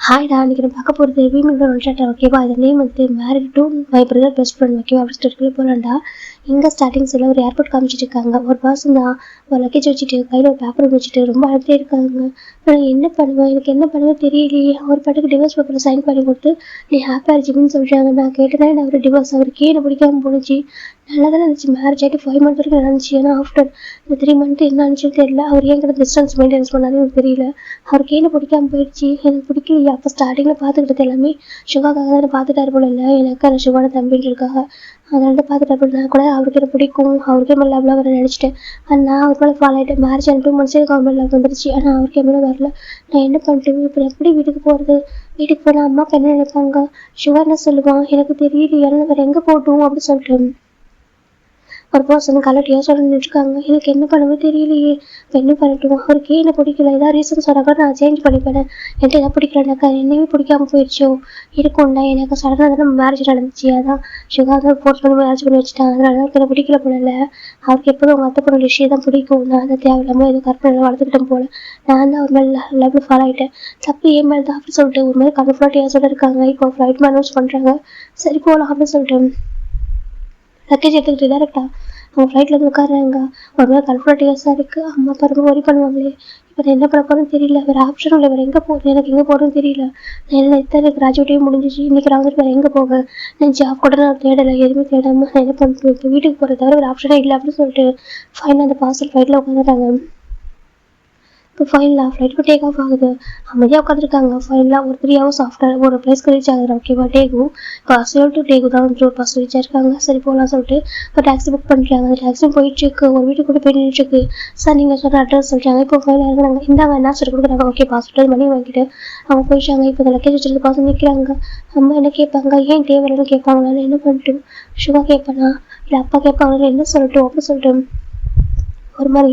ஹாய்டா, இன்னைக்கு நான் பார்க்க போகிறது வீமெண்டோட ஒன் ஷாட். ஓகேவா? அது நேம் வந்து married to my brother best friend. ஓகேவா? அப்படி ஸ்டேட்குள்ளே போகலாண்டா. இங்கே ஸ்டார்டிங்ஸில் ஒரு ஏர்போர்ட் காமிச்சிட்டு இருக்காங்க. ஒரு பர்சன் தான் ஒரு லக்கேஜ் வச்சுட்டு கையில் ஒரு பேப்பர் வச்சுட்டு ரொம்ப அழுத்தே இருக்காங்க. நான் என்ன பண்ணுவேன், எனக்கு என்ன பண்ணுவேன் தெரியலையே. அவர் பாட்டுக்கு டிவோர்ஸ் பேப்பரை சைன் பண்ணி கொடுத்து நீ ஹாப்பியாக இருந்துச்சுன்னு சொல்கிறாங்க. நான் கேட்டேன்னா என்ன அவர் டிவோர்ஸ், அவருக்கு என்ன பிடிக்காம போணுச்சு. நல்லா தானே இருந்துச்சு, மேரேஜ் ஆகிட்டு 5 months வரைக்கும் இருந்துச்சு. ஏன்னா ஆஃப்டர் இந்த 3 months என்ன இருந்துச்சுன்னு தெரியல. அவர் ஏன் கிட்ட டிஸ்டன்ஸ் மெயின்டைன்ஸ் பண்ணாலும் எனக்கு தெரியல. அவருக்கு என்ன பிடிக்காம போயிடுச்சு, எனக்கு பிடிக்கலையா. அப்போ ஸ்டார்டிங்கில் பார்த்துக்கிட்டது எல்லாமே சுகாக்காக தானே பார்த்துட்டாரு போல. இல்லை எனக்கு அந்த சுகான தம்பின்னு இருக்காங்க, அதனால பார்த்துட்டாரு போல. நான் கூட அவருக்கு என்ன பிடிக்கும், அவருக்கே மேலே லவ்லாம் வர நினச்சிட்டேன். ஆனால் நான் அவர் மேலே ஃபாலோ ஆகிட்டேன். மேரேஜ் ஆன 2 months கவர்மெண்ட் லவ் வந்துருச்சு. ஆனால் அவருக்கு மேலே வரல. நான் என்ன பண்ணிட்டேன், இப்போ எப்படி வீட்டுக்கு போகிறது? வீட்டுக்கு போனால் அம்மா என்ன நினைப்பாங்க, சுகா என்ன சொல்லுவான் எனக்கு தெரியல. ஏன்னா வேறு எங்கே போட்டோம் அப்படின்னு சொல்லிட்டு ஒரு பர்சன் கலட்டியாக சொல்லிட்டு இருக்காங்க. எனக்கு என்ன பண்ணவே தெரியலையே. இப்போ என்ன பண்ணிட்டோம், அவருக்கு என்ன பிடிக்கல, ஏதாவது ரீசன் சொன்னாக்க நான் சேஞ்ச் பண்ணிப்பேன். என்கிட்ட எதாவது பிடிக்கலனாக்கா என்னையே பிடிக்காம போயிடுச்சோ இருக்கும்ல. எனக்கு சடனாக தானே மேரேஜ் நடந்துச்சு, அதான் சுகா தான் ஃபோர்ஸ் பண்ணி மேரேஜ் பண்ணி வச்சுட்டாங்க. அதனால எனக்கு பிடிக்கல போல. அவருக்கு எப்போதும் அவங்க அத்தை பொண்ணு விஷயம் தான் பிடிக்கும். நான் அதை தேவையில்லாமல் எதுவும் கற்பனை வளர்த்துக்கிட்டேன் போல. நான் தான் ஒரு மேலே லெவலில் ஃபாலோ ஆகிட்டேன். தப்பு ஏன் மேலே தான் அப்படின்னு சொல்லிட்டு ஒரு மாதிரி கன்ஃபர்டியாக சொல்லியிருக்காங்க. இப்போ ஃப்ளைட் அனௌன்ஸ் பண்ணுறாங்க. சரி போகலாம் அப்படின்னு சொல்லிட்டு லக்கேஜ் எடுத்துக்கிட்டு டேரெக்டாக அவங்க ஃப்ளைட்டில் வந்து உட்காடுறாங்க. ஒரு மாதிரி கன்ஃபர்டியஸாக இருக்குது. அம்மா பாருங்க ஒரி பண்ணுவாங்களே. இப்போ நான் என்ன பண்ண போகிறேன்னு தெரியல. வேறு ஆப்ஷனும் இல்லை. வேறு எங்கே போகிறேன், எனக்கு எங்கே போகிறேன்னு தெரியல. நான் என்ன இத்தனை கிராஜுவேட்டே முடிஞ்சிச்சு. இன்றைக்கி நான் வந்துட்டு வேறு எங்கே போக, நான் ஜாப் கூட நான் தேடலை, எதுவுமே தேடாமல் நான் என்ன பண்ணுறேன். இப்போ வீட்டுக்கு போகிறத தவிர ஒரு ஆப்ஷனே இல்லை அப்படின்னு சொல்லிட்டு ஃபைனல் அந்த பார்சல் ஃப்ளைட்டில் உட்காந்துட்டாங்க. இப்போ ஃபைனலாக ஃப்ளைட் டேக் ஆஃப் ஆகுது. அமைதியாக உட்காந்துருக்காங்க. ஃபைனலாக ஒரு 3 hours ஆஃப்டர் ஒரு பிளேஸ்க்கு ரீச் ஆகுது. ஓகேவா? டேகு இப்போ அசல் டு டேகு தான் வந்து ஒரு பஸ் ரீச் ஆயிருக்காங்க. சரி போகலாம் சொல்லிட்டு இப்போ டாக்ஸி புக் பண்ணிட்டாங்க. அந்த டாக்ஸி போயிட்டுருக்கு. ஒரு வீட்டுக்கு கூட போய் நின்றுருக்கு. சார் நீங்கள் சொன்ன அட்ரஸ் சொல்லிட்டாங்க. இப்போ ஃபைனலாக இருக்கிறாங்க. இந்தாங்க என்ன சார் கொடுக்குறாங்க. ஓகே பாஸ்போர்ட் மணி வாங்கிட்டு அவங்க போயிட்டாங்க. இப்போ இந்த லக்கேஜ் வச்சுருந்து பாசம் நிற்கிறாங்க. அம்மா என்ன கேட்பாங்க, ஏன் தேவையில்லைன்னு கேட்பாங்களான்னு என்ன பண்ணிட்டு சுகா கேட்பானா இல்லை அப்பா கேட்பாங்களா என்ன சொல்லட்டும் அப்படின்னு சொல்லிட்டு ஒரு மாதிரி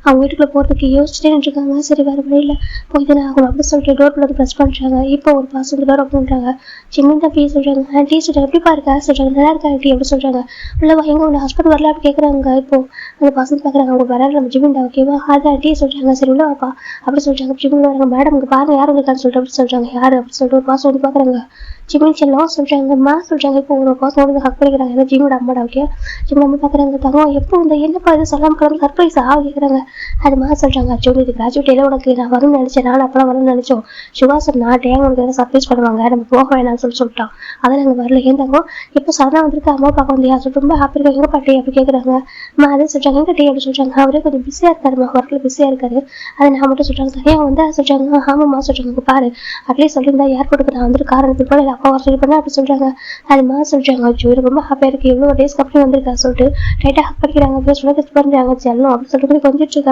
அவங்க வீட்டுக்குள்ளே போகிறதுக்கு யோசிச்சுட்டே நின்றுருக்காங்க. சரி வேறு வழியில் போய் தானே ஆகணும் அப்படின்னு சொல்லிட்டு டோர் வந்து ப்ரெஸ் பண்ணுறாங்க. இப்போ ஒரு பாசம் டோர் ஓப்பன் பண்ணுறாங்க. ஜிம்மின் தான் பேச சொல்கிறாங்க. ஆண்டி சொல்கிறாங்க எப்படிப்பா இருக்கா சொல்கிறாங்க. நல்லா இருக்கா ஆண்டி அப்படி சொல்கிறாங்க. இல்லை எங்கே உள்ள ஹஸ்பண்ட் வரல அப்படி கேட்குறாங்க. இப்போது அந்த பசங்க பார்க்குறாங்க. அவங்க வராது நம்ம ஜிம்மின் ஓகேவா அது ஆண்டி சொல்கிறாங்க. சரி உள்ள வாப்பா அப்படி சொல்கிறாங்க. ஜிம்மின் வராங்க. மேடம் இங்கே பாருங்க யார் இருக்கான்னு சொல்லிட்டு அப்படி சொல்கிறாங்க. யார் அப்படி சொல்லிட்டு ஒரு பாசம் வந்து பார்க்குறாங்க. ஜிம்மின் செல்லம் சொல்கிறாங்கம்மா சொல்கிறாங்க. இப்போ ஒரு பாசம் வந்து ஹக் பண்ணிக்கிறாங்க. ஏன்னா ஜிம்மோட அம்மாடா ஓகே. ஜிம் அம்மா பார்க்குறாங்க. தங்கம் எப்போ இந்த என்னப்பா இது சொல்லாமல் கிளம்பி சர்ப்ரைஸாக கேட்குறாங்க. அது மாதிரி சொல்கிறாங்க. ஆக்சுவலி இது கிராஜுவேட்டில் உனக்கு நான் வரும்னு நினச்சேன். நான் அப்போலாம் வரும்னு நினச்சோம். சுகா சொன்னா டேங்க உனக்கு எதாவது சர்ப்ரைஸ் பண்ணுவாங்க, நம்ம போக வேணாம்னு சொல்லிட்டான். அதை நாங்கள் வரல. ஏன் தங்கம் இப்போ சடனாக வந்துருக்கு அம்மா பார்க்க வந்தியா சொல்லிட்டு ரொம்ப ஹாப்பி இருக்கா. எங்கே பாட்டி அப்படி கேட்குறாங்க. அம்மா அதே சொல்கிறாங்க. எங்கே டே அப்படி சொல்கிறாங்க. அவரே கொஞ்சம் பிஸியாக இருக்காருமா, ஒர்க்கில் பிஸியாக இருக்காரு. அதை நான் மட்டும் சொல்கிறாங்க. தனியாக வந்து சொல்கிறாங்க. ஆமாம்மா சொல்கிறாங்க. பாரு அட்லீஸ்ட் சொல்லியிருந்தா ஏர்போர்ட்டுக்கு நான் வந்துட்டு கார் எடுத்துட்டு போல அப்பா வர சொல்லி பண்ணேன் அப்படி சொல்கிறாங்க. அது மாதிரி சொல்கிறாங்க. அச்சோ ரொம்ப ஹாப்பியாக இருக்குது, எவ்வளோ டேஸ்க்கு அப்புறம் வந்திருக்கா சொல்லிட்டு டைட்டாக ஹக் பண்ணிக்கிறாங்க. அப்படியே சொல்ல பண்ணுறாங்க செல்லும் அப்படின்னு சொல்லிட்டு கொஞ்சிட்டு இருக்காங்க.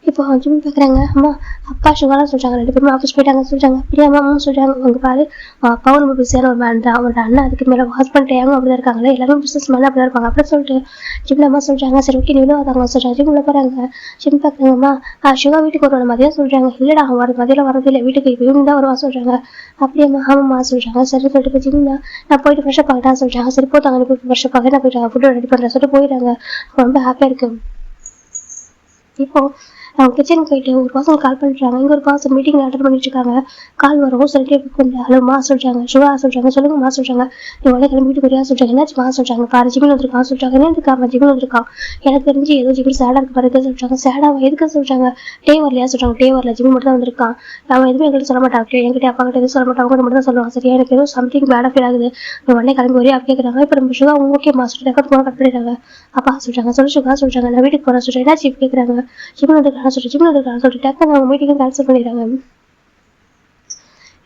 இப்போ ஜிம் பார்க்குறாங்க. அம்மா அப்பா சுகாலாம் சொல்கிறாங்க. 2 பேருமே ஆஃபீஸ் போயிட்டாங்க சொல்கிறாங்க. அப்படியே அம்மாவும் சொல்கிறாங்க. அவங்க பாரு அப்பாவும் ரொம்ப பிஸியான ஒரு மேன் தான். அவரோட அண்ணா அதுக்கு மேலே ஹஸ்பண்ட் ஏங்க அப்படி தான் இருக்காங்களே, எல்லாரும் பிஸ்னஸ் மேலே அப்படி தான் இருப்பாங்க அப்படின்னு சொல்லிட்டு ஜிம்ல அம்மா சொல்கிறாங்க. சரி ஓகே நீங்களும் அதாங்க சொல்கிறாங்க. ஜிம்ல போகிறாங்க. ஜிம் பார்க்குறாங்கம்மா சுகா வீட்டுக்கு வருவாங்க மதியம் சொல்கிறாங்க. இல்லைடா அவன் மதியம் வரதில்லை வீட்டுக்கு, இப்போ ஈவினிங் தான் வருவா சொல்கிறாங்க. அப்படியேம்மா ஆமாம்மா சொல்கிறாங்க. சரி சொல்லிட்டு இப்போ ஜிம் தான் நான் போயிட்டு ஃப்ரெஷ்ஷப் ஆகிட்டான்னு சொல்கிறாங்க. சரி போத்தாங்க நீ போய் ஃப்ரெஷ்ஷப் ஆக நான் போயிட்டு ஃபுட்டு ரெடி பண்ணுறேன் சொல்லிட்டு போயிடுறாங்க. ரொம்ப ஹாப்பியாக இருக்குது. இப்போது அவங்க கிச்சனுக்கு போயிட்டு ஒரு பர்சன் கால் பண்ணிட்டாங்க. இங்கே ஒரு பர்சன் மீட்டிங் அட்டன் பண்ணிட்டு இருக்காங்க. கால் வரவும் சொல்லிட்டு கொஞ்சம் ஹலோமா சொல்கிறாங்க. சுகா சொல்கிறாங்க. சொல்லுங்கம்மா சொல்கிறாங்க. நீ உடனே கிளம்பி வீட்டுக்கு வரையா சொல்கிறாங்க. என்னாச்சுமா சொல்கிறாங்க. பாரு ஜிமின் வந்துருக்கான் சொல்கிறாங்க. என்ன இருக்கான் ஜிமின் வந்துருக்கான், எனக்கு தெரிஞ்சு ஏதோ ஜிமின் சேடாக இருக்கு பாருங்க சொல்கிறாங்க. சேடாக எதுக்கு சொல்கிறாங்க. டே வரலையா சொல்கிறாங்க. டே வரல, ஜிமின் மட்டும் தான் வந்திருக்கான். அவன் எதுவுமே எங்களுக்கு சொல்ல மாட்டான். என்கிட்ட அப்பா கிட்ட எதுவும் சொல்ல மாட்டான், அவங்க மட்டும் தான் சொல்லுவாங்க. சரியா எனக்கு ஏதோ சம்திங் பேடாக ஃபீல் ஆகுது, நீ உடனே கிளம்பி வரையா அப்படி கேட்குறாங்க. இப்போ நம்ம சுகா அவங்க ஓகேம்மா சொல்லிட்டு ரெக்கார்ட் போன கட் பண்ணிடுறாங்க. அப்பா சொல்கிறாங்க. சொல்லி சுகா சொல்கிறாங்க. நான் வீட்டுக்கு போகிறேன் சொல்கிறேன். என்ன சீஃப் கேட்குறாங்க. ஜிமின் வந்துருக்கான் சொல்லிட்டு ஜிமின் வந்துருக்கான் சொல்லிட்டு டக்குன்னு அவங்க மீட்டிங்கை கேன்சல் பண்ணிடுறாங்க.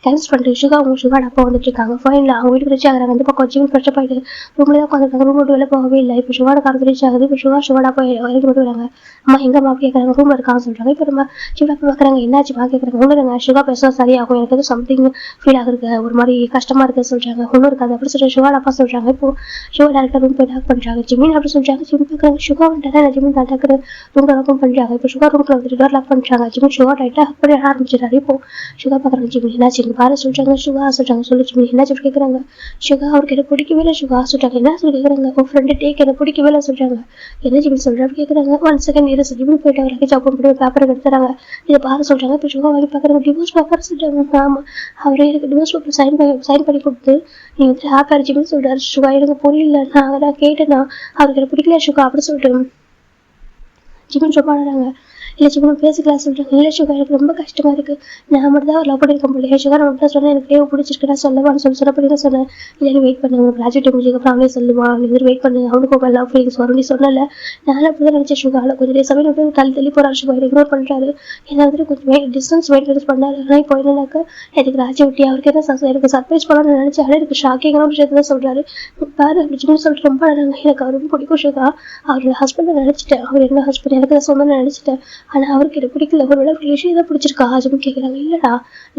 கேன்சல் பண்ணிட்டு சுகா அவங்க சுகாட அப்பா வந்துட்டு இருக்காங்க. ஃபைனில் அவங்க வீட்டுக்கு ரீச் ஆகிறாங்க. இந்த பக்கம் ஜிம் ஃப்ரெஷ்ஷப் ஆகிட்டு ரூமில் தான் உட்காந்துருக்காங்க. ரூம் விட்டு வெளில போகவே இல்லை. இப்போ சுகாட காரத்து ரீச் ஆகுது. இப்போ சுகாடா போய் இறக்கி விட்டு வராங்க. அம்மா எங்கம்மா கேட்குறாங்க. ரூமில் இருக்கான்னு சொல்கிறாங்க. இப்போ நம்ம ஜிம் அப்பா பார்க்குறாங்க. என்னாச்சுமா கேட்குறாங்க. ஒன்றும் இல்லைங்க சுகா பேசினா சரியாகும், எனக்கு எதுவும் சம்திங் ஃபீல் ஆகுது, ஒரு மாதிரி கஷ்டமாக இருக்குது சொல்கிறாங்க. ஒன்றும் இருக்காது அப்படி சொல்லிட்டு சுகாட அப்பா சொல்கிறாங்க. இப்போ சுகா டேரக்டாக ரூம் போய் லாக் பண்ணுறாங்க. ஜிமின் அப்படி சொல்கிறாங்க. ஜிம் பார்க்குறாங்க. சுகா வந்துட்டா ஜிமின் டேரக்டாக ரூம் லாக் பண்ணுறாங்க. இப்போ சுகா ரூமில் வந்துட்டு டோர் லாக் பண்ணுறாங்க. ஜிமின் சுகா டைட்டாக ஹக் பண்ணி ஆரம்பிச்சிடறாரு. இப்போ சுகா பார்க்குறாங்க. ஜிமின் என்னாச்சு இங்கே பாரு சொல்கிறாங்க. சுகா சொல்கிறாங்க சொல்லி என்ன சொல்லி கேட்குறாங்க. சுகா அவருக்கு என்ன பிடிக்கவே இல்லை. சுகா சொல்கிறாங்க என்ன சொல்லி கேட்குறாங்க. உன் ஃப்ரெண்டு டேக் என்ன பிடிக்கவே இல்லை சொல்கிறாங்க. என்ன ஜிமின் சொல்கிறான்னு கேட்குறாங்க. 1 செகண்ட் இரு ஜிமின் போயிட்டு அவர் லக்கேஜ் ஓப்பன் பண்ணி பேப்பர் எடுத்துறாங்க. இதை பாரு சொல்கிறாங்க. இப்போ சுகா வாங்கி பார்க்குறாங்க. டிவோர்ஸ் பேப்பர் சொல்கிறாங்க. ஆமாம் அவரே எனக்கு டிவோர்ஸ் பேப்பர் சைன் பண்ணி கொடுத்து நீ வந்துட்டு ஹாப்பியாக ஜிமின் சொல்கிறாரு. சுகா எனக்கு புரியல, நான் கேட்டேன்னா அவருக்கு எனக்கு பிடிக்கல சுகா அப்படி சொல்லிட்டு ஜிமின் ரொம்ப ஆடுறாங்க. இல்லை ஜிமின் பேசிக்கலாம் சொல்கிறாங்க. இல்லை சுகா எனக்கு ரொம்ப கஷ்டமாக இருக்குது, நான் மட்டும் தான் லவ் பண்ணியிருக்க முடியல. சுகா நான் மட்டும் சொன்னேன் எனக்கு டேவ் பிடிச்சிருக்கு நான் சொல்லவான்னு சொன்னப்படி தான் சொன்னேன். இல்லை வெயிட் பண்ணு உங்கள் ப்ராஜெக்ட் முடிஞ்சதுக்கப்புறம் அவனே சொல்லுவான், நீ வந்து வெயிட் பண்ணு அவனுக்கு உங்கள் லவ் ஃபீலிங்ஸ் வரும் நீ சொன்னல. நான் அப்படி தான் நினச்சேன். சுகா கொஞ்சம் டே சமையல் வந்து தள்ளி போகிறாரு. சுகா இக்னோர் பண்ணுறாரு. ஏன்னா வந்துட்டு கொஞ்சம் டிஸ்டன்ஸ் மெயின்டைன்ஸ் பண்ணாரு. ஆனால் இப்போ என்னன்னாக்கா எனக்கு ராஜா விட்டி அவருக்கு என்ன எனக்கு சர்ப்ரைஸ் பண்ணலாம்னு நினச்சேன். ஆனால் எனக்கு ஷாக்கிங்கான விஷயத்தை தான் சொல்கிறாரு. பாரு அப்படின்னு சொல்லிட்டு ரொம்ப அழகாங்க. எனக்கு அவர் ரொம்ப பிடிக்கும் சுகா, அவரோட ஹஸ்பண்டை நினச்சிட்டேன், அவர் என்ன ஹஸ்பண்ட் எனக்கு தான் சொன்னேன்னு நினச்சிட்டேன். ஆனால் அவருக்கு எனக்கு பிடிக்கல. ஒரு வேளை லிஷியை தான் பிடிச்சிருக்கா அப்படின்னு கேட்குறாங்க. இல்லைடா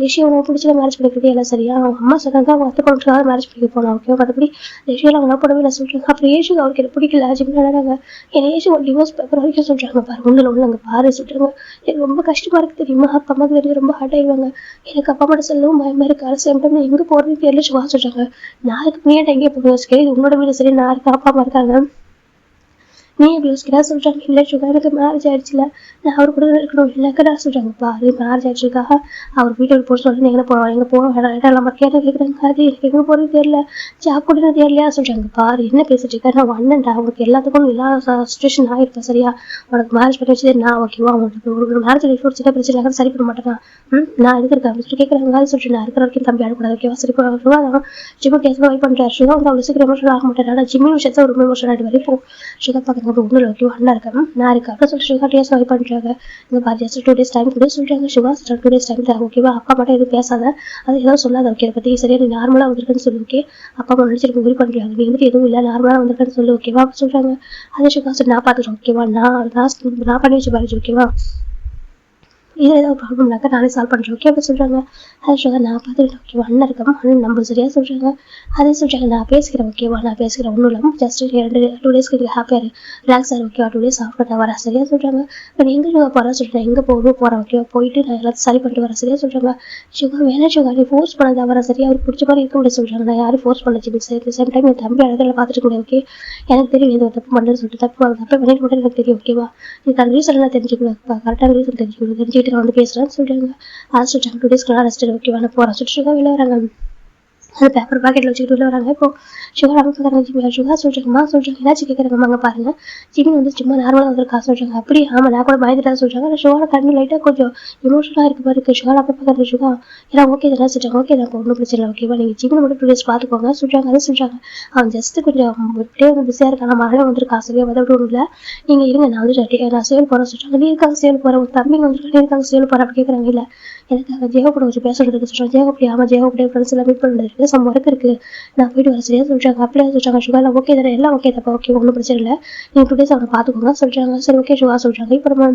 லிஷியை உனக்கு பிடிச்சல மேரேஜ் பண்ணிக்கிறதே இல்லை சரியா, அவங்க அம்மா சொன்னாங்க அவங்க அத்தை கொண்டுக்காக மேரேஜ் பண்ணிக்க போனோம் ஓகே. மற்றபடி லிஷியெல்லாம் அவங்க போடவே இல்லை சொல்கிறாங்க. அப்புறம் ஏஷுக்கு அவருக்கு எனக்கு பிடிக்கல அப்படின்னு நடறாங்க. என் ஏஷு ஒரு டிவோர்ஸ் பேப்பர் வரைக்கும் சொல்கிறாங்க. பாரு ஒன்றில் அங்கே பாரு சொல்கிறாங்க. எனக்கு ரொம்ப கஷ்டமாக இருக்குது தெரியுமா, அப்பா அம்மாவுக்கு தெரிஞ்சு ரொம்ப ஹார்ட் ஆயிடுவாங்க. எனக்கு அப்பா மட்டும் சொல்லவும் பயமாக இருக்குது. அரசு டைம் எங்கே போகிறதுன்னு தெரியல சுகா சொல்கிறாங்க. நான் இதுக்கு மீண்டும் எங்கேயே போகிறோம் சரி உன்னோட வீடு சரி நான் இருக்கேன் அப்பா அம்மா இருக்காங்க நீ எப்படி யோசிக்கிறா சொல்கிறாங்க. இல்லை சுகா எனக்கு மேரேஜ் ஆகிடுச்சுல நான் அவர் கூட இருக்கணும் இல்லைக்கடா சொல்கிறாங்க. பாரு மேரேஜ் ஆகிடுச்சுக்காக அவர் வீட்டுக்கு போக சொல்லி எங்கே போவோம் எங்கே போவோம் இடம் நம்ம கேட்குறாங்க. அது எனக்கு எங்கே போகிறது தெரியல, ஜாப் கூட தெரியலையா சொல்கிறாங்க. பாரு என்ன பேசிட்டு இருக்கா, நான் வந்தேன்டா அவங்களுக்கு எல்லாத்துக்கும் எல்லா சுச்சுவேஷன் ஆகிருப்பேன் சரியா, உனக்கு மேரேஜ் பண்ணி வச்சது நான் ஓகேவா, உங்களுக்கு ஒரு மேரேஜ் லைஃப் ஒரு சின்ன பிரச்சனை சரி பண்ண மாட்டேனா நான் எதுக்கு இருக்கேன் அப்படின்னு சொல்லி கேட்குறாங்க. அது சொல்லிட்டு நான் இருக்கிற வரைக்கும் தம்பி ஆடக்கூடாது ஓகேவா சரி பண்ணுவா. அதான் ஜிம்மு கேஸில் வெயிட் பண்ணுறாரு. சுகா வந்து அவ்வளோ சீக்கிரம் எமோஷனல் ஆக மாட்டேன். ஆனால் ஜிம்மி விஷயத்தை ஒரு எமோஷனல் ஆகிட்டு வரைக்கும் சுகா பார்க்குறாங்க. ஒன்றும் ஓகேவா அண்ணா இருக்கேன் நான் இருக்கேன் அப்படின்னு சொல்லி சுகா டேஸ் வெயிட் பண்ணுறாங்க. இங்கே பாரு ஜஸ்ட் 2 days டைம் கூட சொல்கிறாங்க. சுகா 2 days டைம் தான் ஓகேவா, அப்பா மட்டும் எதுவும் பேசாத அது ஏதாவது சொல்லாத ஓகே அதை பற்றி சரியா, நீ நார்மலாக வந்திருக்குன்னு சொல்லி ஓகே அப்பா அம்மா நினச்சிட்டு உதவி பண்ணுறாங்க, நீ வந்துட்டு எதுவும் இல்லை நார்மலாக வந்திருக்குன்னு சொல்லி ஓகேவா சொல்கிறாங்க. அதே சுகா சரி நான் பார்த்துக்கிறேன் ஓகேவா, நான் பண்ணி வச்சு பாருச்சு ஓகேவா, இதில் ஏதாவது ப்ராப்ளம்னாக்கா நானே சால்வ் பண்ணுறேன் ஓகே அப்படி சொல்கிறாங்க. அதை சொல்கிறாங்க நான் பார்த்துக்கிட்டேன் ஓகேவா அண்ணன் இருக்கேன் அண்ணன் நம்ம சரியாக சொல்கிறாங்க. அதே சொல்கிறாங்க நான் பேசிக்கிறேன் ஓகேவா நான் பேசிக்கிறேன் ஒன்றும் இல்லாமல் ஜஸ்ட் 2 days ஹாப்பியாக ரிலாக்ஸ் ஆகிடும் ஓகேவா 2 days ஆஃப்டர் நான் வரேன் சரியாக சொல்கிறாங்க. இப்போ நீ எங்கே போகிறேன் சொல்கிறேன் எங்கே போகிறேன் ஓகேவா போயிட்டு நான் எல்லாத்தையும் சரி பண்ணிட்டு வரேன் சரியாக சொல்கிறாங்க. சுகா வேணா சுகா நீ ஃபோர்ஸ் பண்ணதை வரேன் சரியா, அவருக்கு பிடிச்ச மாதிரி இருக்க முடியாது சொல்கிறாங்க. நான் யாரும் ஃபோர்ஸ் பண்ண சரி சேம் டைம் என் தம்பி அழகில் பார்த்துட்டு முடியாது ஓகே, எனக்கு தெரியும் எந்த தப்பு பண்ணுறேன்னு சொல்லிட்டு தப்பு பண்ணிட்டு மட்டும் எனக்கு தெரியும் ஓகேவா, நீ அந்த ரீசன் எல்லாம் தெரிஞ்சுக்கூடாது கரெக்டான ரீசன் தெரிஞ்சுக்கிட்டு நான் வந்து பேசுகிறேன்னு சொல்கிறாங்க. அதை சொல்லிட்டாங்க 2 days ரெஸ்ட் ஓகேவா நான் போகிறேன் சொல்லிட்டு சுகா வெளில வராங்க. அந்த பேப்பர் பாக்கெட்டில் வச்சுக்கிட்டு உள்ள வராங்க. இப்போ சுகா அவங்க பார்க்குறாங்க. சுகா சொல்கிறாங்கம்மா சொல்கிறாங்க என்னாச்சு கேட்குறாங்கம்மா அங்கே பாருங்க ஜிமின் வந்து சும்மா நார்மலாக வந்துருக்கா சொல்கிறாங்க. அப்படி ஆமாம் நான் கூட பயந்துட்டா சொல்கிறாங்க. ஆனால் சுகா கண்ணு லைட்டாக கொஞ்சம் இமோஷனலாக இருக்க மாதிரி இருக்குது. சுகா அப்போ பார்க்குற சுகா ஏன்னா ஓகே தானே சொல்கிறாங்க. ஓகே தான் ஒன்றும் பிரச்சனை இல்லை ஓகேவா நீங்கள் ஜிமின் மட்டும் 2 days பார்த்துக்கோங்க சொல்கிறாங்க. அதை சொல்கிறாங்க அவன் ஜஸ்ட்டு கொஞ்சம் இப்படியே வந்து பிஸியாக இருக்கான் மழை வந்துருக்கா சரியா மற்றபடி ஒன்றும் இல்லை நீங்கள் இருங்க நான் வந்து நான் சேல் போகிறேன் சொல்கிறாங்க. நீ இருக்காங்க சேல் போகிறேன் ஒரு தம்பிங்க வந்துருக்கா நீ இருக்காங்க சேல் போகிறேன் அப்படி கேட்குறாங்க. இல்லை எனக்கு ஜெயகோப்பட கொஞ்சம் பேசுறதுக்கு சொல்கிறாங்க. ஜெயகோப்படி ஆமாம் ஜெயகோப்படி ஃப்ரெண்ட்ஸ் எல்லாம் மீட் பண்ணுறது சம் ஒர்க் இருக்குது நான் போயிட்டு வர சரியா சொல்கிறாங்க. அப்படியே சொல்கிறாங்க. சுகா ஓகே தானே எல்லாம் ஓகே தப்பா ஓகே ஒன்றும் பிரச்சனை இல்லை நீங்கள் 2 days அவனை பார்த்துக்கோங்க சொல்கிறாங்க. சரி ஓகே சுகா சொல்கிறாங்க. இப்போ நம்ம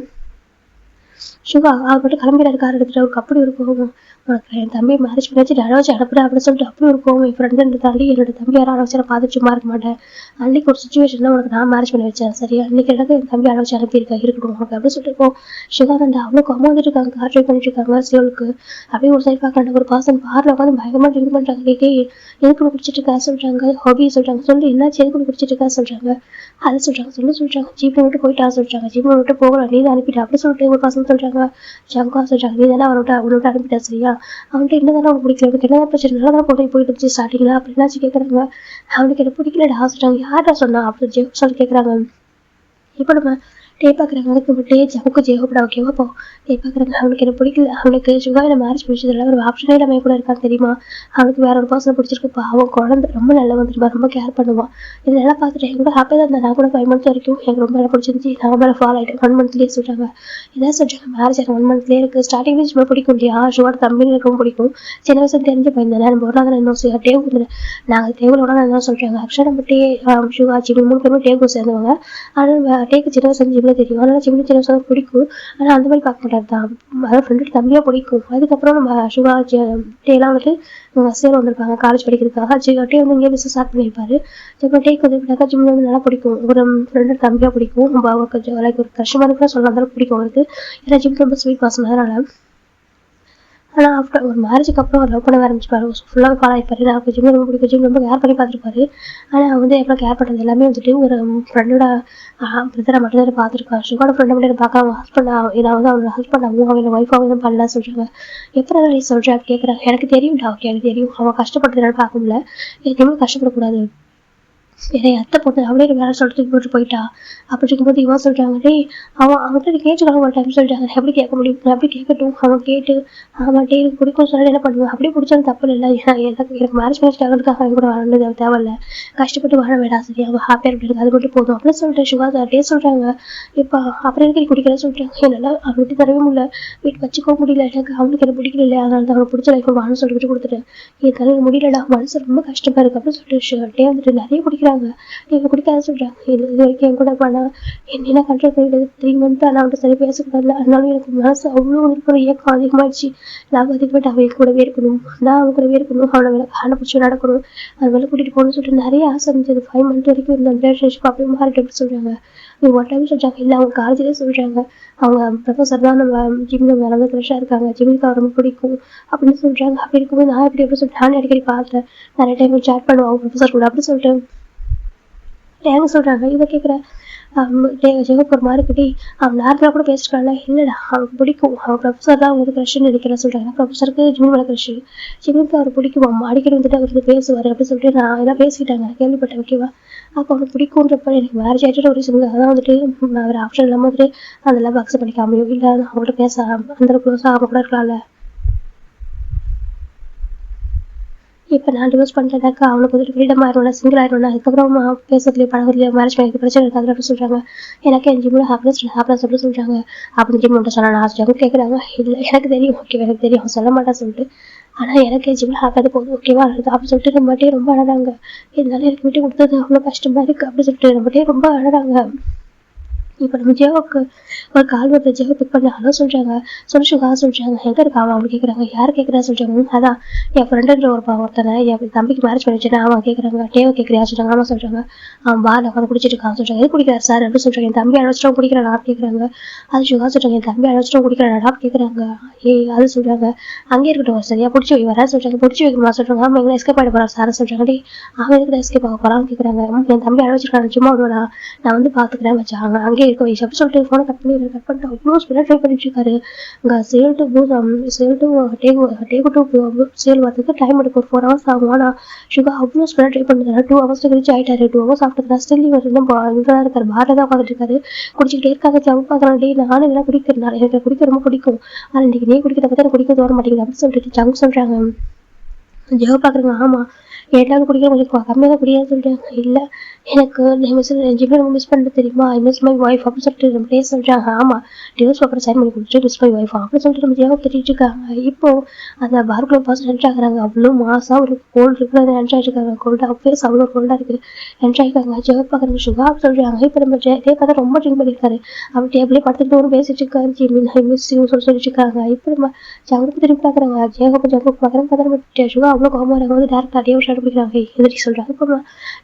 சுகா அவர் மட்டும் கிளம்பிடாரு கார் எடுத்துட்டு அவருக்கு அப்படி இருக்கும் உனக்கு என் தம்பி மேரேஜ் பண்ணி வச்சு அழவச்சு அனுப்புறேன் அப்படின்னு சொல்லிட்டு அப்படி இருக்கும் என் ஃப்ரெண்டு தாண்டி என்னோட தம்பி யாரும் அழவச்சு நான் பார்த்து சும்மா இருக்க மாட்டேன். அன்னைக்கு ஒரு சுச்சுவேஷன் உனக்கு நான் மேரேஜ் பண்ணி வச்சேன் சரியா, அன்னைக்கு எனக்கு என் தம்பி அழவச்சு அனுப்பியிருக்கேன் இருக்கட்டும் உனக்கு அப்படின்னு சொல்லிட்டு இருக்கோம். சுகா தண்டா அவ்வளோக்கு அம்மா வந்துட்டு இருக்காங்க கார் ட்ரைவ் பண்ணிட்டு இருக்காங்க சேவலுக்கு அப்படியே ஒரு சைட் பார்க்கறாங்க. ஒரு பர்சன் காரில் உட்காந்து பயங்கரமாக ட்ரிங்க் பண்ணுறாங்க. எதுக்கு குடிச்சிட்டு இருக்கா சொல்கிறாங்க. ஹாபி சொல்கிறாங்க. சொல்லி என்னாச்சு எதுக்கு குடிச்சிட்டு இருக்கா சொல்கிறாங்க. அதை சொல்கிறாங்க சொல்கிறாங்க. ஜீப்ல விட்டு போயிட்டா சொல்கிறாங்க. ஜீப்ல விட்டு போகலாம் நீ தான் அனுப்பிட்டா அப்படி சொல்லிட்டு ஒரு பர்சன் சொல்கிறாங்க. சங்கா சொல்கிறாங்க நீ தானே அவனோட அனுப்பிட்டா சரியா, அவன்கிட்ட என்னதானே அவனுக்கு பிடிக்கல அவனுக்கு என்னதான் பிரச்சனை நல்லா தான் போயிட்டு இருந்துச்சு ஸ்டார்டிங்கில் அப்படின்னாச்சு கேட்குறாங்க. அவனுக்கு என்ன பிடிக்கலடா சொல்கிறாங்க. யார்டா சொன்னா அப்படின்னு ஜெயப் சொல்லி கேட்குறாங்க. இப்போ நம்ம டே பார்க்குறாங்க. அதுக்கு டே ஜவுக்கு ஜெயகோப்படா ஓகேவா இப்போ டே பார்க்குறாங்க. அவனுக்கு என்ன பிடிக்கல அவனுக்கு சுகாவில் மேரேஜ் பிடிச்சதில்ல ஒரு ஆப்ஷனே இல்லாமல் கூட இருக்கான்னு தெரியுமா, அவனுக்கு வேற ஒரு பர்சனை பிடிச்சிருக்கு அவன் குழந்தை ரொம்ப நல்லா வந்துருமா ரொம்ப கேர் பண்ணுவான். இதெல்லாம் பார்த்துட்டு என் கூட ஹாப்பியாக தான் இருந்தேன். நான் கூட 5 months வரைக்கும் எனக்கு ரொம்ப நல்லா பிடிச்சிருந்துச்சு. நான் மேலே ஃபாலோ ஆகிட்டேன் 1 monthலேயே சொல்கிறாங்க. இதான் சொல்கிறாங்க மேரேஜ் 1 monthலேயே இருக்குது ஸ்டார்டிங் ரொம்ப பிடிக்கும் இல்லையா சுகாட தம்பி எனக்கு ரொம்ப பிடிக்கும் சின்ன வயசு தெரிஞ்ச பையன் நம்ம ஒரு நாள் இன்னும் டேவ் வந்து நாங்கள் டேபிளோட தான் சொல்கிறாங்க. ஆக்சுவலாக நம்ம சுகா ஜிம்மி 3 பேருமே டேவுக்கு சேர்ந்தவங்க. ஆனால் டேக்கு சின்ன வயசு ஜிம்மில் தெரியும் அதனால் ஜிம்மி சின்ன வயசு பிடிக்கும். ஆனால் அந்த மாதிரி பார்க்க மாட்டார் தான் அதாவது ஃப்ரெண்டு தம்பியாக பிடிக்கும். அதுக்கப்புறம் நம்ம சுகா டேலாம் வந்துட்டு சேல் வந்திருக்காங்க காலேஜ் படிக்கிறதுக்காக. டே வந்து இங்கே பிஸ்னஸ் ஸ்டார்ட் பண்ணியிருப்பாரு. அப்புறம் டேக்கு வந்து ஜிம்மி வந்து நல்லா பிடிக்கும் ஒரு ஃப்ரெண்டு தம்பியாக பிடிக்கும். நம்ம கொஞ்சம் லைக் ஒரு கஷ்டமாக இருக்குன்னு சொல்லலாம் அந்த பிடிக்கும் அவருக்கு. ஏன்னா ஜிம்மி ரொம்ப ஸ்வீட் பர்சன் அதனால ஆனால் ஆஃப்டர் ஒரு மேரேஜுக்கு அப்புறம் அவர் லவ் பண்ண ஆரம்பிச்சிருப்பாரு. ஃபுல்லாக ஃபாலோ ஆகிப்பாரு. எனக்கு ஜிம் ரொம்ப பிடிக்கும், ஜிம் ரொம்ப கேர் பண்ணி பார்த்துருப்பாரு. ஆனால் வந்து எவ்வளோ கேர் பண்ணுறது எல்லாமே வந்துட்டு ஒரு ஃப்ரெண்டோட பிரதரை மட்டும் தான் பார்த்துருக்காரு. சுகாட ஃப்ரெண்டை மட்டும் பார்க்க அவங்க ஹஸ்பண்டாக நான் வந்து அவனோட ஹஸ்பண்டாகவும் அவன் ஒய்ஃபாகவும் தான் பண்ணலாம் சொல்கிறாங்க. எப்போ நீ சொல்கிறேன் கேட்குறாங்க. எனக்கு தெரியும்டா, ஓகே எனக்கு தெரியும், அவன் கஷ்டப்படுறதுனால பார்க்க முடியல, எதுவுமே கஷ்டப்படக்கூடாது, என்னை அத்தை போட்டு அவளே வேலை சொல்லிட்டு போட்டு போயிட்டா. அப்படி இருக்கும்போது இவன் சொல்கிறாங்க, டே அவன் அவன்கிட்ட கேட்டுக்கலாம் ஒரு டைம் சொல்லிட்டாங்க, எப்படி கேட்க முடியும், எப்படி கேட்கட்டும், அவன் கேட்டு அவன் டே எனக்கு பிடிக்கும் சொல்லி என்ன பண்ணுவேன், அப்படியே பிடிச்சாலும் தப்பு இல்லை, எனக்கு மேரேஜ் பண்ணிட்டாங்கிறதுக்காக அவன் கூட வாழறது தேவையில்லை, கஷ்டப்பட்டு வாழ வேண்டாம், சரி அவன் ஹாப்பியாக இருக்காங்க, அது மட்டும் போதும் அப்படின்னு சொல்லிட்டு சுகா டே சொல்கிறாங்க. இப்போ அப்புறம் எனக்கு குடிக்கிறேன்னு சொல்லிட்டாங்க. என்னால் அவன் விட்டு தரவே முடியல, வீட்டு வச்சுக்கவும் முடியல, எனக்கு அவனுக்கு எனக்கு பிடிக்கல இல்லையா, அதனால தான் அவனுக்கு பிடிச்ச லைஃப் வாழன்னு சொல்லிட்டு கொடுத்துட்டேன், என் முடியலடா, மனசு ரொம்ப கஷ்டமாக இருக்குது அப்படின்னு சொல்லிட்டு டே வந்துட்டு நிறைய குடிக்கிறாங்க. இவங்க குடிக்காத சொல்கிறாங்க. இது வரைக்கும் என் கூட பண்ணால் என்ன கண்ட்ரோல் பண்ணிட்டு 3 months நான் அவன்கிட்ட சரி பேசக்கூடாது, அதனால எனக்கு மனசு அவ்வளோ இருக்கிற இயக்கம் அதிகமாகிடுச்சு, லாபம் அதிகமாகிட்டு அவன் என் கூடவே இருக்கணும், நான் அவன் கூடவே இருக்கணும், அவனை வேலை காண பிடிச்சி நடக்கணும், அது மேலே கூட்டிகிட்டு போகணும்னு சொல்லிட்டு நிறைய ஆசை இருந்தது. 5 months வரைக்கும் இருந்த அந்த ரிலேஷன்ஷிப் அப்படியே மாறிட்டு எப்படி சொல்கிறாங்க. இவங்க ஒரு டைம் சொல்கிறாங்க, இல்லை அவங்க காலேஜிலே சொல்கிறாங்க, அவங்க ப்ரொஃபஸர் தான் நம்ம ஜிம்மில் மேலே வந்து ஃப்ரெஷ்ஷாக இருக்காங்க, ஜிம்முக்கு அவர் ரொம்ப பிடிக்கும் அப்படின்னு சொல்கிறாங்க. அப்படி இருக்கும்போது நான் எப்படி சொல்லிட்டு நானே அடிக்கடி பார்த்தேன், நிறைய டைம் சேட் பண்ணுவோம் அவங்க ப்ரொஃபஸர் கூட அப்படி சொல்லிட்டு ஏங்க சொல்கிறாங்க. இதை கேட்குற ஜெகப் ஒரு மாதிரி கிட்டே அவன் நேரத்தில் கூட பேசிட்டான்ல, இல்லைடா அவனுக்கு பிடிக்கும், அவன் ப்ரொஃபஸர் தான் அவங்க க்ரஷ்ன்னு நினைக்கிறேன் சொல்கிறாங்க. ப்ரொஃபஸருக்கு ஜிம் மேலே க்ரஷ், ஜிம்முக்கு அவர் பிடிக்கும், அம்மா அடிக்கடி வந்துட்டு அவர் பேசுவார் அப்படின்னு சொல்லிட்டு நான் எல்லாம் பேசிக்கிட்டாங்க, கேள்விப்பட்டேன். ஓகேவா, அப்போ அவனுக்கு பிடிக்குன்றப்ப எனக்கு மேரேஜ் ஆகிட்டு ஒரு ரீசனுங்க, அதான் வந்துட்டு அவர் ஆப்ஷன் இல்லாமல் வந்துட்டு அதெல்லாம் அக்செப்ட் பண்ணிக்க முடியும், இல்லை அவங்கள்ட்ட பேச அந்த க்ளோஸாக அவங்க கூட இருக்கலாம்ல. இப்போ நான் டிவோர்ஸ் பண்ணிட்டேனாக்கா அவனுக்கு வந்துட்டு ஃப்ரீடம் ஆயிடும்ல, சிங்கிள் ஆயிடும்ல, அதுக்கப்புறம் பேசுறதுலேயே பழகிறதுலையே மேரேஜ் பண்ணி பிரச்சனை இருக்காது அப்படின்னு சொல்கிறாங்க. எனக்கு என் ஜிம்மில் ஹாப்பினஸ் அப்படின்னு சொல்கிறாங்க. அப்படின்னு ஜிம் மட்டும் சொன்னால் நான் ஆசையாக கேட்குறாங்க. இல்லை எனக்கு தெரியும், ஓகே எனக்கு தெரியும், அவன் சொல்ல மாட்டான்னு சொல்லிட்டு, ஆனால் எனக்கு என் ஜிம்மில் ஹாப்பியாக போதும், ஓகேவா அப்படின்னு சொல்லிட்டு நம்மகிட்டே ரொம்ப அழகாங்க. இதனால எனக்கு விட்டு கொடுத்தது அவ்வளோ கஷ்டமாக இருக்குது அப்படின்னு சொல்லிட்டு நம்மகிட்டே ரொம்ப அழகாங்க. இப்போ நம்ம ஜியோவுக்கு ஒரு கால் வருது, ஜியோ பிக் பண்ணி ஹலோ சொல்கிறாங்க. சுகா சொல்கிறாங்க, எங்கே இருக்கான் அவங்க கேட்குறாங்க. யார் கேட்குறா சொல்கிறாங்க. அதான் என் ஃப்ரெண்டுன்ற ஒருத்தனை என் தம்பிக்கு மேரேஜ் பண்ணி வச்சுட்டேன் அவன் கேட்குறாங்க. டேவை கேட்குறியா சொல்கிறாங்க. ஆமாம் சொல்கிறாங்க. அவன் பால் உட்காந்து குடிச்சிட்டு இருக்கான் சொல்கிறாங்க. எது குடிக்கிறார் சார் அப்படின்னு சொல்கிறாங்க. என் தம்பி அழைச்சிட்டோம் குடிக்கிறான் கேட்குறாங்க. அது சுகா சொல்கிறாங்க, என் தம்பி அழைச்சிட்டோம் குடிக்கிறான் கேட்குறாங்க. அது சொல்கிறாங்க, அங்கே இருக்கட்டும் சரியா பிடிச்சி வை வரா சொல்கிறாங்க. பிடிச்சி வைக்கணுமா சொல்கிறாங்க. ஆமாம் எங்கே எஸ்கேப் ஆகிட போகிறான் சார் சொல்கிறாங்க. டே அவன் எதுக்கு எஸ்கேப் ஆக போகிறான்னு கேட்குறாங்க. என் தம்பி அழைச்சிருக்காங்க, சும்மா விடுவேனா, நான் வந்து பார்த்துக்கிறேன் வச்சாங்க அங்கே இருக்க வயசு அப்படி சொல்லிட்டு ஃபோனை கட் பண்ணிட்டு அவ்வளோ ஸ்பீடாக ட்ரை பண்ணிட்டு இருக்காரு. இங்கே சேல் டு சேல் வரதுக்கு டைம் எடுக்கும், ஒரு 4 hours ஆகும். ஆனால் சுகா அவ்வளோ ஸ்பீடாக ட்ரை பண்ணுறாரு. 2 hours கழிச்சு ஆகிட்டாரு. 2 hours ஆஃப்டர் ஸ்டில் இவர் இன்னும் இதாக இருக்காரு, பாரில் தான் உட்காந்துட்டு இருக்காரு. குடிச்சிக்கிட்டே இருக்காங்க. ஜவு பார்க்குறாங்க. டே நானும் இதெல்லாம் குடிக்கிறேன், எனக்கு குடிக்க ரொம்ப பிடிக்கும், ஆனால் இன்றைக்கி நீ குடிக்கிறத பற்றி எனக்கு குடிக்க தோற மாட்டேங்குது அப்படின்னு சொல்லிட்டு ஜவு சொல்கிறாங்க. ஜவு பார்க்குறாங்க. ஆமாம் எல்லாரும் குடிக்க கொஞ்சம் கம்மியாக தான் குடியான்னு சொல்லிட்டாங்க. இல்லை எனக்கு ஜிம்மில் ரொம்ப மிஸ் பண்ணுறது தெரியுமா, ஐ மிஸ் மை ஒய்ஃப் அப்படின்னு சொல்லிட்டு நம்ம டே சொல்கிறாங்க. ஆமாம் டிவோர்ஸ் பேப்பர் சைன் பண்ணி கொடுத்துட்டு மிஸ் மை ஒய்ஃப் அப்படின்னு சொல்லிட்டு நம்ம ஜியாவை திட்டிட்டு இருக்காங்க. இப்போது அந்த பார்க்குள்ள பார்த்து நினச்சாக்குறாங்க. அவ்வளோ மாதம் ஒரு கோல்டு இருக்கிறத நினச்சாட்டு இருக்காங்க. கோல்டாக ஃபேஸ் அவ்வளோ கோல்டாக இருக்குது நினச்சாக்காங்க. ஜியாவை பார்க்குறாங்க. சுகா சொல்கிறாங்க. இப்போ நம்ம டே பார்த்தா ரொம்ப ட்ரிங்க் பண்ணியிருக்காரு, அவர் டேபிளே படுத்துட்டு ஒரு பேசிட்டு இருக்காரு. ஜிம்மின் ஐ மிஸ் யூ சொல்லிட்டு இருக்காங்க. இப்போ நம்ம ஜவுக்கு திரும்பி பார்க்குறாங்க. ஜெயகப்ப ஜவுக்கு பார்க்குறாங்க. பார்த்தா சுகா அவ்வளோ கோபமாக இருக்காங்க. வந்து டேரக்டாக டே ஷாட் பிடிக்கிறாங்க. எதிரி சொல்கிறாங்க. இப்போ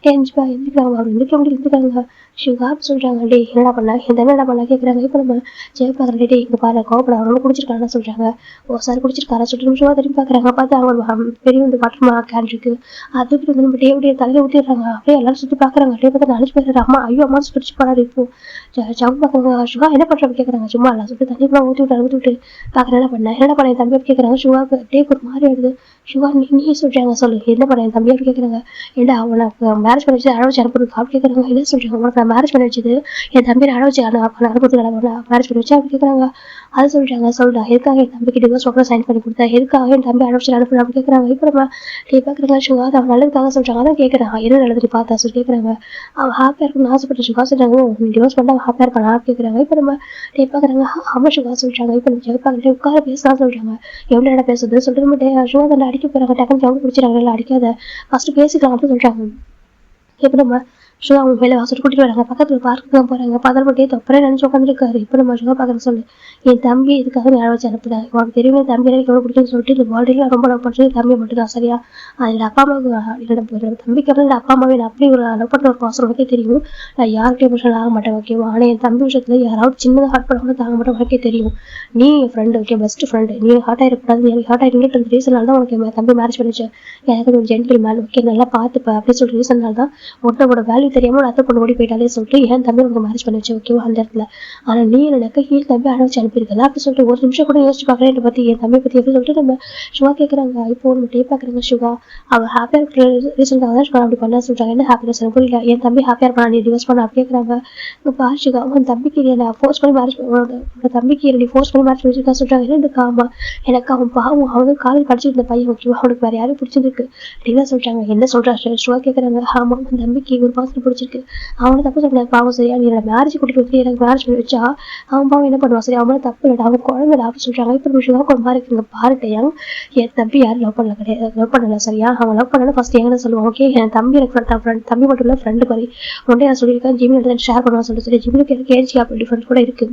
டென்ஷா எந்திரிக்கிறாங்க. அவர் எந்திரிக்க முடியல, இருந்துக்காங்க. சுகா சொல்கிறாங்க. டே என்னடா பண்ண எந்த என்னடா பண்ண கேட்குறாங்க. இப்போ நம்ம ஜெய பார்க்குற டே இங்கே பாரு கோபப்பட அவங்க குடிச்சிருக்காங்கன்னு சொல்கிறாங்க. ஓ சார் குடிச்சிருக்காரா சொல்லிட்டு சுகா திரும்பி பார்க்குறாங்க. பார்த்து அவங்க பெரிய வந்து வாட்டர் கேன் இருக்குது, அதுக்கு வந்து நம்ம டேவுடைய தலையில் ஊற்றிடுறாங்க. அப்படியே எல்லாரும் சுற்றி பார்க்குறாங்க. டே பார்த்தா நினச்சி போயிடுறாரு. அம்மா ஐயோ அம்மா பிடிச்சி போறாரு. இப்போ ஜவு பார்க்குறாங்க. சுகா என்ன பண்ணுறாங்க கேட்குறாங்க. சும்மா எல்லாம் சொல்லிட்டு தண்ணிக்குலாம் ஊற்றி விட்டு பார்க்குறேன். என்ன பண்ண என் தம்பி அப்படி கேட்குறாங்க. சுகாவுக்கு டேக்கு ஒரு மாதிரி ஆயிடுது. சுகா நீ சொல்கிறாங்க சொல்லு என்ன பண்ண என் தம்பி அப்படி கேட்குறாங்க. ஏன்டா அவனுக்கு மேரேஜ் பண்ணி வச்சு அழவச்சு அனுப்புறதுக்கு அப்படி கேட்குறாங்க. என்ன சொல்கிறாங்க. உனக்கு நான் மேரேஜ் பண்ணி வச்சது என் தம்பி அழவச்சு அனுப்புறதுக்கு மேரேஜ் பண்ணி வச்சு அப்படி கேட்குறாங்க. அது சொல்கிறாங்க. சொல்கிறா எதுக்காக என் தம்பிக்கு டிவோர்ஸ் பேப்பர் சைன் பண்ணி கொடுத்தா, எதுக்காக என் தம்பி அழவச்சு அனுப்புறேன் அப்படி கேட்குறாங்க. இப்போ நம்ம டே பார்க்குறாங்க. சுகா அவன் நல்லதுக்காக சொல்கிறாங்க. அதான் கேட்குறான் என்ன நல்லது பார்த்தா சொல்லி கேட்குறாங்க. அவன் ஹாப்பியாக இருக்குன்னு ஆசைப்பட்ட சுகா சொல்கிறாங்க. டிவோர்ஸ் பண்ணி அவன் ஹாப்பியாக இருக்கான் கேட்குறாங்க. இப்போ நம்ம டே பார்க்குறாங்க. அவன் சுகா சொல்கிறாங்க. இப்போ நம்ம பார்க்குறேன் உட்கார பேசலாம் சொல்கிறாங்க. எவ்வளோ நேரம் பேசுறது சொல்லிட்டு நம்ம சுகா தான் அடிக்க போகிறாங்க. டக்குன்னு ஜவுக்கு பிடிச்சிடறாங்க. இல்லை அடிக்காத ஃபஸ்ட்டு பேசிக்கலாம் அப்படின்னு சொல்கிறாங்க. இப்போ நம்ம சுகா அவங்க மேலே வாசல் கூட்டிட்டு வராங்க. பக்கத்துல பார்க்கு தான் போறாங்க. பதல்பட்டே தொப்பரே நினைச்சு உட்காந்துருக்காரு. இப்போ நம்ம சுகா பாக்குற சொல்லு, என் தம்பி இதுக்காக நீ அழைச்சி அனுப்புறேன். உனக்கு தெரியும் தம்பி எனக்கு எவ்வளவு பிடிக்குன்னு சொல்லிட்டு இந்த பால்டில ரொம்ப லவ் பண்றது தம்பி மட்டும் தான் சரியா. என்னோட அப்பா அம்மாவுக்கு என்னோட தம்பிக்கு அப்புறம் என் அப்பா அம்மாவை அப்படி ஒரு லவ் பண்ற ஒரு பாசம் உனக்கே தெரியும். நான் யாருக்கே எமோஷனல் ஆக மாட்டேன் ஓகேவா. ஆனா என் தம்பி விஷயத்துல யாராவது சின்னதாக ஹார்ட் பண்ண தாங்க மாட்டேன் உனக்கே தெரியும். நீ என் ஃப்ரெண்டு ஓகே, பெஸ்ட் ஃப்ரெண்டு. நீ ஹார்ட் ஆகிடக்கூடாது. எனக்கு ஹார்ட் ஆகிட்டு ரீசனால தான் உனக்கு என் தம்பி மேரேஜ் பண்ணிச்சேன். எனக்கு ஒரு ஜென்டில் மேன் ஓகே, நல்லா பார்த்துப்பேன் அப்படின்னு சொல்லிட்டு ரீசனால தான் உன்னோட வேல்யூ தெரியாம ஒரு அத்தை பொண்ணு ஓடி போயிட்டாலே சொல்லிட்டு என் தம்பி உனக்கு மேரேஜ் பண்ணி வச்சு ஓகேவா அந்த இடத்துல. ஆனா நீ எனக்கு ஹீல் தம்பி அழைச்சி அனுப்பியிருக்கல அப்படி சொல்லிட்டு ஒரு நிமிஷம் கூட யோசிச்சு பார்க்கறேன் பத்தி என் தம்பி பத்தி எப்படி சொல்லிட்டு நம்ம சுகா கேட்கறாங்க. இப்போ நம்ம டே பாக்குறாங்க சுகா அவ ஹாப்பியா இருக்கிற ரீசன்காக தான் சுகா அப்படி பண்ண சொல்றாங்க. என்ன ஹாப்பினஸ் புரியல. என் தம்பி ஹாப்பியா இருப்பான் நீ டிவோர்ஸ் பண்ண அப்படி கேட்கறாங்க. பா சுகா உன் தம்பிக்கு நான் ஃபோர்ஸ் பண்ணி மேரேஜ் உங்க தம்பிக்கு நீ ஃபோர்ஸ் பண்ணி மேரேஜ் பண்ணிருக்கா சொல்றாங்க. என்ன காமா எனக்கு அவன் பாவம் அவன் காலேஜ் படிச்சுட்டு இருந்த பையன் ஓகேவா, அவனுக்கு வேற யாரும் பிடிச்சிருக்கு அப்படின்னா சொல்றாங்க. என்ன சொல்றா சுகா கேட்கறாங்க. ஆமா உன் தம்பிக்கு ஒரு பாசம் பிடிச்சிருக்கு, அவனை தப்பு சொல்ல பாவம் சரியா. நீ என்னோட மேரேஜ் கூட்டிட்டு வந்து எனக்கு மேரேஜ் பண்ணி வச்சா அவன் பாவம் என்ன பண்ணுவான் சரி, அவன் தப்பு இல்லை அவன் குழந்தை அப்படி சொல்றாங்க. இப்போ விஷயம் கொஞ்சமா இருக்குங்க பாருட்டையா. என் தம்பி யாரும் லவ் பண்ணல கிடையாது, லவ் பண்ணல சரியா. அவன் லவ் பண்ணல ஃபர்ஸ்ட் எங்க சொல்லுவான் ஓகே. என் தம்பி எனக்கு ஃப்ரெண்ட், தம்பி மட்டும் இல்ல ஃப்ரெண்டு மாதிரி ஒன்றே நான் சொல்லியிருக்கேன். ஜிம்மி எடுத்து ஷேர் பண்ணுவான்னு சொல்லிட்டு சரி. ஜிம்மிக்கு எனக்கு ஏஜி அப்படி டிஃபரன்ஸ் கூட இருக்கு,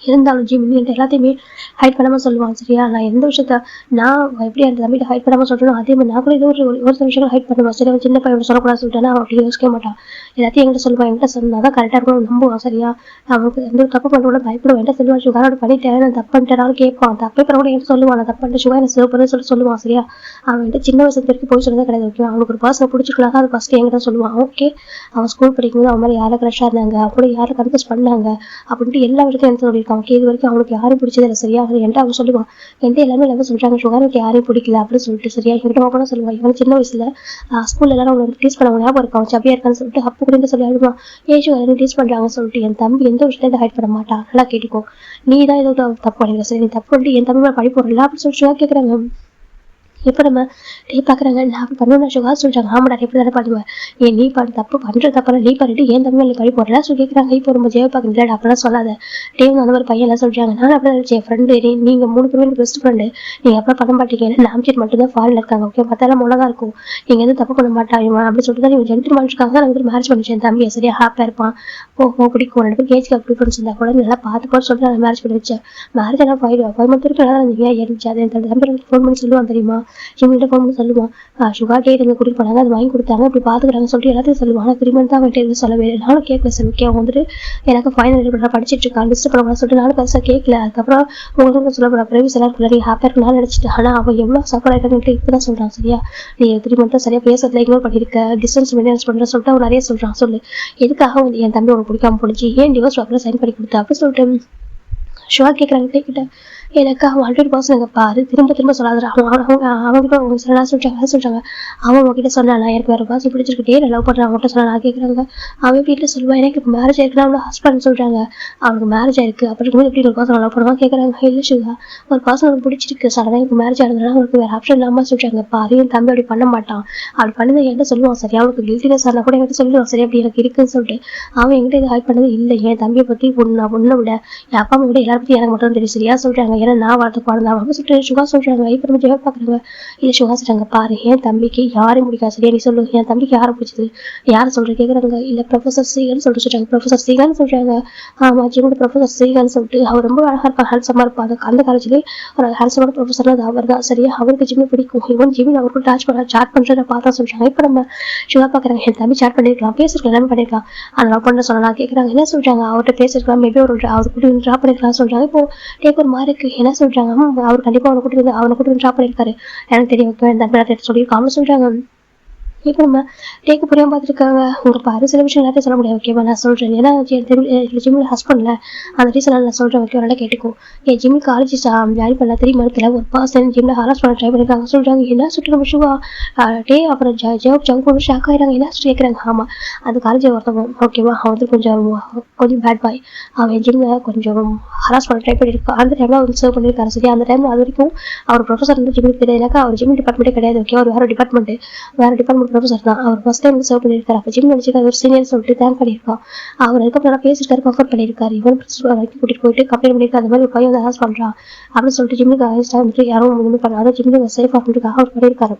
இருந்தாலும் ஜிம்மி எல்லாத்தையுமே ஹைட் பண்ணாம சொல்லுவான் சரியா. நான் எந்த விஷயத்த நான் எப்படி அந்த தம்பிட்ட ஹைட் பண்ணாம சொல்றேன் அதே மாதிரி நான் கூட ஏதோ ஒரு சில விஷயங்கள் ஹைட் பண்ணுவேன் சரி. அவன் சின்ன பையன் சொல்லக்கூடாது சொல்லிட்டேன்னா அவன் அப்படி யோசிக்க மாட்டான். எல்லாத்தையும் என்கிட்ட சொல்லுவான், என்கிட்ட சொன்னாதான் கரெக்டா இருக்கும் நம்புவான் சரியா. அவனுக்கு எந்த தப்பு பண்ண கூட பயப்படுவான். என்கிட்ட சொல்லுவான் சுகாரோட பண்ணிட்டேன் நான் தப்பு பண்ணிட்டேனாலும் கேட்பான். தப்பே பண்ண கூட என்கிட்ட சொல்லுவான் நான் தப்பு பண்ணிட்டு சுகா என்ன சேவ் பண்ணு சொல்லி சொல்லுவான் சரியா. அவன்கிட்ட சின்ன வயசு வரைக்கும் போய் சொன்னதே கிடையாது ஓகே. அவனுக்கு ஒரு பர்சனை பிடிச்சிக்கலாம் அது ஃபர்ஸ்ட் என்கிட்ட சொல்லுவான் ஓகே. அவன் ஸ்கூல் படிக்கும்போது அவன் மாதிரி யாரை கிரஷா இருந்தாங்க அப்படி யாரை கன்ஃபியூஸ் பண்ணாங்க அப்படின்ட்டு எல்லா விஷயத்தையும் எனக்கு சொல்லியிருக்கான் ஓகே. இது வரைக்கும் அவனுக்கு யாரும் பிடிச்சது இல்லை சரியா. என்கிட்ட அவன் சொல்லுவான் என்கிட்ட எல்லாமே எல்லாமே சொல்றாங்க சுகாருக்கு யாரையும் பிடிக்கல அப்படின்னு சொல்லிட்டு சரியா. என்கிட்ட கூட சொல்லுவான் இவன் சின்ன வயசுல ஸ்கூல்ல எல்லாரும் அவனை டீஸ் பண்ண ஞாபகம் இருக்கும் அவன் சப்பியா இருக்கான்னு சொல்லிட்டு அப்போ கூட சொல்லி அழுவான் ஏன் சுகா டீஸ் பண்றாங்கன்னு சொல்லிட்டு. என் தம்பி எந்த விஷயத்த ஹைட் பண்ண மாட்டான் நல்லா கேட்டுக்கோ. நீ தான் ஏதோ தப்பு பண்ணிருக்க சரி, நீ தப்பு பண்ணிட்டு என் தம்பி மேல பழி போடல அப்படின்னு சொல்லிட்டு சுகா கேட்கறாங்க. இப்போ நம்ம டே பார்க்குறாங்க நான் அப்படி பண்ணுவேன் சுகா சொல்கிறாங்க. ஆமாடா எப்படி தானே பண்ணுவேன் ஏன் நீ பண்ண தப்பு பண்ணுற தப்பெல்லாம் நீ பண்ணிட்டு ஏன் தம்பி நீ பழி போடலாம் சொல்லி கேட்குறாங்க. இப்போ நம்ம ஜெய பார்க்குறீங்களா அப்படிலாம் சொல்லாத டே அந்த மாதிரி பையன் எல்லாம் சொல்கிறாங்க. நான் அப்படி நினச்சேன் ஃப்ரெண்டு நீங்கள் 3 பேரும் பெஸ்ட் ஃப்ரெண்டு நீங்கள் அப்போ பண்ண மாட்டீங்க. ஏன்னா நாம்சேட் மட்டும் தான் ஃபாரில் இருக்காங்க ஓகே, மற்றெல்லாம் ஒன்றா தான் இருக்கும். நீங்கள் எதுவும் தப்பு பண்ண மாட்டாங்க அப்படி சொல்லிட்டு தான் நீங்கள் ஜென்டில் பண்ணிருக்காங்க தான் நான் வந்து மேரேஜ் பண்ணிச்சேன். தம்பியை சரியா ஹாப்பியாக இருப்பான் போகும் பிடிக்கும் 2 பேரும் கேஜ்க்கு அப்படி ஃப்ரெண்ட்ஸ் இருந்தால் கூட நல்லா பார்த்து சொல்லிட்டு நான் மேரேஜ் பண்ணி வச்சேன். மேரேஜ் ஆனால் 5 மந்த் வரைக்கும் நல்லா இருந்தீங்க இருந்துச்சு. அது என் தம்பி ஃபோன் பண்ணி சொல்லுவான் தெரியுமா, இவங்கள்ட்ட ஃபோன் சொல்லுவான் சுகர் டேட் எங்க கூட்டிட்டு போனாங்க அது வாங்கி கொடுத்தாங்க அப்படி பாத்துக்கிறாங்க சொல்லிட்டு எல்லாத்தையும் சொல்லுவான். ஆனால் திருமணம் தான் அவன்கிட்ட எதுவும் சொல்லவே இல்லை. நானும் கேட்கல சார் ஓகே. அவன் வந்துட்டு எனக்கு ஃபைனல் இயர் படிச்சுட்டு இருக்கான் டிஸ்டர்ப் பண்ண சொல்லிட்டு நானும் பெருசாக கேட்கல. அதுக்கப்புறம் உங்களுக்கு சொல்ல போகிற பிரைவேஸ் எல்லாரும் நீ ஹாப்பியாக இருக்கணும்னு நினச்சிட்டு ஆனால் அவன் எவ்வளோ சஃபர் ஆகிட்டான்னு இப்போதான் சொல்கிறான் சரியா. நீ 3 மந்த்தாக சரியா பேசுறதுல இக்னோர் பண்ணியிருக்க டிஸ்டன்ஸ் மெயின்டெனன்ஸ் பண்ணுறேன்னு சொல்லிட்டு அவன் நிறைய சொல்கிறான். சொல்லு எதுக்காக வந்து என் தம்பி உனக்கு பிடிக்காம போனிச்சு ஏன் டிவோர்ஸ் பேப்பரில் சைன் பண்ணி கொடுத்தா அப்படின்னு சொல்லிட்டு சுகா கேட்குறாங்க. கிட்ட எனக்கு அவன் 100% எங்க பாரு திரும்ப சொல்லாத அவங்ககிட்ட அவங்க சொல்றாங்க அவன் உங்ககிட்ட சொன்னான் எனக்கு வேற பாசம் பிடிச்சிருக்கிட்டே லவ் பண்றான் அவங்ககிட்ட சொன்னா கேட்கறாங்க. அவன் வீட்டுல சொல்லுவான் எனக்கு இப்போ மேரேஜ் ஆயிருக்குன்னா அவனோட ஹஸ்பண்ட் சொல்றாங்க அவனுக்கு மேரேஜ் ஆயிருக்கு அப்படி எப்படி ஒரு பாசம் லவ் பண்ணுவான் கேட்கறாங்க. இல்லை சுகா ஒரு பாசம் அவனுக்கு பிடிச்சிருக்கு சடனாக இப்போ மேரேஜ் ஆகுதுன்னா அவனுக்கு வேற ஆப்ஷன் இல்லாம சொல்றாங்க. பாரு என் தம்பி அப்படி பண்ண மாட்டான் அப்படி பண்ணதை என்கிட்ட சொல்லுவான் சரியா. அவனுக்கு கில்ட்டினஸ் ஆனால் கூட என்கிட்ட சொல்லுவான் சரி அப்படி எனக்கு இருக்குன்னு சொல்லிட்டு அவன் என்கிட்ட இதை ஹைட் பண்ணது இல்லை. என் தம்பியை பத்தி ஒன்றை விட என் அப்பா அம்மா விட எல்லாரும் பத்தி எனக்கு மட்டும் தெரியும் சரியா சொல்றாங்க. ஏன்னா நான் வாழ்த்து குழந்தை அவங்க சொல்லிட்டு சுகா சொல்றாங்க. இப்போ நம்ம ஜெய பாக்குறாங்க. இல்லை சுகா சொல்றாங்க பாரு என் தம்பிக்கு யாரும் பிடிக்காது சரியா. நீ சொல்லு என் தம்பிக்கு யாரை பிடிச்சது யாரை சொல்ற கேட்கறாங்க. இல்ல ப்ரொஃபசர் சீகன் சொல்லிட்டு சொல்றாங்க. ப்ரொஃபசர் சீகன் சொல்றாங்க. ஆமா ஜிம்மோட ப்ரொஃபசர் சீகன் சொல்லிட்டு அவர் ரொம்ப அழகா இருப்பான் ஹேண்ட்ஸமா இருப்பாங்க. அந்த காலேஜ்லேயே ஒரு ஹேண்ட்ஸமான ப்ரொஃபசர் அது அவர் தான் சரியா. அவருக்கு ஜிம்மி பிடிக்கும். இவன் ஜிம்மி அவருக்கு சாட் பண்றத பார்த்தா சொல்றாங்க. இப்போ நம்ம சுகா பாக்குறாங்க. என் தம்பி சாட் பண்ணிருக்கலாம் பேசிருக்கலாம் எல்லாமே பண்ணிருக்கலாம் ஆனால் லவ் பண்ண சொல்லலாம் கேட்கறாங்க. என்ன சொல்றாங்க அவர்கிட்ட பேசிருக்கலாம் மேபி அவர் கூட ட்ராப் பண்ணிருக்கலாம் சொல்றாங்க. இப்போ டேக் ஒரு மாதிரி இருக்கு என்ன சொல்றாங்க அவர் கண்டிப்பா அவனை கூட்டிட்டு ட்ராப் பண்ணிருக்காரு எனக்கு தெரியும் தம்பி சொல்லியிருக்காம சொல்றாங்க. இப்போ நம்ம டேக்கு புரியாம பார்த்துருக்காங்க. உங்க பாரு சில விஷயம் எல்லாத்தையும் சொல்ல முடியாது ஓகேவா நான் சொல்றேன். ஏன்னா ஜிம்மில் ஹஸ்பண்ட்ல அந்த ரீசன் நான் சொல்றேன் ஓகே நல்லா கேட்டுக்கோ. என் ஜிம்மி காலேஜ் ஜாயின் பண்ண 3 மந்த்ல ஒரு பர்சன் ஜிம்ல ஹராஸ் பண்ண ட்ரை பண்ணிருக்காங்க சொல்றாங்க. என்ன சொல்லிட்டு நம்ம ஷுவா டே அப்புறம் ஜாப் ஜங்க் ஒன்று ஷாக் ஆயிடுறாங்க. என்ன சொல்லி கேட்கறாங்க. ஆமா அந்த காலேஜ் ஒருத்தவங்க ஓகேவா அவன் வந்து கொஞ்சம் பேட் பாய் அவன் ஜிம்ல கொஞ்சம் ஹராஸ் பண்ண ட்ரை பண்ணிருக்கான். அந்த டைம்ல அவர் சர்வ் பண்ணிருக்காரு சரியா. அந்த டைம்ல அது வரைக்கும் அவர் ப்ரொஃபஸர் வந்து ஜிம்முக்கு தெரியாதுக்கா அவர் ஜிம் டிபார்ட்மெண்ட்டே கிடையாது ஓகே. அவர் வேற டிபார்ட்மெண்ட் ப்ரொஃபசர் தான். அவர் ஃபர்ஸ்ட் டைம் சர்வ் பண்ணியிருக்காரு. அப்போ ஜிம் நினைச்சு ஒரு சீனியர் சொல்லிட்டு தேங்க் பண்ணியிருக்கான். அவர் அதுக்கப்புறம் பேசியிருக்காரு கம்ஃபர்ட் பண்ணியிருக்காரு. இவன் வரைக்கும் கூட்டிட்டு போயிட்டு கம்ப்ளைண்ட் பண்ணியிருக்காரு. அந்த மாதிரி ஒரு பையன் வந்து ஹராஸ் பண்றான் அப்படின்னு சொல்லிட்டு ஜிம்முக்கு அகேன்ஸ்டா வந்துட்டு யாரும் ஒன்றுமே பண்ணாத ஜிம்முக்கு சேஃப் ஆகிறதுக்காக அவர் பண்ணியிருக்காரு.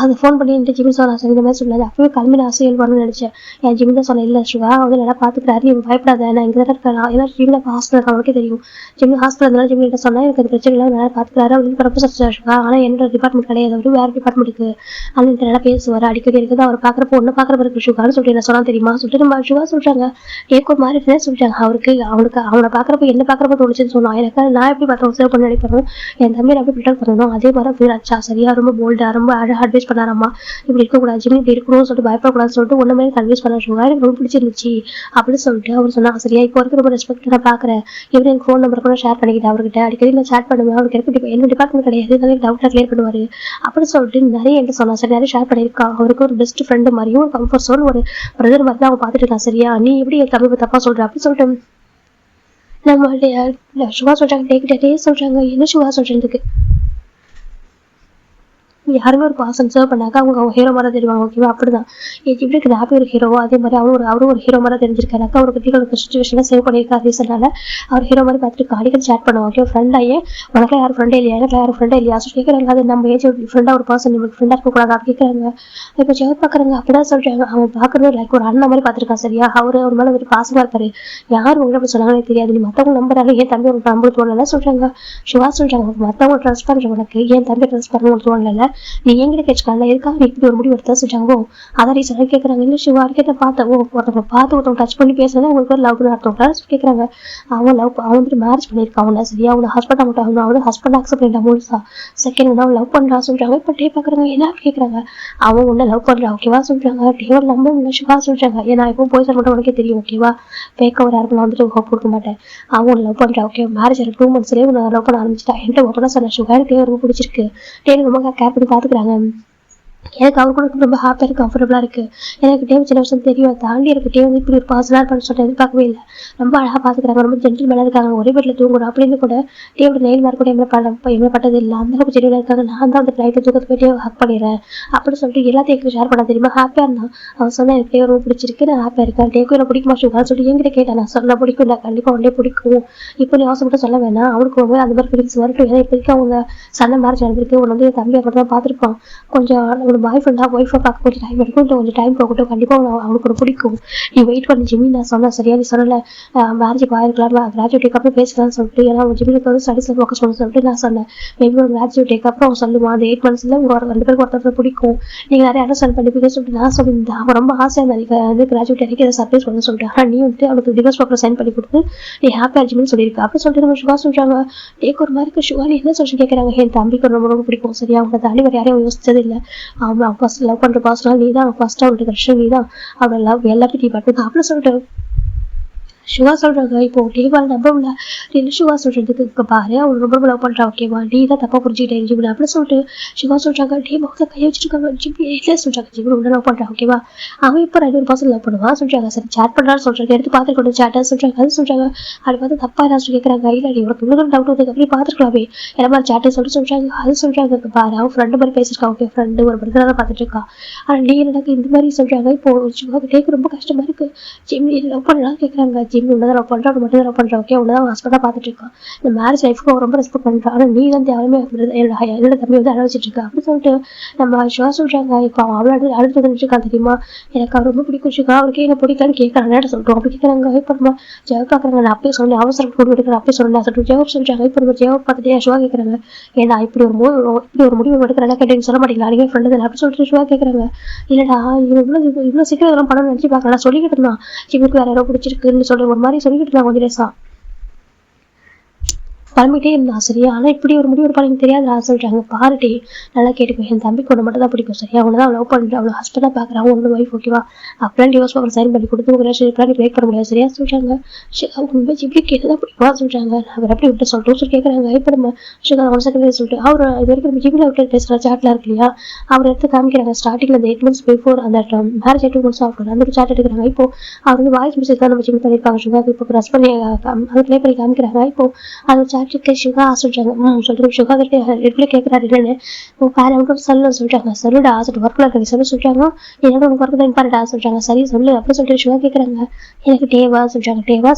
அதை ஃபோன் பண்ணி என்கிட்ட ஜிம்மி சொன்னா சரி இந்த மாதிரி சொல்லாது. அப்பவே கிளம்பி நான் ஆசைகள் வரணும்னு நினைச்சேன். என் ஜிம்மி தான் சொன்னேன், இல்லை சிவா வந்து நல்லா பார்த்துக்கிறாரு, நீ பயப்படாத, நான் இங்கே தான் இருக்கேன். ஏன்னா ஜிம்மில் ஹாஸ்பிட்டல் இருக்க அவனுக்கே தெரியும். ஜிம்மி ஹாஸ்பிட்டல் இருந்தாலும் ஜிம்மி கிட்ட சொன்னா எனக்கு அது பிரச்சனை இல்லை, நல்லா பார்த்துக்கிறாரு அப்படின்னு ப்ரொஃபஸர் சிவா. ஆனால் என்னோட டிபார்ட்மெண்ட் கிடையாது, அவரு வேறு டிபார்ட்மெண்ட்டுக்கு அப்படின்னு நல்லா பேசுவார். அடிக்கடி இருக்குது அவர் பார்க்குறப்போ ஒன்று பார்க்குறப்ப இருக்கு ஷுகான்னு சொல்லிட்டு என்ன சொன்னா தெரியுமா சொல்லிட்டு நம்ம ஷுகா சொல்றாங்க. கேட்க ஒரு மாதிரி சொல்லிட்டாங்க அவனுக்கு அவனை பார்க்குறப்ப என்ன பார்க்குறப்ப தோணுச்சுன்னு சொன்னான். எனக்கு நான் எப்படி பார்த்தவங்க சேவ் பண்ணி நினைக்கிறோம், என் தம்பி எப்படி ப்ரிட்டர் பண்ணணும் அதே மாதிரி ஃபீல் ஆச்சா. சரியா ரொம்ப போல்டா ரொம்ப அட்வைஸ் பண்ணாரம்மா, இப்படி இருக்கக்கூடாது ஜிம்மி, இப்படி இருக்கணும்னு சொல்லிட்டு பயப்படக்கூடாதுன்னு சொல்லிட்டு ஒன்று மாதிரி கன்வின்ஸ் பண்ண ஷுகா. எனக்கு ரொம்ப பிடிச்சிருந்துச்சு அப்படின்னு சொல்லிட்டு அவர் சொன்னாங்க. சரியா இப்போ வரைக்கும் ரொம்ப ரெஸ்பெக்ட் நான் பார்க்குறேன். இவரு எனக்கு ஃபோன் நம்பர் கூட ஷேர் பண்ணிக்கிட்டேன் அவர்கிட்ட, அடிக்கடி நான் சேட் பண்ணுவேன். அவருக்கு எனக்கு என்ன டிபார்ட்மெண்ட் கிடையாது, நிறைய டவுட்டாக கிளியர் பண்ணுவார் அப்படின்னு சொல்லிட்டு நிறைய என்கிட்ட சொன்னா. சரி நிறைய ஷேர் பண்ணியிருக்கான். அவருக்கு ஒரு பெஸ்ட் ஃப்ரெண்டு மாதிரியும் ஒரு கம்ஃபர்ட் ஜோன் ஒரு பிரதர் மாதிரி தான் அவன் பார்த்துட்டு இருக்கான். சரியா நீ எப்படி என் தம்பி தப்பா சொல்ற அப்படின்னு சொல்லிட்டு நம்ம சுகா சொல்றாங்க. டேக்கிட்டே சொல்றாங்க, என்ன சுகா சொல்றதுக்கு யாருமே ஒரு பாசம் சர்வ் பண்ணாக்க அவங்க ஹீரோ மாதிரி தெரிவாங்க. ஓகேவா அப்படிதான் எப்படி இருக்குது ஹாப்பி ஒரு ஹீரோவோ அதே மாதிரி அவரும் ஒரு ஹீரோ மாதிரி தெரிஞ்சிருக்காரு. அவர் கிரிட்டிக்கல் சுச்சுவேஷன்ல சேவ் பண்ணியிருக்காரு ரீசெண்டால. அவர் ஹீரோ மாதிரி பார்த்துட்டு அடிக்கடி சேட் பண்ணுவோம். ஓகே ஃப்ரெண்ட் ஆகியே உனக்கு யாரும் ஃப்ரெண்டே இல்லையா, எனக்கு யாரும் ஃப்ரெண்டே இல்லையா சொல்லி கேட்குறாங்க. அது நம்ம ஏஜ் ஃப்ரெண்டாக ஒரு பர்சன் நம்மளுக்கு ஃப்ரெண்டாக இருக்கக்கூடாது அப்படி கேட்குறாங்க. இப்போ ஜெவ் பார்க்குறாங்க அப்படிதான் சொல்றாங்க. அவன் பார்க்குறது லைக் ஒரு அண்ணன் மாதிரி பார்த்துருக்கான். சரியா அவர் ஒரு மேலே ஒரு பாசமாக இருப்பாரு. யார் உங்களை அப்படி சொன்னாங்கன்னு தெரியாது, நீ மற்றவங்க நம்புறாங்க ஏன் தம்பி உனக்கு நம்ப தோணலை சொல்றாங்க. சிவா சொல்றாங்க மற்றவங்க ட்ரஸ்ட் பண்ற உனக்கு ஏன் தம்பி ட்ரஸ்ட் பண்ண உனக்கு தோணலை, நீ எங்கிட்ட கேட்கலாம் எதுக்காக நீ இப்படி ஒரு முடிவு எடுத்தா சொல்றாங்க. அதை ரீசனாக கேட்குறாங்க. இல்லை சிவா கேட்ட பார்த்தா ஒருத்தவங்க பார்த்து ஒருத்தவங்க டச் பண்ணி பேசுறதா உங்களுக்கு ஒரு லவ் அர்த்தம் கேட்குறாங்க. அவன் வந்துட்டு மேரேஜ் பண்ணியிருக்கான் அவனை. சரியா அவனை ஹஸ்பண்ட் ஆகட்டும் அவன் வந்து ஹஸ்பண்ட் அக்செப்ட் பண்ணிட்டான் முழுசா. செகண்ட் வந்து அவன் லவ் பண்றான் சொல்றாங்க. இப்போ டே பார்க்குறாங்க என்ன கேட்குறாங்க. அவன் உன்ன லவ் பண்றான் ஓகேவா சொல்றாங்க. டேவர் நம்ப உன்ன சிவா சொல்றாங்க. ஏன்னா இப்போ போய் சொல்ல மட்டும் உனக்கே தெரியும் ஓகேவா, ஃபேக்காக ஒரு யாருக்கும் நான் வந்துட்டு ஹோப் கொடுக்க மாட்டேன். அவன் லவ் பண்றான் ஓகே, மேரேஜ் 2 monthsலேயே உன்னை லவ் பண்ண ஆரம்பிச்சிட்டா. என்கிட்ட ஓப்பனாக சொன்ன சுகா டே ரொம்ப பிடிச்சிருக்கு, டே ரொம்ப கேர் பண்ணி பார்த்துக்கிறாங்க. எனக்கு அவர் கூட ரொம்ப ஹாப்பியாக இருக்குது, கம்ஃபர்டபுளாக இருக்குது. எனக்கு டே சின்ன வருஷம் தெரியும் தாண்டி எனக்கு டே வந்து இப்படி ஒரு பாசலாக பண்ண சொல்லிட்டு எதிர்பார்க்கவே இல்லை. ரொம்ப அழகாக பார்த்துக்கிறாங்க, ரொம்ப ஜென்டில் மேலே இருக்காங்க, ஒரே வீட்டில் தூங்குறோம் அப்படின்னு கூட டேவோட நெயில் மார்க் கூட என்ன பட்டது இல்லை. அந்த அளவுக்கு ஜென்டிலாக இருக்காங்க. நான் தான் அந்த ஃப்ளைட்டில் தூக்கத்தை போய் டே ஹக் பண்ணிடுறேன் அப்படின்னு சொல்லிட்டு எல்லாத்தையும் எனக்கு ஷேர் பண்ண தெரியுமா. ஹாப்பியாக இருந்தான். அவன் சொன்னால் எனக்கு டே ரொம்ப பிடிச்சிருக்கு, நான் ஹாப்பியாக இருக்கேன். டேக்கு என்ன பிடிக்குமா ஷுகான்னு சொல்லி என்கிட்ட கேட்டேன். நான் சொன்ன பிடிக்கும் இல்லை, கண்டிப்பாக ஒன்றே பிடிக்கும். இப்போ நீ அவசரம் மட்டும் சொல்ல வேணாம், அவனுக்கு ரொம்ப அந்த மாதிரி ஃபீலிங்ஸ் வரட்டும். ஏன்னா இப்போதைக்கு அவங்க சண்டை மேரேஜ் நடந்திருக்கு, உன்னை வந்து என் தம்பி அப்படி தான் பார்த்துருப்பான். கொஞ்சம் ஒரு பாய் ஃப்ரெண்டாக ஒய்ஃபை பார்க்க கொஞ்சம் டைம் எடுக்கும், கொஞ்சம் டைம் போகட்டும், கண்டிப்பாக அவனுக்கு ஒரு பிடிக்கும். நீ வெயிட் பண்ணி ஜிம்மி நான் சொன்னேன். சரியா நீ சொன்னல மேரேஜுக்கு ஆயிருக்கலாம், கிராஜுவேட்டுக்கு அப்புறம் பேசலாம்னு சொல்லிட்டு, ஏன்னா ஜிம்மிக்கு வந்து ஸ்டடிஸில் ஃபோக்கஸ் பண்ண சொல்லிட்டு நான் சொன்னேன். மேபி ஒரு கிராஜுவேட்டுக்கு அப்புறம் அவன் சொல்லுவான் அந்த 8 monthsல உங்கள் 2 பேருக்கு ஒருத்தர் பிடிக்கும், நீங்கள் நிறைய அண்டர்ஸ்டாண்ட் பண்ணிப்பீங்கன்னு சொல்லிட்டு நான் சொல்லியிருந்தேன். அவன் ரொம்ப ஆசையாக இருந்தா வந்து கிராஜுவேட் எனக்கு இதை சர்ப்ரைஸ் பண்ண சொல்லிட்டு, ஆனால் நீ வந்து அவனுக்கு டிவோர்ஸ் பேப்பர் சைன் பண்ணி கொடுத்து நீ ஹாப்பியாக ஜிம்மின்னு சொல்லியிருக்கா அப்படின்னு சொல்லிட்டு நம்ம சுகா சொல்கிறாங்க. டேக்கு ஒரு மாதிரி சுகா நீ என்ன சொல்லி கேட்குறாங்க. என் தம்பிக்கு ரொம்ப ரொம்ப பிடிக்கும். சரியா அவங்க தாண்டி வேறு யாரையும் யோசிச்சது இல்லை. அவன் ஃபர்ஸ்ட் லவ் பண்ணுற பாசனால் நீ தான், ஃபர்ஸ்ட் அவனுக்கு கிருஷ்ணன் நீ தான், அவனோட லவ் எல்லாத்தையும் நீ பார்த்து அப்படின்னு சொல்லிட்டு சுகா சொல்றாங்க. இப்போ டேவால் நம்பல சுகா சொல்றதுக்கு பாரு அவன் ரொம்ப லவ் பண்றான் ஓகேவா, நீ தான் தப்பா புரிஞ்சுக்கிட்டேன் ஜிம்னு அப்படின்னு சொல்லிட்டு சுகா சொல்றாங்க. டே முகத்தை கையை வச்சுருக்காங்க. ஜிம்மி இல்லை சொல்றாங்க ஜிம்மி உடனே லவ் பண்றான் ஓகேவா. அவன் இப்போ 2% லவ் பண்ணுவான் சொல்றாங்க. சரி சேட் பண்றான்னு சொல்றாங்க, எடுத்து பார்த்துக்கணும் சேட்டா சொல்றாங்க. அது சொல்றாங்க அது பார்த்து தப்பா ஏதாச்சும் கேட்கறாங்க. இல்லை நீ உனக்கு இன்னொரு டவுட் வந்து அப்படி பார்த்துருக்கலாமே எல்லா மாதிரி சேட்டை சொல்றாங்க. அது சொல்றாங்க பாரு அவன் ஃப்ரெண்டு மாதிரி பேசிருக்கான் ஓகே, ஃப்ரெண்டு ஒரு பிரதராக தான் பார்த்துட்டு இருக்கான். ஆனால் நீ எனக்கு இந்த மாதிரி சொல்றாங்க. இப்போ சுகா டேக்கு ரொம்ப கஷ்டமா இருக்கு. ஜிம்மி லவ் பண்ணலாம் கேட்கறாங்க. ஜிம்மி உன்னதான் லவ் பண்றான், மட்டும் தான் லவ் பண்றான் ஓகே, உன்னதான் ஹஸ்பண்டா பார்த்துட்டு இருக்கான். இந்த மேரேஜ் லைஃப்க்கு ரொம்ப ரெஸ்பெக்ட் பண்றான். ஆனால் நீ தான் தேவையுமே என்னோட தம்பி வந்து அழைச்சிட்டு இருக்கா அப்படின்னு சொல்லிட்டு நம்ம சுகா சொல்றாங்க. இப்போ அவன் அவ்வளோ அழுது இருக்கான் தெரியுமா, எனக்கு அவர் ரொம்ப பிடிக்கும் சுகா, அவருக்கு என்ன பிடிக்கலான்னு கேட்கறாங்க சொல்றோம் அப்படி கேட்கறாங்க. இப்போ நம்ம ஜெவ் பார்க்குறாங்க. நான் அப்பயே சொன்னேன் அவசரம் கொண்டு எடுக்கிறேன் அப்பயே சொன்னேன் சொல்லிட்டு ஜெவ் சொல்றாங்க. இப்போ நம்ம ஜெவ் பார்த்துட்டு சுகா கேட்கறாங்க. ஏன்னா இப்படி ஒரு முடிவு எடுக்கிறேன்னா கேட்டேன்னு சொல்ல மாட்டீங்களா நீங்கள் ஃப்ரெண்டு தான் அப்படின்னு சொல்லிட்டு சுகா கேட்கறாங்க. இல்லடா இவ்வளோ சீக்கிரம் இதெல்லாம் படம் நினச்சி பார்க்கலாம் சொல்லிக்கிட்டு இருந்தான். ஜிம்மிக்கு வேற யாரோ பிடிச்சிருக்குன்னு சொல்லி ஒரு மாதிரி சொல்லிக்கிட்டு இருந்தான் கொஞ்சம் டேஸா பழமிட்டே இருந்தான். சரியா ஆனால் இப்படி ஒரு முடிவு இருப்பாங்க தெரியாது சொல்றாங்க. பாருட்டி நல்லா கேட்டுக்கோ, என் தம்பிக்கு ஒன்று மட்டும் தான் பிடிக்கும் சரியா, அவனை தான் லவ் பண்ணுறேன், அவ்வளோ ஹஸ்பண்டாக பார்க்குறான் உன்னோட ஒய்ஃப் ஓகேவா, அப்புறம் டிவோர்ஸ் பேப்பர் சைன் பண்ணி கொடுத்து உங்கள் ரிலேஷன் பிரேக் பண்ண முடியாது சரியா சொல்றாங்க. உண்மை இப்படி கேட்டு தான் பிடிக்குமா சொல்றாங்க. அவர் எப்படி விட்டு சொல்லிட்டு சொல்லி கேட்குறாங்க. இப்போ நம்ம ஒன் செகண்ட் சொல்லிட்டு அவர் இது வரைக்கும் ஜிம்மில் விட்டு பேசுகிற சாட்லாம் இருக்கு இல்லையா, அவர் எடுத்து காமிக்கிறாங்க. ஸ்டார்டிங்கில் அந்த 8 months பிஃபோர் அந்த மேரேஜ் 2 months ஆஃப்டர் அந்த ஒரு சாட் எடுக்கிறாங்க. இப்போ அவர் வந்து வாய்ஸ் மெசேஜ் தான் நம்ம ஜிம்மி பண்ணியிருக்காங்க சுகா. இப்போ ப்ரெஸ் பண்ணி அது ப்ளே பண்ணி காமிக்கிறாங்க. இப்போ அது டாக்டருக்கு சுகா சொல்றாங்க. சொல்றது சுகா கிட்ட எப்படி கேட்கறாரு இல்லைன்னு பேரண்ட் சொல்றாங்க. சொல்லுடா சொல்லிட்டு ஒர்க்ல இருக்க சொல்றாங்க. என்னோட உனக்கு ஒர்க் தான் பாருடா சொல்றாங்க. சரி சொல்லு அப்படின்னு சொல்லிட்டு சுகா கேட்கறாங்க. எனக்கு டேவா சொல்றாங்க. டேவா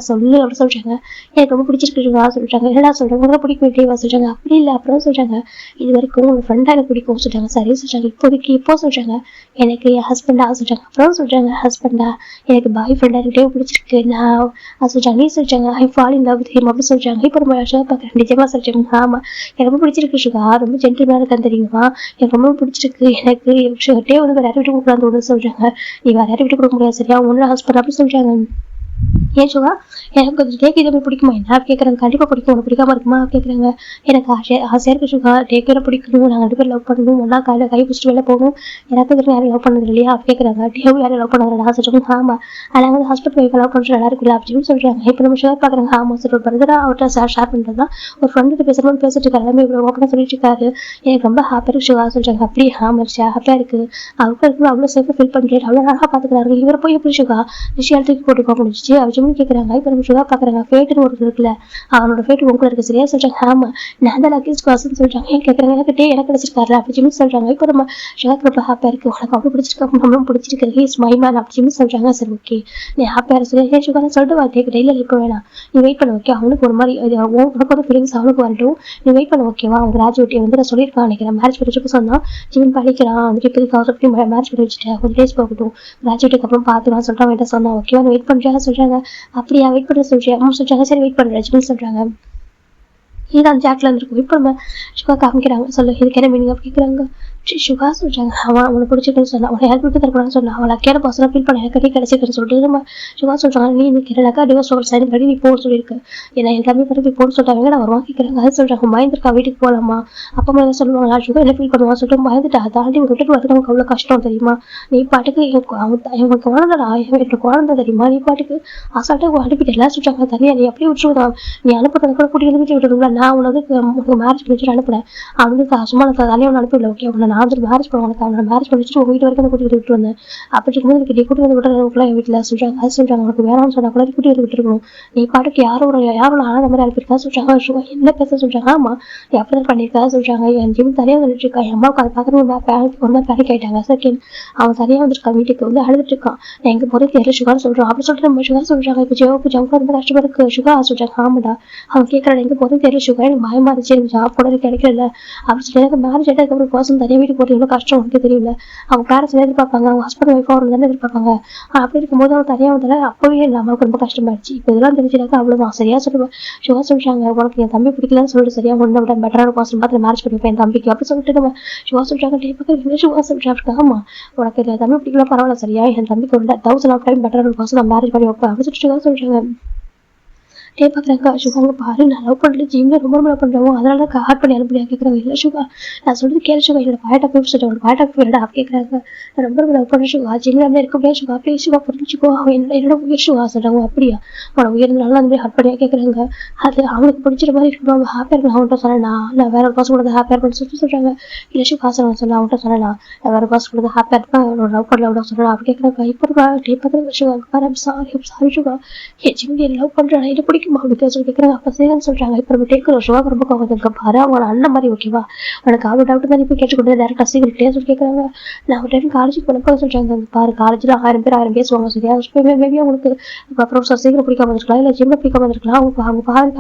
சொல்லு அப்படின்னு சொல்றாங்க. எனக்கு ரொம்ப பிடிச்சிருக்கு சுகா சொல்றாங்க. என்னடா சொல்றாங்க உங்களுக்கு பிடிக்கும் டேவா சொல்றாங்க. அப்படி இல்லை அப்புறம் சொல்றாங்க. இது வரைக்கும் உங்க ஃப்ரெண்டா எனக்கு பிடிக்கும் சொல்றாங்க. சரி சொல்றாங்க. இப்போதைக்கு இப்போ சொல்றாங்க எனக்கு என் ஹஸ்பண்டா சொல்றாங்க. அப்புறம் சொல்றாங்க ஹஸ்பண்டா எனக்கு பாய் ஃப்ரெண்டா எனக்கு டேவ் பிடிச்சிருக்கு. நான் சொல்றாங்க. நீ சொல்றாங்க ஐ fall in love with him அப்படின்னு சொல்றாங்க. இப்போ நம்ம ஷோ பார்க்குறேன். நிஜமா சொல்றாங்க. ஆமா எனக்கு ரொம்ப பிடிச்சிருக்கு சுகா. ரொம்ப ஜென்டில்மேனா இருக்கான்னு தெரியுமா. எனக்கு ரொம்ப பிடிச்சிருக்கு. எனக்கு டேவ் வந்து வேற யாரும் விட்டு கொடுக்கலான்னு சொல்றாங்க. நீ வேற யாரும் விட்டு கொடுக்க முடியாது சரியா உன்னோட ஹஸ்பண்ட் அப்படின்னு சொல்றாங்க. ஏன் சுகா எனக்கு கொஞ்சம் டேக் இது பிடிக்குமா என்ன கேட்குறாங்க. கண்டிப்பாக பிடிக்கும். உனக்கு பிடிக்காம இருக்குமா கேட்குறாங்க. எனக்கு ஆசையாக இருக்கு சுகா. டேக் கேரை பிடிக்கணும். நாங்கள் 2 பேரும் லவ் பண்ணணும். ஒன்றா கை பிடிச்சிட்டு வெளில போகணும். எனக்கு யாரும் லவ் பண்ணது இல்லையா கேட்குறாங்க. டேவ் யாரும் லவ் பண்ணதில்லை சொல்லுங்க. ஆமாம் ஆனால் வந்து ஹஸ்பண்ட் ஒய்ஃப் லவ் பண்ணுறது நல்லா இருக்குல்ல அப்படின்னு சொல்கிறாங்க. இப்போ நம்ம ஷேர் பார்க்குறாங்க. ஆமாம் சார் ஒரு பிரதராக அவர்கிட்ட ஷேர் பண்ணுறது தான் ஒரு ஃப்ரெண்டுக்கு பேசிட்டு இருக்காரு. எல்லாமே இவ்வளோ ஓப்பனாக சொல்லிட்டு இருக்காரு. எனக்கு ரொம்ப ஹாப்பியாக இருக்கு சுகா சொல்கிறாங்க. அப்படியே ஆமாம் ஹாப்பியாக இருக்குது. அவருக்கு இருக்கு அவ்வளோ சேஃபாக ஃபீல் பண்ணுறேன். அவ்வளோ அழகாக பார்த்துக்கிறாரு. இவரை போய் எப்படி சுகா விஷயம் தூக்கி போட்டு முடிச்சு அவர் கேட்கறாங்க. இப்ப நம்ம சுகா பாக்குறாங்க. ஃபேட்னு ஒரு இருக்குல்ல அவனோட ஃபேட் உங்களை இருக்கு சரியா சொல்றாங்க. ஆமா நான் தான் லக்கேஜ் காசுன்னு சொல்றாங்க. ஏன் கேட்கறாங்க. எனக்கு கிடைச்சிருக்காரு அப்படி சொல்றாங்க. இப்போ நம்ம சுகாக்கு ரொம்ப ஹாப்பியா இருக்கு. உனக்கு அவ்வளவு பிடிச்சிருக்கு நம்மளும் பிடிச்சிருக்கு. ஹீஸ் மை மேன் அப்படி சொல்றாங்க. சரி ஓகே நீ ஹாப்பியா இருக்கு. ஏன் சுகா சொல்லிட்டு வா டேக் டெய்லி இப்போ வேணாம் நீ வெயிட் பண்ண ஓகே. அவனுக்கு ஒரு மாதிரி உனக்கு ஒரு ஃபீலிங்ஸ் அவனுக்கு வரட்டும். நீ வெயிட் பண்ண ஓகேவா. அவங்க கிராஜுவேட்டி வந்து நான் சொல்லியிருக்கான் நினைக்கிறேன். மேரேஜ் பண்ணி சொன்னா ஜிம் படிக்கிறான் வந்துட்டு இப்போதைக்கு மேரேஜ் பண்ணி வச்சுட்டேன். கொஞ்சம் டேஸ் போகட்டும் கிராஜுவேட்டுக்கு அப்புறம் பார்த்துக்கலாம் சொல்லிட்டு அவன் சொன்னா ஓகேவா வெயிட் பண்றாங்க சொல்றாங்க. அப்படியா வெயிட் பண்ண சொல்றியா சொல்றாங்க. சரி வெயிட் பண்றேன் சொல்றாங்க. இதுதான் ஜாக்ல இருந்திருக்கும். இப்போ நம்ம சுகா காமிக்கிறாங்க. சொல்லு இதுக்கு என்ன மீனிங் அப்படி கேட்குறாங்க. சுகா சொல்றாங்க. அவன் அவனை பிடிச்சிருக்குன்னு சொன்னா அவனை ஹெல்ப் விட்டு தரக்கூடாதுன்னு சொன்னா அவன் லக்கியான பர்சனாக ஃபீல் பண்ண எனக்கு கிடைச்சிருக்குன்னு சொல்லிட்டு நம்ம சுகா சொல்றாங்க. நீ இன்னைக்கு லக்கா டிவோர்ஸ் சைன் பண்ணி நீ போக சொல்லியிருக்கு. ஏன்னா எல்லாமே பண்ணி போன்னு சொல்லிட்டாங்க. நான் வருவான் கேட்குறாங்க. அது சொல்றாங்க பயந்துருக்கா வீட்டுக்கு போகலாமா அப்பா அம்மா என்ன சொல்லுவாங்க. சுகா என்ன ஃபீல் பண்ணுவான்னு சொல்லிட்டு பயந்துட்டு தாண்டி விட்டுட்டு வரது நமக்கு அவ்வளோ கஷ்டம் தெரியுமா. நீ பாட்டுக்கு அவன் குழந்தைடா எனக்கு குழந்தை தெரியுமா. நீ பாட்டுக்கு அசால்ட்டாக அனுப்பிட்டு எல்லாம் சொல்றாங்க. தனியா நீ அப்படியே விட்டுருவான். நீ அனுப்புறத கூட கூட்டிட்டு வீட்டு விட்டுருங்களா. நான் உனக்கு மேரேஜ் பண்ணிட்டு அனுப்புறேன். அவனுக்கு சும்மா தனியாக ஒன்று அனுப்பிடல ஓகே. நான் வந்து மேரேஜ் பண்ண உனக்கு அவனை மேரேஜ் பண்ணிட்டு உங்க வீட்டு வரைக்கும் கூட்டிட்டு விட்டு வந்தேன். அப்படி இருக்கும்போது எனக்கு கூட்டி வந்து விட்டுறதுக்குள்ள என் வீட்டில் சொல்றாங்க. அது சொல்றாங்க உனக்கு வேணாம்னு சொன்னா கூட கூட்டி வந்து விட்டுருக்கணும். நீ பாட்டுக்கு யாரும் ஆனந்த மாதிரி அனுப்பியிருக்கா சொல்றாங்க. என்ன பேச சொல்றாங்க. ஆமா நீ அப்படிதான் பண்ணியிருக்கா சொல்றாங்க. என் ஜிம் தனியாக வந்துட்டு இருக்கா. என் அம்மாவுக்கு அதை பார்க்கறது ஒரு மாதிரி பேனிக் ஆயிட்டாங்க. செகண்ட் அவன் தனியாக வந்துருக்கான். வீட்டுக்கு வந்து அழுதுட்டு இருக்கான். நான் எங்க போறது தெரியல சுகான்னு சொல்றான். அப்படி சொல்லிட்டு நம்ம சுகா சொல்றாங்க. இப்போ ஜவுக்கு ரொம்ப கஷ்டமா இருக்கு சுகா சொல்றாங்க. ஆமாடா அவன் கேட்கறான் எங்க போறது தெரியல சுகா எனக்கு பயமா இருந்துச்சு. எனக்கு ஜாப் கூட கிடைக்கல அப்படின்னு சொல்லி எனக்கு மேரேஜ் ஆகிட்டு ஒரு பர்சன் தனியாக வீட்டுக்கு போகிறது எவ்வளோ கஷ்டம் உனக்கு தெரியல. அவங்க பேரண்ட்ஸ் எதிர்பார்ப்பாங்க. அவங்க ஹஸ்பண்ட் ஒய்ஃபாக அவங்க தானே எதிர்பார்ப்பாங்க. அப்படி இருக்கும்போது அவன் தனியாக வந்தால அப்பவே இல்லை அம்மாவுக்கு ரொம்ப கஷ்டமாயிடுச்சு. இப்போ இதெல்லாம் தெரிஞ்சிடாக்க அவ்வளோதான் சரியா சொல்லுவேன். சுகா சொல்றாங்க உனக்கு என் தம்பி பிடிக்கலன்னு சொல்லிட்டு சரியா ஒன்றை விட பெட்டரான பர்சன் பார்த்து மேரேஜ் பண்ணிப்பேன் என் தம்பிக்கு அப்படி சொல்லிட்டு நம்ம சுகா சொல்றாங்க. சுகா சொல்றாங்க. ஆமா உனக்கு என் தம்பி பிடிக்கல பரவாயில்ல சரியா என் தம்பிக்கு ஒரு 1000 ஆஃப் டைம் பெட்டரான பர்சன் நான் மேரேஜ் பண்ணி வைப்பேன் அப்படின்னு சொல்லிட்டு சுகா சொல்றாங்க. பார்க்குறாங்க. சுகாங்க பாரு நான் லவ் பண்ணுறது ஜிம்ல ரொம்ப லவ் பண்ணுறோம் அதனால ஹார்ட் பண்ணி அனுப்பியா கேட்குறாங்க. இல்லை சுகா நான் சொல்றது கேளு சுகா என்னோட பாயிண்ட் ஆஃப் வியூ சொல்லிட்டு பாயிண்ட் ஆஃப் வியூ கேட்குறாங்க. நான் ரொம்ப லவ் பண்ணுறேன் சுகா ஜிம்ல இருக்க முடியாது சுகா ப்ளீஸ் சுகா புரிஞ்சுக்கோ அவன் என்னோட உயிர் சுகா சொல்கிறாங்க. அப்படியா அவனை உயிர்னால அந்த மாதிரி ஹார்ட் பண்ணியா கேட்குறாங்க. அது அவனுக்கு பிடிச்சிற மாதிரி இருக்கணும். அவன் ஹாப்பியாக இருக்கணும். அவன்கிட்ட சொன்னா நான் வேற ஒரு பர்சன் கூட ஹாப்பியாக இருப்பேன்னு சொல்கிறாங்க. இல்லை சுகா சொன்னா அவன்கிட்ட சொன்னா நான் வேற பர்சன் கூட ஹாப்பியாக இருப்பேன் அவனோட லவ் பண்ணல சொன்னா அப்படி கேட்குறாங்க. இப்போ பார்க்குறாங்க சுகா சாரி சுகா என் ஜிம்ல லவ் பண்ணுறேன் இது பிடிக்கும் அவனுக்கு சொல்லி கேட்குறாங்க. அப்போ சரின்னு சொல்றாங்க. இப்போ நம்ம டேக் சுகா ரொம்ப கோவத்துக்கு பாரு அவனோட அண்ணன் மாதிரி ஓகேவா உனக்கு அவ்வளோ டவுட் தான் இப்போ கேட்டுக்கொண்டு டேரக்டாக சீக்கிரட்டே சொல்லி கேட்குறாங்க. நான் ஒரு டைம் காலேஜுக்கு போனப்போ சொல்றாங்க பாரு காலேஜில் 1000 பேர் பேசுவாங்க சரியா மேபி அவங்களுக்கு அப்புறம் சீக்கிரம் பிடிக்காம இருக்கலாம் இல்லை ஜிம்ல பிடிக்காம இருக்கலாம்.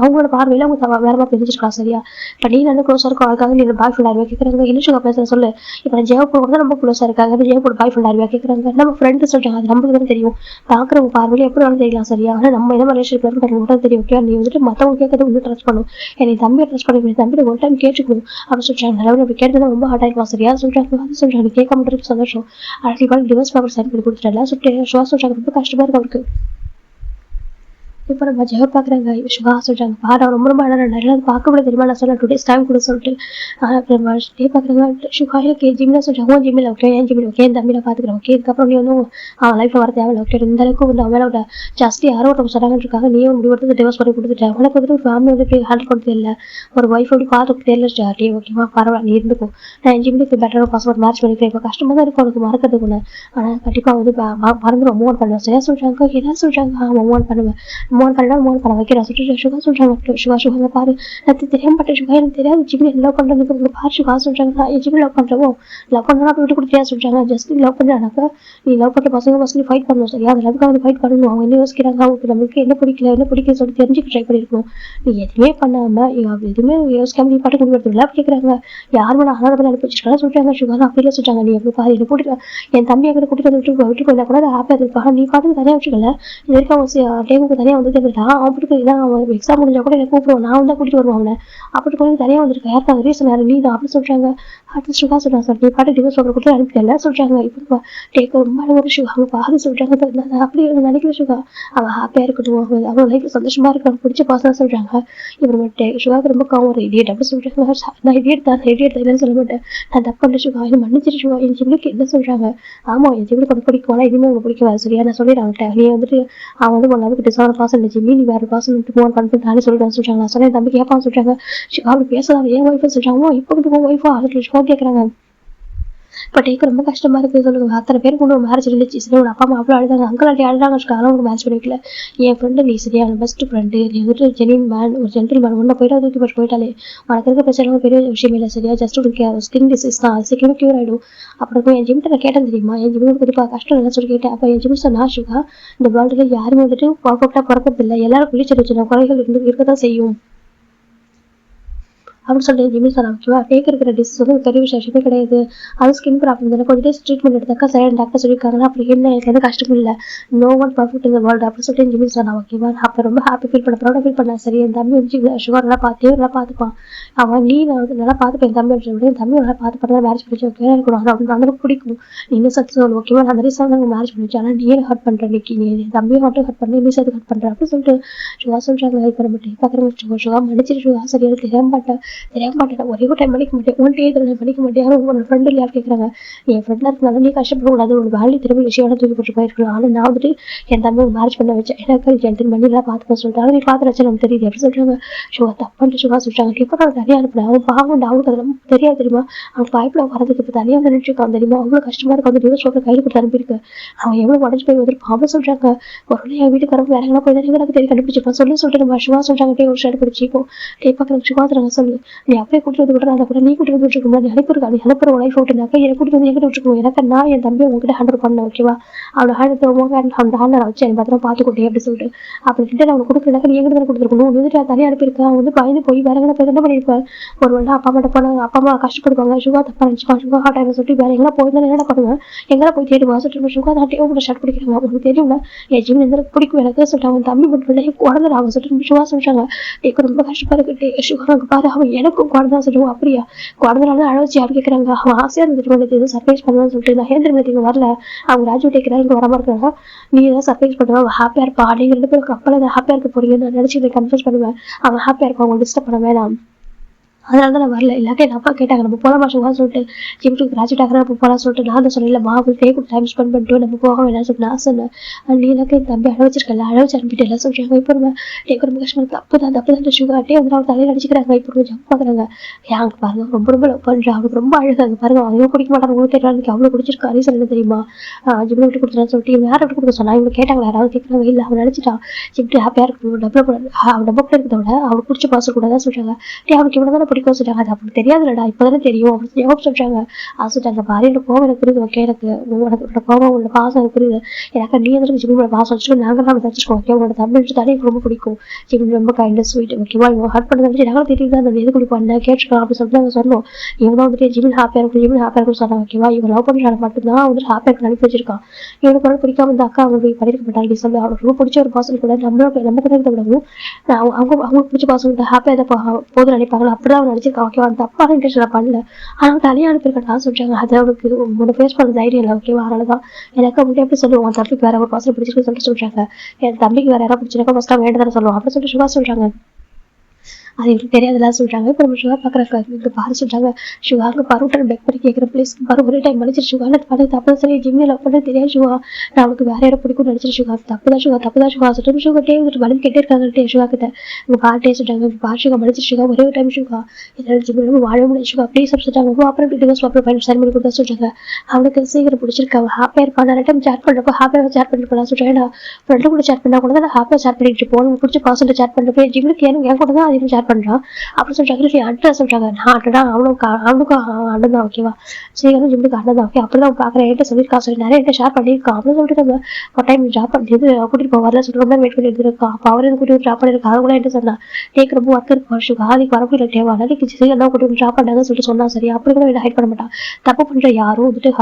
அவங்களோட பார்வையில அவங்க வேற மாதிரி தெரிஞ்சிருக்கலாம் சரியா. இப்போ நீ வந்து க்ளோஸாக இருக்கும் அதுக்காக நீ பாய் ஃப்ரெண்ட் ஆகிருவா கேட்குறாங்க. இல்லை சுகா பேச சொல்லு. இப்போ நான் ஜெயப்பூர் கூட ரொம்ப க்ளோஸாக இருக்காங்க ஜெயப்பூர் பாய் ஃப்ரெண்ட் ஆகிருவா கேட்குறாங்க. நம்ம ஃப்ரெண்டு சொல்றாங்க அது நம்மளுக்கு தான் தெரியும் பார்க்குறவங்க பார்வையில எப்படி வேணும் தெரியலாம் சரியா. ஆனால் நம்ம என்ன ரிலேஷன்ஷிப்ல இருக்கு தெரியும் ஓகே. நீ வந்துட்டு மற்றவங்க கேட்கறது ஒன்றும் ட்ரஸ்ட் பண்ணும். என்னை தம்பியை ட்ரஸ்ட் பண்ணி தம்பி ஒரு டைம் கேட்டுக்கணும் அப்படின்னு சொல்றாங்க. நல்லவங்க அப்படி கேட்டது ரொம்ப ஹார்ட் ஆகிருக்கலாம் சரியா சொல்றாங்க. அது சொல்றாங்க கேட்க மாட்டேருக்கு சந்தோஷம். அடுத்த டிவோர்ஸ் பேப்பர் சைன் பண்ணி கொடுத்துட்டல சொல்லிட்டு சுகா சொல்றாங்க. ரொம்ப கஷ்டமா இருக்கு அவருக்கு. இப்போ நம்ம ஜெய பார்க்குறாங்க. சுகா சொல்றாங்க பாரு ரொம்ப ரொம்ப நல்லா பார்க்க முடியாது தெரியுமா நான் சொல்ல 2 days டைம் கூட சொல்லிட்டு டே பார்க்குறாங்க. சுகா ஓகே ஜிம்ல சொல்றாங்க ஜிம்மில் ஓகே ஏன் ஜிம்மில் ஓகே என் தம்பியில் பார்த்துக்கிறேன் ஓகே இதுக்கப்புறம் நீ வந்து அவன் லைஃப்ல வர தேவை ஓகே இந்த அளவுக்கு வந்து அவன் மேலே ஜாஸ்தி யாரோ ஒருத்தவங்க சொல்றாங்கன்னு இருக்காங்க. நீயும் முடிவெடுத்து டிவோர்ஸ் பண்ணி கொடுத்துட்டேன். உனக்கு வந்து ஒரு ஃபேமிலி வந்து ஹேண்டில் பண்ண தெரியல ஒரு ஒய்ஃப் எப்படி பார்த்து தெரியல டே ஓகேவா பரவாயில்ல நீ இருந்துக்கும். நான் என் ஜிம்முக்கு பெட்டராக பாஸ்வேர்ட் மேட்ச் பண்ணிக்கிறேன். இப்போ கஷ்டமாக தான் இருக்கும் உனக்கு மறக்கிறதுக்கு ஒன்று ஆனால் கண்டிப்பாக வந்து மறந்து மூவ் ஆன் பண்ணுவேன் சரியா சொல்றாங்க. என்ன சொல்றாங்க மூவ் ஆன் பண்ணுவேன் மோகன் படம் வைக்கிறா சொல்லிட்டு சுகா சொல்றாங்க. சுகா பாரு அது தெரியாம பட்ட சுகா எனக்கு தெரியாது ஜிம்மி லவ் பண்றதுக்கு பாரு சுகா சொல்றாங்க. ஜிம்மி லவ் பண்றவோ லவ் பண்ணா விட்டு கொடுத்தியா சொல்றாங்க. ஜஸ்ட் லவ் பண்றானாக்கா நீ லவ் பண்ற பசங்க ஃபைட் பண்ணணும் சரியா, அந்த லவ்க்கு வந்து ஃபைட் பண்ணணும். அவங்க என்ன யோசிக்கிறாங்க, அவங்களுக்கு நம்மளுக்கு என்ன பிடிக்கல சொல்லி தெரிஞ்சுக்க ட்ரை பண்ணிருக்கணும். நீ எதுவுமே பண்ணாம எதுவுமே யோசிக்காம நீ பாட்டு கொண்டு வரதுல கேட்கறாங்க. யாருமே நான் அனாதை அனுப்பி வச்சிருக்கா சொல்றாங்க. சுகா அப்படியே சொல்றாங்க. நீ எப்படி பாரு என்ன கூட்டிட்டு என் தம்பி எங்க கூட்டிட்டு வந்து விட்டு போயிருந்தா கூட ஹாப்பியா இருப்பா. நீ பாட்டுக்கு தனியா வச்சுக்கல, இது வரைக்கும் அவன் டேமுக்கு தனியா வந்து தேவையா அவனுக்கு அவன் எக்ஸாம் முடிஞ்சா கூட என்ன கூப்பிடுவான், நான் தான் கூட்டிட்டு வருவான் அவனை. அப்படி கொஞ்சம் தனியா வந்திருக்க யாருக்காக ரீசன் யாரு நீ தான் அப்படின்னு சொல்றாங்க. அடுத்து சுகா சொல்றாங்க சார் நீ பாட்டு டிவோர்ஸ் பேப்பர் கொடுத்து அனுப்பிடல சொல்றாங்க. இப்போ டேக் ரொம்ப அழகு சுகா அவங்க பாரு சொல்றாங்க. அப்படி நினைக்கிற சுகா அவன் ஹாப்பியா இருக்கட்டும், அவன் லைஃப்ல சந்தோஷமா இருக்கான் பிடிச்ச பாசம் சொல்றாங்க. இவரு சுகாக்கு ரொம்ப காவம் ஒரு இடியட் அப்படி சொல்றாங்க. நான் இடியட் தான் இல்லைன்னு சொல்ல மாட்டேன், நான் தப்பு பண்ண சுகா என்ன மன்னிச்சிரு சுகா என் ஜிம்முக்கு என்ன சொல்றாங்க. ஆமா என் ஜிம்முக்கு கொஞ்சம் பிடிக்கும் ஆனா எதுவுமே உங்களுக்கு பிடிக்காது சரியா, நான் சொல்லிடுறேன் அவன்கிட்ட நீ வந்துட்டு அவன் வந்து உனக்கு டிசான பாசம் இல்லை ஜிம்மி நீ வேற பாசம் போன் பண்ணிட்டு சொல்லிட்டு சொல்றாங்க. நான் சொன்னேன் தம்பி கேட்பான்னு சொல்றாங்க. அப்படி பேசலாம் என் ஒய்ஃபு சொல்றாங்க. இப்போ உன் ஒய்ஃபா அதுக்கு சுகா கேட்கறாங்க. இப்போ டேக்கு ரொம்ப கஷ்டமா இருக்கு சொல்லுங்க. அத்தனை பேர் கொண்டு மேரேஜ் இருந்துச்சு சரி, ஒரு அப்பா அம்மா அவ்வளோ அழுதாங்க, அங்கே அழுதாங்க உனக்கு மேரேஜ் பண்ணிக்கல. என் ஃப்ரெண்டு நீ சரியா பெஸ்ட் ஃப்ரெண்டு நீ வந்துட்டு ஜென்யூன் மேன் ஒரு ஜென்டில் மேன் ஒன்றை போயிட்டு தூக்கி போட்டு போயிட்டாலே உனக்கு இருக்க பிரச்சனை பெரிய விஷயம் இல்லை சரியா, ஜஸ்ட் ஒரு ஸ்கின் டிசீஸ் தான் அது சீக்கிரம் கியூர் ஆகிடும். அப்புறம் என் ஜிம்கிட்ட நான் கேட்டேன் தெரியுமா, என் ஜிம்முக்கு குறிப்பாக கஷ்டம் இல்லை சொல்லி கேட்டேன். அப்போ என் ஜிம் சொன்னா சுகா இந்த வேர்ல்டுல யாருமே வந்துட்டு பர்ஃபெக்டாக பிறக்கிறது இல்லை, எல்லாரும் பிடிச்ச சின்ன குறைகள் இருக்கதான் செய்யும் அப்படின்னு சொல்லிட்டு ஜிம்மி சார் ஓகேவா. டேக் இருக்கிற டிசீஸ் வந்து பெரிய விஷயமே கிடையாது, அது ஸ்கின் ப்ராப்ளம் தானே, கொஞ்சம் டேஸ் ட்ரீட்மெண்ட் எடுத்தாக்கா சரியான டாக்டர் சொல்லியிருக்காங்க. அப்படி என்ன எனக்கு எந்த கஷ்டமும் இல்லை, நோ ஒன் பர்ஃபெக்ட் இந்த வேர்ல்டு அப்படின்னு சொல்லிட்டு ஜிம்மி சார் ஓகேவா. அப்போ ரொம்ப ஹாப்பி ஃபீல் பண்ண ப்ரௌடாக ஃபீல் பண்ணேன். சரி என் தம்பி வந்து சுகர் நல்லா பார்த்துப்பான் அவன் நீ நான் வந்து நல்லா பார்த்துப்பேன் என் தம்பி அப்படின்னு என் தம்பி நல்லா பார்த்து பண்ணி மேரேஜ் பண்ணி ஓகே இருக்கணும் அப்படின்னு அந்த பிடிக்கும் நீ இன்னும் சத்து சொல்லு ஓகேவா. நான் அந்த ரீசன் தான் மேரேஜ் பண்ணி வச்சு ஆனால் நீ ஹர்ட் பண்ணுற இன்னைக்கு நீ என் தம்பியை மட்டும் ஹர்ட் பண்ணி இன்னும் சேர்த்து ஹர்ட் பண்ணுற அப்படின்னு சொல்லிட்டு சுகா சொல்கிறாங்க. இப்போ நம்ம பார்க்குறேன் சுகா மன்னிச்சிட்டு சுகா சரியாக தெரியாம மாட்டேன் ஒரே ஒரு டைம் பண்ணிக்க மாட்டேன் ஒன்டே இதில் பண்ணிக்க மாட்டேன். யாரும் உங்களோட ஃப்ரெண்டு யார் கேட்குறாங்க, என் ஃப்ரெண்டாக இருக்கனால நீ கஷ்டப்படக்கூடாது, ஒரு வேல்யூ திரும்ப விஷயம் தூக்கி போட்டு போயிருக்கலாம். ஆனால் நான் வந்துட்டு என் தம்பி மேரேஜ் பண்ண வச்சேன், எனக்கு ஜென்டில் பண்ணிலாம் பார்த்துக்க சொல்லிட்டாங்க. நீ பார்த்து வச்சு நமக்கு தெரியுது எப்படி சொல்கிறாங்க. சுகா தப்பான்ட்டு சுகா சொல்கிறாங்க. இப்போ நான் தனியாக இருப்பேன் அவன் பாவம் அவனுக்கு அதெல்லாம் தெரியாது தெரியுமா, அவன் வாய்ப்பில் வரதுக்கு இப்போ தனியாக வந்து நினச்சிருக்கான் தெரியுமா, அவ்வளோ கஷ்டமாக இருக்கும். அந்த டிவோர்ஸ் பேப்பர் கையில் கொடுத்து அனுப்பியிருக்கு, அவன் எவ்வளோ உடஞ்சி போய் வந்துருப்பான். அவன் சொல்கிறாங்க ஒரு என் வீட்டுக்காரங்க வேற எங்கன்னா போய் தான் எனக்கு தெரியும் கண்டுபிடிச்சிருப்பான் சொல்லிட்டு நம்ம சுகா சொல்கிறாங்க. டே ஒரு ஷர்ட் பிடிச்சிப்போ டே பார்க்குறேன் சுகா தராங்க சொல்லு நீ அப்படியே கூட்டிட்டு வந்து விட்டுறா கூட நீ கூட்டிட்டு வந்து விட்டுருக்கோம் நீ அனுப்புற லைஃப் ஓட்டுனாக்கா எனக்கு கூட்டிட்டு வந்து எங்கிட்ட விட்டுருக்கோம். எனக்கு நான் என் தம்பி உங்ககிட்ட ஹேண்டல் பண்ணேன் ஓகேவா, அவனோட அந்த ஹேண்டை வச்சு எனக்கு பத்திரம் பார்த்துக்கிட்டே அப்படி சொல்லிட்டு அப்படின்ட்டு அவனுக்கு கொடுக்கலனாக்கா நீ எங்கிட்ட தான் கொடுத்துருக்கணும். நீ வந்துட்டு தனியாக அனுப்பியிருக்கா அவன் வந்து பயந்து போய் வேற எங்கே போய் என்ன பண்ணியிருப்பான். ஒரு வேலை அப்பா அம்மா போனாங்க, அப்பா அம்மா கஷ்டப்படுவாங்க, சுகா தப்பா நினச்சிப்பான், சுகா ஹார்ட் ஆகிடும் சொல்லிட்டு வேற எங்கே போயிருந்தா என்ன பண்ணுவேன், எங்கே போய் தேடுவா சொல்லிட்டு சுகா தான் உங்களோட ஷர்ட் பிடிக்கிறாங்க. அவங்களுக்கு தெரியும்ல என் ஜீவன் எந்த பிடிக்கும் எனக்கு சொல்லிட்டு அவன் தம்பி மட்டும் குழந்தை அவன் சொல்லிட்டு சுகா சொல்றாங்க. டேக்கு ரொம்ப கஷ்டமா இருக்கு சுகா பாரு அவன் எனக்கும் குழந்தை சொல்லுவோம் அப்படியா குழந்தைனால அழவச்சு யாரும் கேட்கறாங்க. அவன் ஆசையா இருந்துட்டு எதுவும் சர்ப்ரைஸ் பண்ணுவான்னு சொல்லிட்டு நான் ஹேந்திர மீட்டிங் வரல அவங்க ராஜு டேக்கிறா இங்க வரமா இருக்காங்க, நீ ஏதாவது சர்ப்ரைஸ் பண்ணுவா அவன் ஹாப்பியா இருப்பா, நீங்க 2 பேருக்கு அப்பெல்லாம் ஹாப்பியா இருக்க போறீங்க நான் நினைச்சு கன்ஃபியூஸ் பண்ணுவேன், அவன் ஹாப்பியா இருப்பான் அவங்க டிஸ்டர்ப் பண்ண வேணாம் அதனால தான் நான் வரல. இல்லாட்டி என் அப்பா கேட்டாங்க நம்ம போகலாமா சுகா சொல்லிட்டு ஜிம்முக்கு கிராஜுவேட் ஆகிற நம்ம போகலாம் சொல்லிட்டு நான் தான் சொன்னேன் மாவு தேக்கு டைம் ஸ்பெண்ட் பண்ணிட்டு நம்ம போக வேணாம் சொல்லிட்டு நான் சொன்னேன். நீ எனக்கு என் தம்பி அழவச்சிருக்கல அழவச்சு அனுப்பிட்டு எல்லாம் சொல்றாங்க. இப்போ நம்ம டேக்கு ரொம்ப கஷ்டமா தப்பு தான் சுகாட்டே வந்து அவங்க தலையில் அடிச்சுக்கிறாங்க. இப்போ ஜம்ப் பார்க்குறாங்க யாங்க பாருங்க ரொம்ப ரொம்ப லவ் பண்ணுறேன் அவனுக்கு ரொம்ப அழுதாங்க பாருங்க அவங்க குடிக்க மாட்டாங்க உங்களுக்கு தெரியல அவ்வளோ குடிச்சிருக்கா ரீசன் என்ன தெரியுமா, ஜிம்மில் விட்டு கொடுத்துறான்னு சொல்லிட்டு யாரை விட்டு கொடுக்க சொன்னா இவங்க கேட்டாங்க யாராவது கேட்குறாங்க இல்லை அவன் நினச்சிட்டான் ஜிம்ட்டு ஹாப்பியாக இருக்கணும் டబ్బுல இருக்கிறத விட அவனுக்கு பிடிச்ச பாசம் கூட தான் சொல்றாங்க. அவனுக்கு இவ்வளோ தானே பிடிக்கும் சொல்றாங்க. அது அப்படி தெரியாதுலடா இப்போதானே தெரியும் அப்படின்னு ஜவாப் சொல்றாங்க. சொல்றாங்க பாரு எனக்கு கோவம் எனக்கு புரியுது ஓகே எனக்கு உனக்கு கோவம் உள்ள பாசம் எனக்கு புரியுது எனக்கு நீ வந்து ஜிம்மியோட பாசம் வச்சுக்கோ நாங்கள் தான் வச்சுக்கோ ஓகே உன்னோட தம்பி தானே எனக்கு ரொம்ப பிடிக்கும் ஜிம்மி ரொம்ப கைண்ட் ஸ்வீட் ஓகேவா இவங்க ஹர்ட் பண்ணதை வச்சு நாங்களும் தெரியுது அந்த எது குடி பண்ண கேட்டுக்கலாம் அப்படின்னு சொல்லிட்டு நாங்கள் சொன்னோம். இவங்க தான் வந்துட்டு ஜிம்மி ஹாப்பியாக இருக்குன்னு சொன்னாங்க ஓகேவா. இவங்க லவ் பண்ணுறாங்க மட்டும்தான் வந்துட்டு ஹாப்பியாக இருக்கு அனுப்பி வச்சிருக்கான். இவனுக்கு வந்து பிடிக்காம இந்த அக்கா அவங்க பண்ணிருக்க மாட்டாங்க சொல்லி அவங்களுக்கு ரொம்ப பிடிச்ச ஒரு பாசம் கூட நம்ம கூட இருக்க விடவும் அவங்களுக்கு பிடிச்ச பாசம் ஹாப்பியாக போது நினைப்பாங்களோ அப்படிதான் அவன் நினைச்சிருக்கான் ஓகேவா. அந்த தப்பான இன்ட்ரெஸ்ட் பண்ணல ஆனால் தனியாக அனுப்பியிருக்கா சொல்றாங்க. அது அவனுக்கு உன்னோட ஃபேஸ் பண்ண தைரியம் இல்லை ஓகேவா. அதனாலதான் எனக்கு அவங்க எப்படி சொல்லுவோம் உன் தம்பிக்கு வேற ஒரு பாசம் பிடிச்சிருக்குன்னு சொல்லிட்டு சொல்றாங்க. என் தம்பிக்கு வேற யாராவது பிடிச்சிருக்கா ஃபர்ஸ்ட் வேண்டதானே சொல்லுவோம் அப்படின்னு சொல்லிட்டு சுகா சொல்றாங்க. அது இவருக்கு தெரியாதுலாம் சொல்றாங்க. இப்போ நம்ம சுகா பாக்குறாங்க இங்க பாரு சொல்றாங்க. சுகா அங்க பருவட்டன் பெக் பண்ணி கேட்குற ப்ளீஸ் பாரு ஒரே டைம் மன்னிச்சிரு சுகா, நான் பண்ணது தப்பு சரி, ஜிம்மில் லவ் பண்ண தெரியாது சுகா, நான் அவனுக்கு வேற யாரும் பிடிக்கும் நினைச்சிரு சுகா, தப்புதான் சுகா தப்புதான் சுகா சொல்லிட்டு சுகா டே வந்துட்டு மனம் கேட்டே இருக்காங்க சுகா கிட்ட. உங்க பாட்டே சொல்றாங்க பாரு சுகா மன்னிச்சிரு சுகா, ஒரே ஒரு டைம் சுகா, என்னால ஜிம்மில் வாழ முடியாது சுகா ப்ளீஸ் சொல்லிட்டாங்க. அப்புறம் வீட்டுக்கு ஸ்வாப் பண்ணி சைன் பண்ணி கொடுத்தா சொல்றாங்க. அவனுக்கு சீக்கிரம் பிடிச்சிருக்கு, அவன் ஹாப்பியா இருப்பான். நிறைய டைம் சேட் பண்றப்போ ஹாப்பியாக சேட் பண்ணிட்டு போலாம் சொல்றேன். ஃப்ரெண்டு கூட சேட் பண்ணா கூட தான் ஹாப்பியாக சேட் பண்ணிட்டு போகணும், பிடிச்ச பர்சன்ட் சேட் பண்ணுறப்ப ஜிம்முக்கு என் கூட தான் அதிகம் சேட் பண்றான் அப்படின்னு சொல்றாங்க. அண்ணன் சொல்றாங்க நான் அண்ணா அவனுக்கும் அண்ணன் தான் ஓகேவா, சீக்கிரம் ஜிம்முக்கு அண்ணன் தான் ஓகே அப்படிதான் பாக்குறேன் என்கிட்ட சொல்லியிருக்கா சொல்லி நிறைய என்கிட்ட ஷேர் பண்ணியிருக்கான் அப்படின்னு சொல்லிட்டு நம்ம ஒரு டைம் ட்ராப் பண்ணிட்டு கூட்டிட்டு போவார்ல சொல்லிட்டு ரொம்ப வெயிட் பண்ணி எடுத்துருக்கான். அப்போ அவரை கூட்டிட்டு ட்ராப் பண்ணிருக்கா, அதை கூட என்கிட்ட சொன்னா டேக் ரொம்ப ஒர்க் இருக்கு வருஷம் அதுக்கு வரப்போ தேவை அன்னைக்கு சீக்கிரம் கூட்டிட்டு ட்ராப் பண்ணாங்கன்னு சொல்லிட்டு சொன்னா சரி. அப்படி கூட ஹைட் பண்ண மாட்டான், தப்பு பண்ற யாரும் வந்துட்டு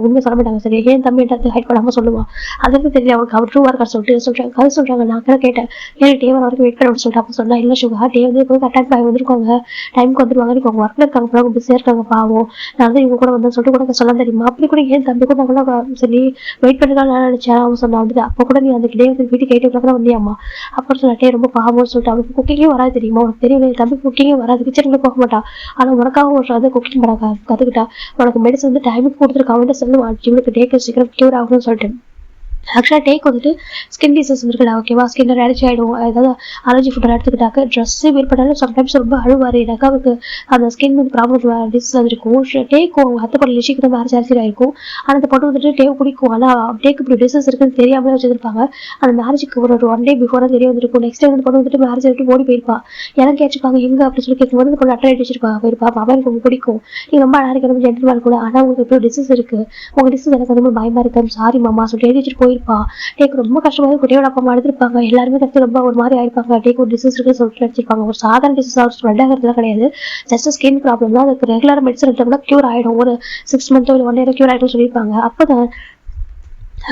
உண்மை சொல்ல மாட்டாங்க சரி. ஏன் தம்பி என்கிட்ட ஹைட் பண்ணாம சொல்லுவான், அதுக்கு தெரியல அவனுக்கு அவர் ட்ரூவா இருக்கா சொல்லிட்டு சொல்றாங்க. அது சொல்றாங்க நான் கூட கேட்டேன் ஏன் டே வரைக்கும் வெயிட் பண்ண சொல்லிட்டு அப்போ சொன்னா இல்ல சுகா டே வந்து இப்போ கரெக்டாக வந்துருக்காங்க டைமுக்கு வந்துருவாங்க, நீங்க உங்க ஒர்க்ல இருக்காங்க அவங்க பிஸியா இருக்காங்க பாவம், நான் வந்து இவங்க கூட வந்து சொல்லிட்டு கூட சொல்ல தெரியுமா அப்படி கூட ஏன் தம்பி கூட கூட சரி வெயிட் பண்ணிருக்காங்க நான் நினைச்சேன். அவன் சொன்னா வந்துட்டு அப்போ கூட நீ அந்த டே வந்து வீட்டுக்கு 8 o'clock தான் வந்தியாமா அப்புறம் சொன்னே ரொம்ப பாவம்னு சொல்லிட்டு அவனுக்கு குக்கிங்கே வராது தெரியுமா, உனக்கு தெரியல தம்பி குக்கிங்கே வராது, கிச்சனுக்குள்ள போக மாட்டான், ஆனா உனக்காக ஒரு வந்து குக்கிங் பண்ண கத்துக்கிட்டா, உனக்கு மெடிசன் வந்து டைமுக்கு கொடுத்துருக்கான் அவன்கிட்ட சொல்லுவான் இவனுக்கு டேக்கு சீக்கிரம் கியூர் ஆகணும்னு சொல்லிட்டு. ஆக்சுவலாக டேக் வந்துட்டு ஸ்கின் டிசீஸ் இருக்குல்ல ஓகேவா, ஸ்கின்ல அலர்ஜி ஆகிடும், அதாவது அலர்ஜி ஃபுட்டை எடுத்துக்கிட்டாக்க ட்ரெஸ்ஸு வேர் பண்ணாலும் சம்டைம்ஸ் ரொம்ப அழுவார், எனக்கு அவருக்கு அந்த ஸ்கின் வந்து ப்ராப்ளம் டிசீஸ் வந்துருக்கும். டேக்கும் அவங்க அத்தை பண்ணி லிச்சிக்கு தான் மேரேஜ் ஆச்சு ஆயிருக்கும், ஆனால் அந்த பொண்ணு வந்துட்டு டேக் பிடிக்கும், ஆனால் டேக்கு இப்படி டிசீஸ் இருக்குன்னு தெரியாமலே வச்சுருப்பாங்க. அந்த மேரேஜுக்கு ஒரு 1 day பிஃபோர் தான் தெரிய வந்துருக்கும். நெக்ஸ்ட் டே வந்து பொண்ணு வந்துட்டு மேரேஜ் விட்டு ஓடி போயிருப்பா. எனக்கு கேட்டிருப்பாங்க எங்க அப்படின்னு சொல்லி கேட்கும்போது அந்த பொண்ணு அட்ரை வச்சிருப்பாங்க போயிருப்பா, அவன் எனக்கு ரொம்ப பிடிக்கும், நீ ரொம்ப அழகாக இருக்கிற ஜென்டில்மேன் கூட, ஆனால் உங்களுக்கு இப்போ டிசீஸ் இருக்கு, உங்க டிசீஸ் எனக்கு வந்து பயமா இருக்கு சாரி மாமா சொல்லிட்டு எழுதி வச்சுட்டு போயிருப்பா. டேக்கு ரொம்ப கஷ்டமாக குட்டியோட அப்பா அம்மா எடுத்திருப்பாங்க, எல்லாருமே தடுத்து ரொம்ப ஒரு மாதிரி ஆயிருப்பாங்க. டேக்கு ஒரு டிசீஸ் இருக்குன்னு சொல்லிட்டு வச்சிருப்பாங்க. ஒரு சாதாரண டிசீஸ் ஸ்ப்ரெட் ஆகிறதுலாம் கிடையாது, ஜஸ்ட் ஸ்கின் ப்ராப்ளம் தான், அதுக்கு ரெகுலர் மெடிசன் எடுத்தா கூட கியூர் ஆயிடும், ஒரு 6 month இல்லை 1 year கியூர் ஆயிடும் சொல்லியிருப்பாங்க. அப்போதான்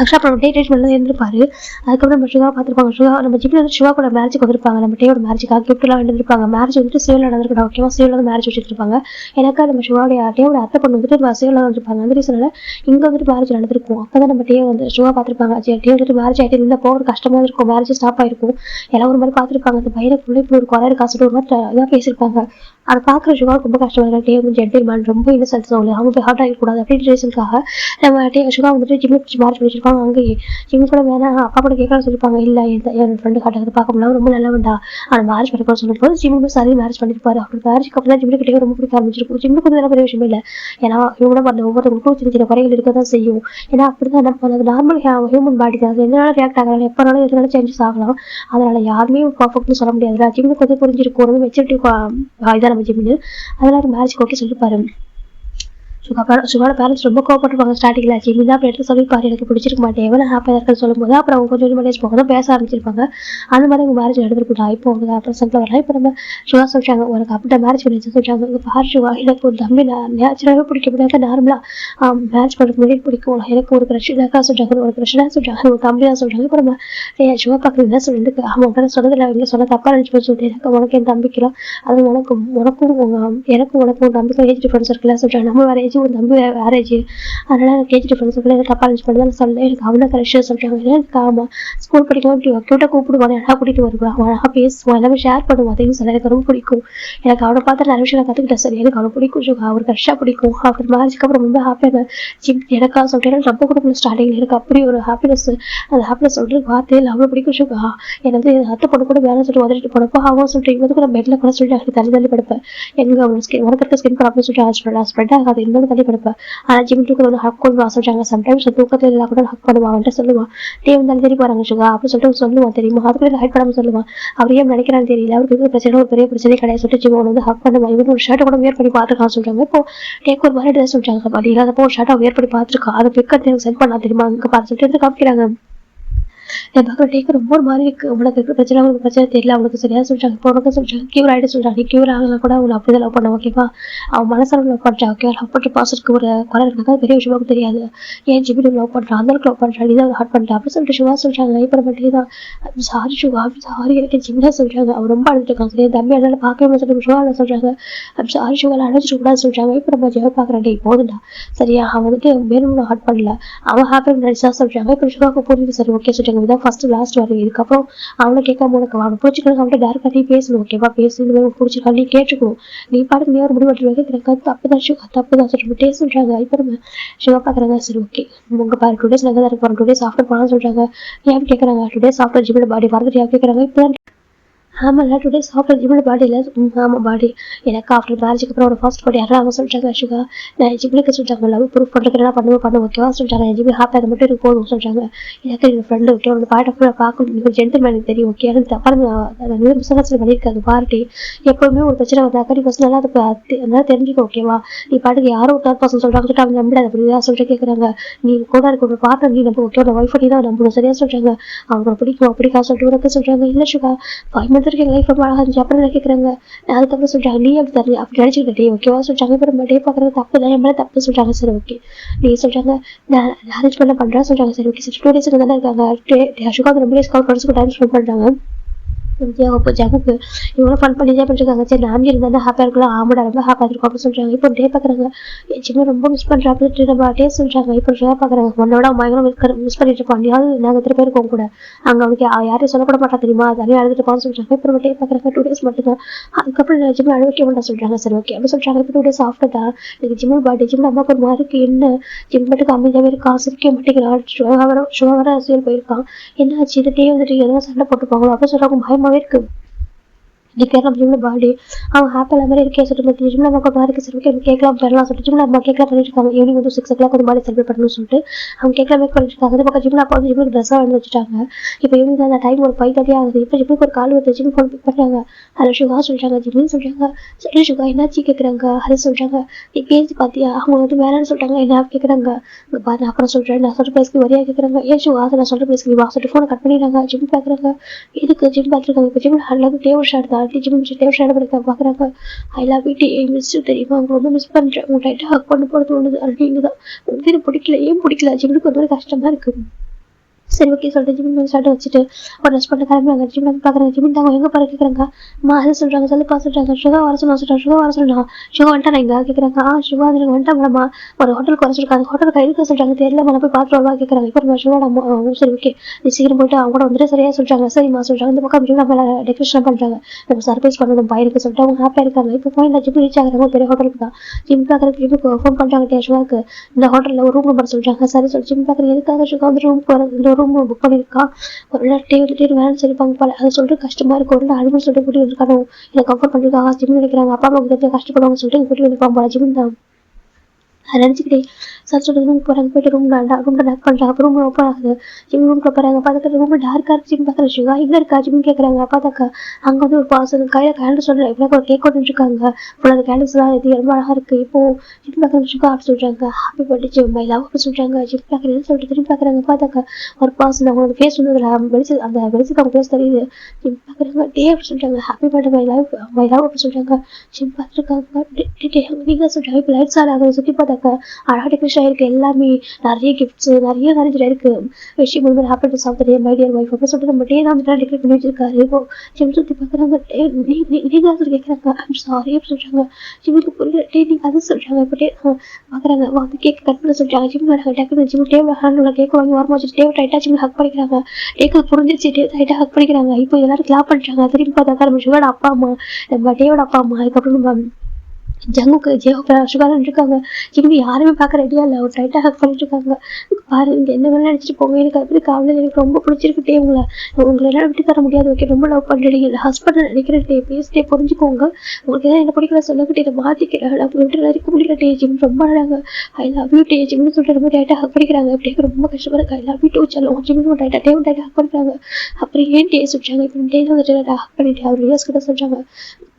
ஆக்சுவலாக அப்புறம் டே ட்ரீட்மெண்ட்லாம் இருந்திருப்பாரு. அதுக்கப்புறம் நம்ம சுகா பார்த்துருப்பாங்க, சுகா நம்ம ஜிப்ல வந்து சிவா கூட மேரேஜுக்கு வந்திருப்பாங்க, நம்ம டேயோட மேரேஜுக்காக கிஃப்ட்லாம் வந்துருப்பாங்க. மேரேஜ் வந்துட்டு சேவில் நடந்திருக்கா ஓகேவா, சேவில் வந்து மேரேஜ் வச்சுருப்பாங்க. எனக்கு நம்ம சிவாவுடைய டேயோட அத்தை பொண்ணு வந்துட்டு சேவில் வந்துருப்பாங்க, அந்த ரீசனில் இங்கே வந்துட்டு மேரேஜ் நடந்திருக்கும். அப்போ தான் நம்ம டே வந்து சுகா பார்த்துருப்பாங்க, டே வந்துட்டு மேரேஜ் ஆகிட்டு இருந்தால் போகிற கஷ்டமாக இருக்கும், மேரேஜ் ஸ்டாப் ஆயிருக்கும், எல்லாம் ஒரு மாதிரி பார்த்துருப்பாங்க. அந்த பையனுக்குள்ளே இப்படி ஒரு குறை இருக்காசிட்டு ஒரு மாதிரி இதாக பேசியிருப்பாங்க. அதை பார்க்குற சுகாவுக்கு ரொம்ப கஷ்டமாக இருக்கா. டே வந்து ஜென்டில்மேன் ரொம்ப இன்னசென்ட் சொல்லு, அவங்க போய் ஹார்ட் ஆகிடக்கூடாது அப்படின்னு ரீசனுக்காக நம்ம டே சுகா வந்துட்டு ஜிம்மு பிடிச்சி மேரேஜ் பண்ணிச்சிருப்பாங்க. அங்கேயே ஜிம்மு கூட வேணா அப்பா கூட கேட்கலாம் சொல்லியிருப்பாங்க, இல்லை என் ஃப்ரெண்டு காட்டுறது பார்க்க முடியாது ரொம்ப நல்ல வேண்டா ஆனால் மேரேஜ் பண்ணிக்கோ சொல்லும் போது ஜிம்மு சரி மேரேஜ் பண்ணிருப்பாரு. அப்படி மேரேஜ்க்கு அப்புறம் தான் ஜிம்முக்கு கிட்டே ரொம்ப பிடிக்க ஆரம்பிச்சிருக்கும். ஜிம்முக்கு வந்து நல்ல பெரிய விஷயம் இல்லை, ஏன்னா இவங்க பண்ண ஒவ்வொருத்தவங்களுக்கும் சின்ன சின்ன குறைகள் இருக்க தான் செய்யும், ஏன்னா அப்படிதான் நம்ம அந்த நார்மல் ஹியூமன் பாடி தான், அது எதனால ரியாக்ட் ஆகலாம், எப்போனாலும் எதனால சேஞ்சஸ் ஆகலாம், அதனால யாருமே பர்ஃபெக்ட்னு சொல்ல முடியாது. ஜிம்முக்கு வந்து புரிஞ்சிருக்கும், ரொம்ப மெச்சூரிட்டி இதான் நம்ம ஜிம்மு, அதனால மேரேஜ் ஓகே சொல்லியிருப்பாரு. சுகாவோட பேரண்ட்ஸ் ரொம்ப கோவப்பட்டிருப்பாங்க ஸ்டார்டிங்ல. ஜிம்மி தான் எடுத்து சொல்லியிருப்பாரு எனக்கு பிடிச்சிருக்க மாட்டேன் எவ்வளோ ஹாப்பியாக இருக்குன்னு சொல்லும்போது அப்புறம் அவங்க கொஞ்சம் மேரேஜ் போக தான் பேச ஆரம்பிச்சிருப்பாங்க. அந்த மாதிரி அவங்க மேரேஜ் எடுத்துருக்கா. இப்போ அவங்க ப்ரெசென்ட்ல வரலாம். இப்போ நம்ம சுகா சொல்றாங்க உனக்கு அப்படி மேரேஜ் பண்ணி சொல்றாங்க, இங்கே பாரு சுகா எனக்கு ஒரு தம்பி நேச்சுரலாகவே பிடிக்க முடியாது, நார்மலாக மேரேஜ் பண்ணுறதுக்கு முன்னாடி பிடிக்கும், எனக்கு ஒரு பிரச்சனைக்கா சொல்றாங்க, ஒரு பிரச்சனை சொல்றாங்க, ஒரு தம்பி தான் சொல்றாங்க. இப்போ நம்ம சுகா பார்க்குறது என்ன சொல்லிட்டு அவன் உடனே சொன்னதில்லை, அவங்க சொன்ன தப்பா நினச்சி போய் சொல்லிட்டு எனக்கு உனக்கு என் தம்பிக்கலாம் அது உனக்கும் உனக்கும் தம்பிக்கும் ஏஜ் டிஃபரன்ஸ் இருக்குல்ல சொல்றாங்க. நம்ம வேற ஏஜ் ஒரு தம்பி வேற ஏஜ், அதனால எனக்கு ஏஜ் டிஃபரன்ஸ் இருக்குல்ல எனக்கு தப்பா நினச்சி பண்ணி தான் சொல்ல எனக்கு அவனை கரெக்டாக சொல்றாங்க. எனக்கு ஆமா ஸ்கூல் படிக்கும் கியூட்டா கூப்பிடுவான், அழகா கூட்டிட்டு வருவான், அவன் அழகா பேசுவான், எல்லாமே ஷேர் பண்ணுவான், அதையும் சொல்ல எனக்கு ரொம்ப பிடிக்கும். எனக்கு அவனை பார்த்து நிறைய விஷயம் கற்றுக்கிட்டேன். சரி எனக்கு அவனை பிடிக்கும் சுகா, அவர் கரெக்டாக பிடிக்கும். அவர் மேரேஜ்க்கு அப்புறம் ரொம்ப ஹாப்பியாக எனக்கா சொல்லிட்டு ரொம்ப கொடுக்கணும் ஸ்டார்டிங் எனக்கு அப்படி ஒரு ஹாப்பினஸ், அந்த ஹாப்பினஸ் சொல்லிட்டு வார்த்தையில் அவ்வளோ பிடிக்கும் சுகா. எனக்கு அத்தை பொண்ணு கூட வேலை சொல்லிட்டு வந்துட்டு போனப்போ அவன் சொல்லிட்டு இவனுக்கு நான் பெட்ல கூட சொல்லிட்டு எனக்கு தள்ளி படுப்பேன், எங்க அவன் உனக்கு இருக்க ஸ்கின் ப்ராப்ளம் சொல்லிட்டு ஸ்ப்ரெட் ஆகாது இன்னொரு தள்ளி படுப்பேன். ஆனால் ஜிம்முக்கு வந்து ஹக் பண்ணுவான் சொல்றாங்க. சம்டைம்ஸ் தூக்கத்தில் எல்லாம் கூட ஹக் பண்ணுவான், அவன்கிட்ட சொல்லுவான் டே வந்தாலும் தெரிய போறாங்க சுகா அப்படின்னு சொல்லிட்டு சொல்லுவான் தெரியுமா, அதுக்குள்ள ஹைட் பண்ணாமல் சொல்லுவான். அவர் ஏன் நினைக்கிறான்னு தெரியல, அவருக்கு இருக்கிற பிரச்சனை ஒரு பெரிய பிரச்சனை கிடையாது சொல்லிட்டு ஜிம் வந்து ஹக் பண்ணுவான். இவன் ஒரு ஷர்ட்டை கூட வியர் பண்ணி பார்த்துருக்கான்னு சொல்றாங்க. இப்போ டேக் ஒரு மாதிரி சொல்றாங்க, அப்படி இல்லாதப்போ ஒரு ஷர்ட்டை வியர் பண்ணி பார்த்துருக்கான், அதை பிக்கத்தை சென்ட் பண்ணா தெரியுமா அங்கே பார்த்து சொல்லிட்டு காமிக்கிறாங்க. என் பக்கம் டேக்கு ரொம்ப ஒரு மாதிரி இருக்கு, உனக்கு இருக்கிற பிரச்சனை அவங்களுக்கு பிரச்சனை தெரியல அவனுக்கு சரியா சொல்றாங்க. இப்போ உனக்கு சொல்றாங்க கியூர் ஆகிட்டு சொல்றாங்க, நீ கியூர் ஆகல கூட அவங்களை அப்படிதான் லவ் பண்ண ஓகேவா, அவன் மனசால லவ் பண்றான் ஓகே, லவ் பண்ணுற பாசத்துக்கு ஒரு குறை இருக்காங்க பெரிய விஷயமாக தெரியாது, ஏன் ஜிபி லவ் பண்றான் அந்த லவ் பண்றான் இதான் ஹார்ட் பண்றான் அப்படின்னு சொல்லிட்டு சிவா சொல்றாங்க. இப்போ மட்டும் தான் சாரி சிவா சாரி எனக்கு ஜிம்னா சொல்றாங்க, அவன் ரொம்ப அழுதுட்டு இருக்காங்க. சரி தம்பி அதனால பார்க்கவே சொல்லிட்டு சிவாவில் சொல்றாங்க சாரி சிவாவில் அழைச்சிட்டு கூடாது சொல்றாங்க. இப்போ நம்ம ஜெவ பார்க்குறேன் டே போதுண்டா சரியா, அவன் வந்துட்டு வேணும்னு ஹார்ட் பண்ணல, அவன் ஹாப்பி நினைச்சா சொல்றாங்க. இப்போ சிவாவுக்கு புரியுது சரி ஓகே சொல்றாங்க சொல்றாங்க இதான் ஃபர்ஸ்ட் லாஸ்ட் வரும், இதுக்கப்புறம் அவனை கேட்காம உனக்கு அவனை பிடிச்சிக்கணும் அவன்கிட்ட டேரக்டா நீ பேசணும், ஓகேவா? பேசி இந்த மாதிரி பிடிச்சிருக்கா நீ கேட்டுக்கணும், நீ பாட்டுக்கு நீ ஒரு முடிவு எடுத்து தப்புதான் சிவா தப்புதான் சொல்லிட்டு சொல்றாங்க. இப்போ நம்ம சிவா பாக்குறாங்க, சரி ஓகே உங்க பாரு 2 days நாங்க தான் இருக்க போறோம், 2 days ஆஃப்டர் போனான்னு சொல்றாங்க. ஏன் கேட்கறாங்க, 2 days ஆஃப்டர் ஜிம்மோட பாடி வரதுட்டு யார் கேட்கறாங்க. இப்போ ஆமாம்ல 2 days ஆஃப்டர் ஜிம்மோட பாடி இல்லை, ஆமாம் பாடி எனக்கு ஆஃப்டர் மேரேஜுக்கு அப்புறம் ஒரு ஃபர்ஸ்ட் பாடி யாரும் அவங்க சொல்லிட்டாங்க சுகா. நான் ஜிம்முக்கு சொல்லிட்டாங்க லவ் ப்ரூஃப் பண்ணுறதுலாம் பண்ணுவோம் ஓகேவா சொல்லிட்டாங்க. என் ஜிம்மி ஹாப்பி அதை மட்டும் எனக்கு போதும் சொல்லிட்டாங்க. எனக்கு எங்கள் ஃப்ரெண்டு ஓகே உங்க பாட்டை ஃபுல்லாக பார்க்கணும், நீங்கள் ஜென்டில்மேன் எனக்கு தெரியும் ஓகே. எனக்கு அப்புறம் நான் பிஸ்னஸ் பண்ணியிருக்காங்க பார்ட்டி எப்போவுமே ஒரு பிரச்சனை வந்தாக்கா நீ ஃபர்ஸ்ட் நல்லா அதனால தெரிஞ்சுக்க ஓகேவா. நீ பாட்டுக்கு யாரும் ஒரு தேர்ட் பர்சன் சொல்கிறாங்க சொல்லிட்டு அவங்க நம்பிடாத புரியுதா சொல்லிட்டு கேட்குறாங்க. நீ கூட இருக்க ஒரு பார்ட்னர் நீ நம்ம ஓகே ஒய்ஃப் நீ தான் நம்பணும் சரியா சொல்கிறாங்க. அவங்க பிடிக்கும் பிடிக்கா சொல்லிட்டு உனக்கு சொல்கிறாங்க. இல்லை சுகா 5 months இருக்கு எங்கள் லைஃப் ரொம்ப அழகா இருந்துச்சு அப்புறம் கேட்குறாங்க. அதுக்கப்புறம் சொல்றாங்க நீ அப்படி தரல அப்படி நினைச்சுக்கிட்டே ஓகேவா சொல்றாங்க. இப்போ நம்ம டே பார்க்குறது தப்பு தான் என் மேலே தப்பு சொல்றாங்க. சரி ஓகே நீ சொல்றாங்க நான் அரேஞ்ச் பண்ண பண்றேன் சொல்றாங்க. சரி ஓகே 2 days தானே இருக்காங்க சுகா ரொம்ப டேஸ் கால் ஃப்ரெண்ட்ஸ்க்கு டைம் ஸ்பெண்ட் பண்றாங்க. ஜாமுக்கு இவங்க ஃபன் பண்ணி என்ஜாய் பண்ணிருக்காங்க. சரி நாமி இருந்தால் ஹாப்பியாக இருக்கலாம், ஆமாடா ரொம்ப ஹாப்பியாக இருக்கும் அப்படின்னு சொல்றாங்க. இப்போ டே பார்க்குறாங்க சின்ன ரொம்ப மிஸ் பண்ணுறா அப்படின்ட்டு நம்ம டே சொல்றாங்க. இப்போ டே பார்க்குறாங்க உன்னோட பயங்கரம் மிஸ் பண்ணிட்டு இருப்பான் யாரு நாங்கள் 3 பேர் இருக்கோம் கூட அங்கே அவனுக்கு யாரையும் சொல்லப்பட மாட்டா தெரியுமா தனியாக அழுதுட்டு போன்னு சொல்றாங்க. இப்போ நம்ம டே பார்க்குறாங்க 2 days மட்டும் தான், அதுக்கப்புறம் ஜிம் அழுவிக்க மாட்டா சொல்றாங்க. சரி ஓகே அப்படி சொல்றாங்க. இப்போ 2 days ஆஃப்டர் தான் எனக்கு ஜிம்மு பாடி ஜிம்மு அம்மாவுக்கு ஒரு மாதிரி இருக்கு, என்ன ஜிம் மட்டும் அமைதியாகவே இருக்கா சிரிக்க மாட்டேங்கிறான், சுகவர அரசியல் போயிருக்கான், என்ன ஆச்சு இந்த டே வந்துட்டு எதனா சண்டை போட்டுப்பாங்களோ அப்படின்னு சொல்றாங்க. பயமாவே இருக்கு ஜிம்ல பாடி அவன் ஹாப்பில் மாதிரி இருக்கே சொல்லிட்டு ஜிம்ல அம்மா கொஞ்சம் இருக்கு சரி ஓகே கேட்கலாம் பண்ணலாம் சொல்லிட்டு ஜிம்ல அம்மா கேட்கலாம் பண்ணிட்டு இருக்காங்க. ஈவினிங் வந்து 6 o'clock வந்து பாடி செலிப்ரேட் பண்ணணும்னு சொல்லிட்டு அவங்க கேட்கலாம் மேக் பண்ணிட்டு இருக்காங்க. அது பக்கம் ஜிம்ல அப்பா வந்து ஜிம்முக்கு ட்ரெஸ்ஸாக வந்து வச்சுட்டாங்க. இப்போ ஈவினிங் அந்த டைம் ஒரு 5:30 ஆகுது. இப்போ ஜிம்முக்கு ஒரு கால் வந்து ஜிம் ஃபோன் பிக் பண்ணுறாங்க. ஹலோ சுகா சொல்றாங்க. ஜிம்னு சொல்றாங்க. சரி சுகா என்னாச்சு கேட்குறாங்க. அது சொல்றாங்க நீ பேசி பார்த்தியா அவங்க வந்து வேணான்னு சொல்றாங்க என்ன கேட்குறாங்க. பாரு அப்புறம் சொல்றேன் நான் சொல்ற பேசுக்கு வரையா கேட்குறாங்க. ஏன் சுகா நான் சொல்ற பேசுக்கு வா சொல்லிட்டு ஃபோனை கட் பண்ணிடுறாங்க. ஜிம் பார்க்குறாங்க இதுக்கு ஜிம் பார்த்துருக்காங்க. இப்போ ஜிம் ஹண்ட்ல தேவ் ஷாட் தான் ஜிம் தேவ் ஷாட் படிக்க பார்க்குறாங்க. ஐ லவ் யூ மிஸ் தெரியுமா அவங்க ரொம்ப மிஸ் பண்ணுறேன் உங்க டைட்டாக ஹக் பண்ண போகிறது ஒன்று அது நீங்கள் தான் உங்களுக்கு எனக்கு பிடிக்கல ஏன் பிடிக்கல ஜிம்முக்கு ஒரு மாதிரி கஷ்டமாக இருக்குது. சரி ஓகே சொல்லிட்டு ஜிம் ஸ்டார்ட் வச்சுட்டு ஒரு ரெஸ்ட் பண்ண கிளம்புறாங்க. ஜிம் பார்க்குறாங்க. ஜிம் தாங்க எங்கே பாரு கேட்குறாங்க. அம்மா அதை சொல்கிறாங்க சொல்லுப்பா சொல்கிறாங்க. சுகா வர சொன்னா சொல்கிறாங்க. சுகா வர சொல்லலாம் சுகா வந்துட்டா நான் இங்கே கேட்குறாங்க. சுகா வந்து வந்துட்டா மேடமா ஒரு ஹோட்டலுக்கு வர சொல்லிருக்காங்க. ஹோட்டலுக்கு இருக்க சொல்கிறாங்க தெரியல மேலே போய் பார்த்து வரவா கேட்குறாங்க. இப்போ நம்ம சுகா நம்ம சரி ஓகே நீ சீக்கிரம் போயிட்டு அவங்க கூட வந்துட்டு சரியா சொல்கிறாங்க. சரிம்மா சொல்கிறாங்க. இந்த பக்கம் ஜிம் நம்ம டெக்கரேஷன் பண்ணுறாங்க நம்ம சர்ப்ரைஸ் பண்ணணும் பையனுக்கு சொல்லிட்டு அவங்க ஹாப்பியாக இருக்காங்க. இப்போ ஃபோன் ஜிம் ரீச் ஆகிறாங்க பெரிய ஹோட்டலுக்கு தான். ஜிம் பார்க்குறதுக்கு ஜிம்முக்கு ஃபோன் பண்ணுறாங்க சுகாக்கு இந்த ஹோட்டலில் ஒரு ரூம் நம்பர் சொல்கிறாங்க. சரி சொல்லி ஜிம் பார்க்குறது எதுக்காக சுகா வந்து ரூமுக்கு வர இந்த ரூம் புக் பண்ணியிருக்கா ஒரு டேபிள் வேலை சொல்லிப்பாங்க போல அதை சொல்லிட்டு கஷ்டமா இருக்கும் ஒரு அழுகுன்னு சொல்லிட்டு கூட்டி வந்துருக்கானோ இல்லை கம்ஃபர்ட் பண்ணிருக்காங்க ஜிம் நினைக்கிறாங்க. அப்பா அம்மாவுக்கு தெரிஞ்ச கஷ்டப்படுவாங்க சொல்லிட்டு கூட்டி வந்துருப்பாங்க போல ஜிம் தான் அதை நினச்சிக்கிட்டே சார் சொல்லிட்டு ரூமுக்கு போகிறாங்க. போயிட்டு ரூம்ல லாக் பண்ணுறாங்க. அப்புறம் ரூம் ஓப்பன் ஆகுது. ஜிம் ரூம்ல போகிறாங்க. பார்த்துட்டு ரூம் டார்க்காக இருக்கு. ஜிம் பார்க்குற சுகா எங்கே இருக்கா ஜிம் கேட்குறாங்க. பார்த்தாக்கா அங்கே வந்து ஒரு பாசல் கையில் கேண்டில் சொல்கிற எப்படியா ஒரு கேக் கொண்டு இருக்காங்க. அப்புறம் அந்த கேண்டில்ஸ்லாம் இது ரொம்ப அழகாக இருக்குது. இப்போ ஜிம் பார்க்குற சுகா அப்படி சொல்கிறாங்க. Happy birthday Jim my love அப்படி சொல்கிறாங்க. ஜிம் பார்க்குறேன்னு சொல்லிட்டு திரும்பி பார்க்குறாங்க. பார்த்தாக்கா ஒரு பாசல் அவங்களோட ஃபேஸ் வந்து அதில் அந்த வெளிச்சத்துக்கு அவங்க ஃபேஸ் தெரியுது. ஜிம் பார்க்குறாங்க டே அப்படி சொல்கிறாங்க. ஹாப்பி பர்த்டே மை லவ் அப்படி சொல்கிறாங்க. ஜிம் பார்த்துருக்காங்க நீங்கள் சொல்கிறாங்க. இப்போ லைட்ஸ் ஆக சுற்றி பார்த்தாக்கா அழகா டெக்கரேஷன் ஆயிருக்கு. எல்லாமே நிறைய கிஃப்ட்ஸ் நிறைய நிறைய இருக்கு. விஷயம் மூலமா happiness of the day my dear wife அப்படின்னு சொல்லிட்டு நம்ம டே தான் வந்து டெக்கரேட் பண்ணி வச்சிருக்காரு. இப்போ ஜிம் சுற்றி பார்க்குறாங்க. நீங்க சொல்லி கேட்குறாங்க. ஐம் சாரி அப்படி சொல்றாங்க. ஜிம்முக்கு புரியல டே நீங்க அதை சொல்றாங்க. இப்போ டே பார்க்குறாங்க வந்து கேக் கட் பண்ண சொல்றாங்க. ஜிம் வராங்க டக்குனு ஜிம் டேபிள் ஹேண்டில் கேக் வாங்கி வரமா வச்சு டேவ் டைட்டா ஜிம் ஹக் பண்ணிக்கிறாங்க. டேக்கு புரிஞ்சிருச்சு டே டைட்டா ஹக் பண்ணிக்கிறாங்க. இப்போ எல்லாரும் கிளாப் பண்ணுறாங்க. திரும்பி பார்த்தா நம்ம சுகோட அப்பா அம்மா நம்ம டேவோட அப்பா அம்மா அதுக்கப்புறம் நம்ம ஜங்குக்கு சுகாரன் இருக்காங்க. ஜிம்மி யாருமே பார்க்க ரெடியா இல்லை. ஒரு டைட்டாக ஹக் பண்ணிட்டு இருக்காங்க. பாரு இங்கே என்ன வேணா நினச்சிட்டு போங்க எனக்கு அப்படி காவலில் எனக்கு ரொம்ப பிடிச்சிருக்கு உங்களை எல்லாம் விட்டு தர முடியாது ஓகே ரொம்ப லவ் பண்ணுறீங்க இல்லை ஹஸ்பண்ட் நினைக்கிற பேசிட்டே புரிஞ்சுக்கோங்க உங்களுக்கு எதாவது என்ன பிடிக்கல சொல்லக்கிட்டே இதை மாற்றிக்கிறேன் அப்படி விட்டு இருக்க முடியல ஜிம் ரொம்ப அழகாங்க. ஐ லவ் யூ ஜிம்னு சொல்லிட்டு ரொம்ப டைட்டாக ஹக் பண்ணிக்கிறாங்க. அப்படியே ரொம்ப கஷ்டமாக இருக்கு. ஐ லவ் யூ சொல்லுவோம் ஜிம்னு டைட்டாக ஹக் பண்ணிக்கிறாங்க. அப்புறம் ஏன் சொல்லிட்டாங்க இப்போ டே வந்து ஹக் பண்ணிட்டு அவர் ரியாஸ் கிட்ட சொல்றாங்க.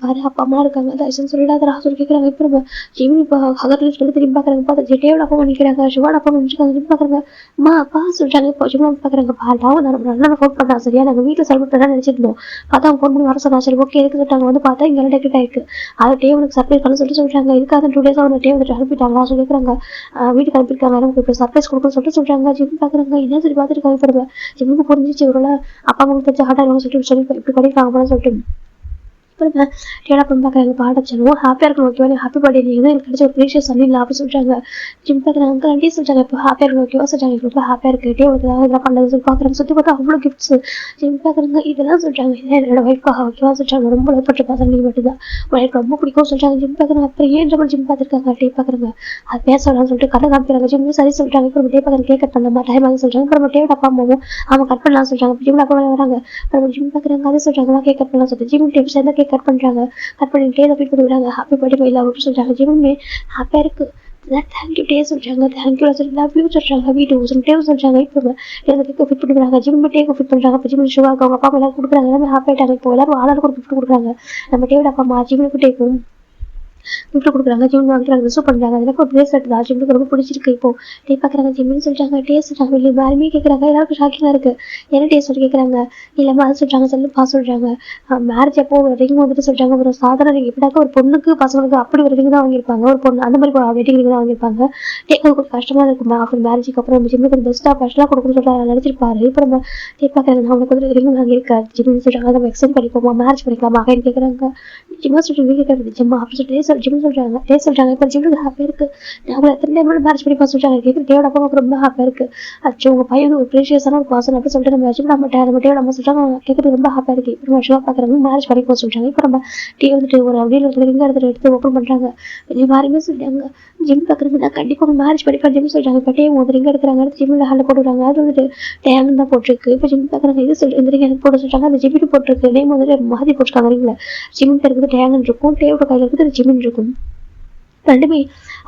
பாரு அப்பா அம்மா இருக்காங்க தயவுசெய்து சொல்லிடாத சொல்லி கேட்குறாங்க. இப்போ நம்ம ஜிம் இப்போ ஹகர் சொல்லி திரும்பி பார்க்குறாங்க. பார்த்தா ஜெட்டேவோட அப்பா நிற்கிறாங்க. சிவாட அப்பா நினைச்சிருக்காங்க. திரும்பி பார்க்குறாங்க. அம்மா அப்பா சொல்லிட்டாங்க. இப்போ ஜிம் பார்க்குறாங்க. பாலாவும் நம்ம அண்ணனை ஃபோன் பண்ணா சரியா நாங்கள் வீட்டில் செலிப்ரேட் பண்ணா நினைச்சிருந்தோம். பார்த்தா அவங்க ஃபோன் பண்ணி வர சொன்னா சரி ஓகே எதுக்கு சொல்லிட்டாங்க. வந்து பார்த்தா இங்கே டெக்கெட் ஆயிருக்கு. அதை டேவனுக்கு சர்ப்ரைஸ் பண்ண சொல்லிட்டாங்க. இதுக்காக 2 days அவங்க டே வந்துட்டு அனுப்பிட்டாங்களா சொல்லி கேட்குறாங்க. வீட்டுக்கு அனுப்பியிருக்காங்க. நமக்கு இப்போ சர்ப்ரைஸ் கொடுக்கணும்னு சொல்லிட்டாங்க. ஜிம் பார்க்குறாங்க. என்ன சொல்லி பார்த்துருக்காங்க. இப்போ ஜிம்முக்கு புரிஞ்சிச்சு ஒரு அப்பா அம்மாவுக்கு தெரிஞ்ச ஹார்ட் ஆகும் சொல்லி இப்படி பண்ணியிருக்காங்க சொல்லிட்டு அப்புறமா டேடா பண்ணி பார்க்குறாங்க பாடச்சலும் ஹாப்பியாக இருக்கணும் ஓகேவா ஹாப்பி பர்த்டே நீங்கள் எனக்கு கிடைச்ச ஒரு ப்ரீஷியஸ் சொல்லிடல அப்படின்னு சொல்கிறாங்க. ஜிம் பார்க்குறாங்க அங்கே ஆண்டி சொல்கிறாங்க இப்போ ஹாப்பியாக இருக்கணும் ஓகேவா சொல்கிறாங்க இப்போ ரொம்ப ஹாப்பியாக இருக்குது டே உங்களுக்கு ஏதாவது இதெல்லாம் பண்ணுறது சொல்லி பார்க்குறாங்க சுற்றி பார்த்தா அவ்வளோ கிஃப்ட்ஸ். ஜிம் பார்க்குறாங்க இதெல்லாம் சொல்கிறாங்க இதான் என்னோட ஒய்ஃபாக ஓகேவா சொல்கிறாங்க ரொம்ப லவ் பண்ணுற பசங்க நீங்கள் மட்டும் தான் எனக்கு ரொம்ப பிடிக்கும் சொல்கிறாங்க. ஜிம் பார்க்குறாங்க அப்புறம் ஏன் நம்ம ஜிம் பார்த்துருக்காங்க டே பார்க்குறாங்க அது பேசலாம்னு சொல்லிட்டு கதை காமிக்கிறாங்க. ஜிம் சரி சொல்கிறாங்க இப்போ டே பார்க்குறாங்க கேக் கட் பண்ணலாமா டைம் ஆகுது சொல்கிறாங்க. அப்புறம் டேவோட அப்பா அம்மாவும் அவங்க கட் பண்ணலாம் சொல்கிறாங்க. ஜிம் அப்பா வராங்க அப்புறம் ஜிம் பார்க்குறாங்க அதை சொல்கிறாங்க கேக் கட் பண்ணலாம் சொல்லிட்டு ஜிம் டேப் சேர்ந்து கேக் கட் பண்ணுறாங்க. கட் பண்ணிட்டு ஃபீட் பண்ணிவிடுறாங்க ஹாப்பி பர்த்டே இல்லை அப்படின்னு சொல்கிறாங்க. ஜிம்மே ஹாப்பியாக இருக்குது தேங்க்யூ டே சொல்கிறாங்க தேங்க்யூ சொல்லி லவ் யூ சொல்கிறாங்க வீட்டு சொல்லிட்டே சொல்கிறாங்க. இப்போ எனக்கு ஃபிட் பண்ணிவிடுறாங்க ஜிம் டேக்கு ஃபிட் பண்ணுறாங்க. இப்போ ஜிம் ஷுவாக்கு அவங்க அப்பா அம்மா எல்லாரும் கொடுக்குறாங்க எல்லாமே ஹாப்பி ஆகிட்டாங்க. இப்போ எல்லாரும் ஆளாளுக்கு ஒரு கிஃப்ட் கொடுக்குறாங்க. நம்ம டேவோட அப்பா அம்மா ஜிம்முக்கு டேக்கும் கிஃப்ட் கொடுக்குறாங்க. ஜிம் வாங்கிக்கிறாங்க ரிசர்வ் பண்ணுறாங்க. எனக்கு ஒரு பிரேஸ்லெட் தான் ஜிம்முக்கு ரொம்ப பிடிச்சிருக்கு. இப்போ டே பார்க்குறாங்க ஜிம்னு சொல்கிறாங்க டே சொல்கிறாங்க இல்லை யாருமே கேட்குறாங்க எல்லாருக்கும் ஷாக்கிங்காக இருக்குது என்ன டே சொல்லி கேட்குறாங்க இல்லாமல் அது சொல்கிறாங்க சொல்லுப்பா சொல்கிறாங்க. மேரேஜ் அப்போ ஒரு ரிங் வந்துட்டு சொல்கிறாங்க ஒரு சாதாரண ரிங் எப்படினாக்க ஒரு பொண்ணுக்கு பசங்களுக்கு அப்படி ஒரு ரிங் தான் வாங்கியிருப்பாங்க ஒரு பொண்ணு அந்த மாதிரி வெட்டிங் ரிங் தான் வாங்கியிருப்பாங்க. டேக்கு கொஞ்சம் கஷ்டமாக இருக்கும் அப்புறம் மேரேஜுக்கு அப்புறம் நம்ம ஜிம்முக்கு பெஸ்ட்டாக ஃபஸ்ட்டாக கொடுக்கணும்னு சொல்லிட்டு நினச்சிருப்பாரு. இப்போ நம்ம டே பார்க்குறாங்க நான் உனக்கு வந்து ரிங் வாங்கியிருக்கேன் ஜிம்னு சொல்கிறாங்க நம்ம எக்ஸ்டெண்ட் பண்ணிப்போமா மேரேஜ் பண்ணிக்கலாமா அப்படின்னு கேட்குறாங்க. ஜிம்மா சொல்லிட்டு கேட்குறது ஜிம்மா அப்படின்னு சொல்லிட்டு ஜிம் சொல்கிறாங்க டே சொல்கிறாங்க இப்போ ஜிம்முக்கு ஹாப்பியாக இருக்குது நான் எத்தனை டைம் மேரேஜ் பண்ணி பார்த்து சொல்கிறாங்க கேட்குற டேவோட அப்பா ரொம்ப ஹாப்பியாக இருக்குது அச்சு உங்கள் பையன் ஒரு ப்ரீஷியஸான ஒரு பர்சன் அப்படின்னு சொல்லிட்டு நம்ம ஜிம் நம்ம டேவோட நம்ம சொல்கிறாங்க கேட்குறது ரொம்ப ஹாப்பியாக இருக்குது. இப்போ நம்ம ஷோ பார்க்குறாங்க மேரேஜ் பண்ணி போக சொல்கிறாங்க. இப்போ நம்ம டே வந்துட்டு ஒரு அப்படின்னு ஒரு ரிங் எடுத்து ஓப்பன் பண்ணுறாங்க. எல்லாருமே சொல்லிட்டாங்க ஜிம் பார்க்குறதுக்கு நான் கண்டிப்பாக மேரேஜ் பண்ணிப்பேன் ஜிம் சொல்கிறாங்க. இப்போ டே ஒரு ரிங் எடுக்கிறாங்க அடுத்து ஜிம்மில் ஹேண்டில் போட்டுவிடுறாங்க. அது வந்துட்டு டேங்கு தான் போட்டிருக்கு. இப்போ ஜிம் பார்க்குறாங்க இது சொல்லி இந்த ரிங் எனக்கு போட சொல்கிறாங்க அந்த ஜிம்மிட்டு போட்டிருக்கு நேம் வந்துட்டு மாதிரி போட்டிருக்காங்க ரிங்கில் ஜிம்மில் இருக்குது டேங்குன்னு இருக்கும் டேவோட கையில் இருக்குது ஜிம்மின்னு இருக்கும் ரெண்டுமே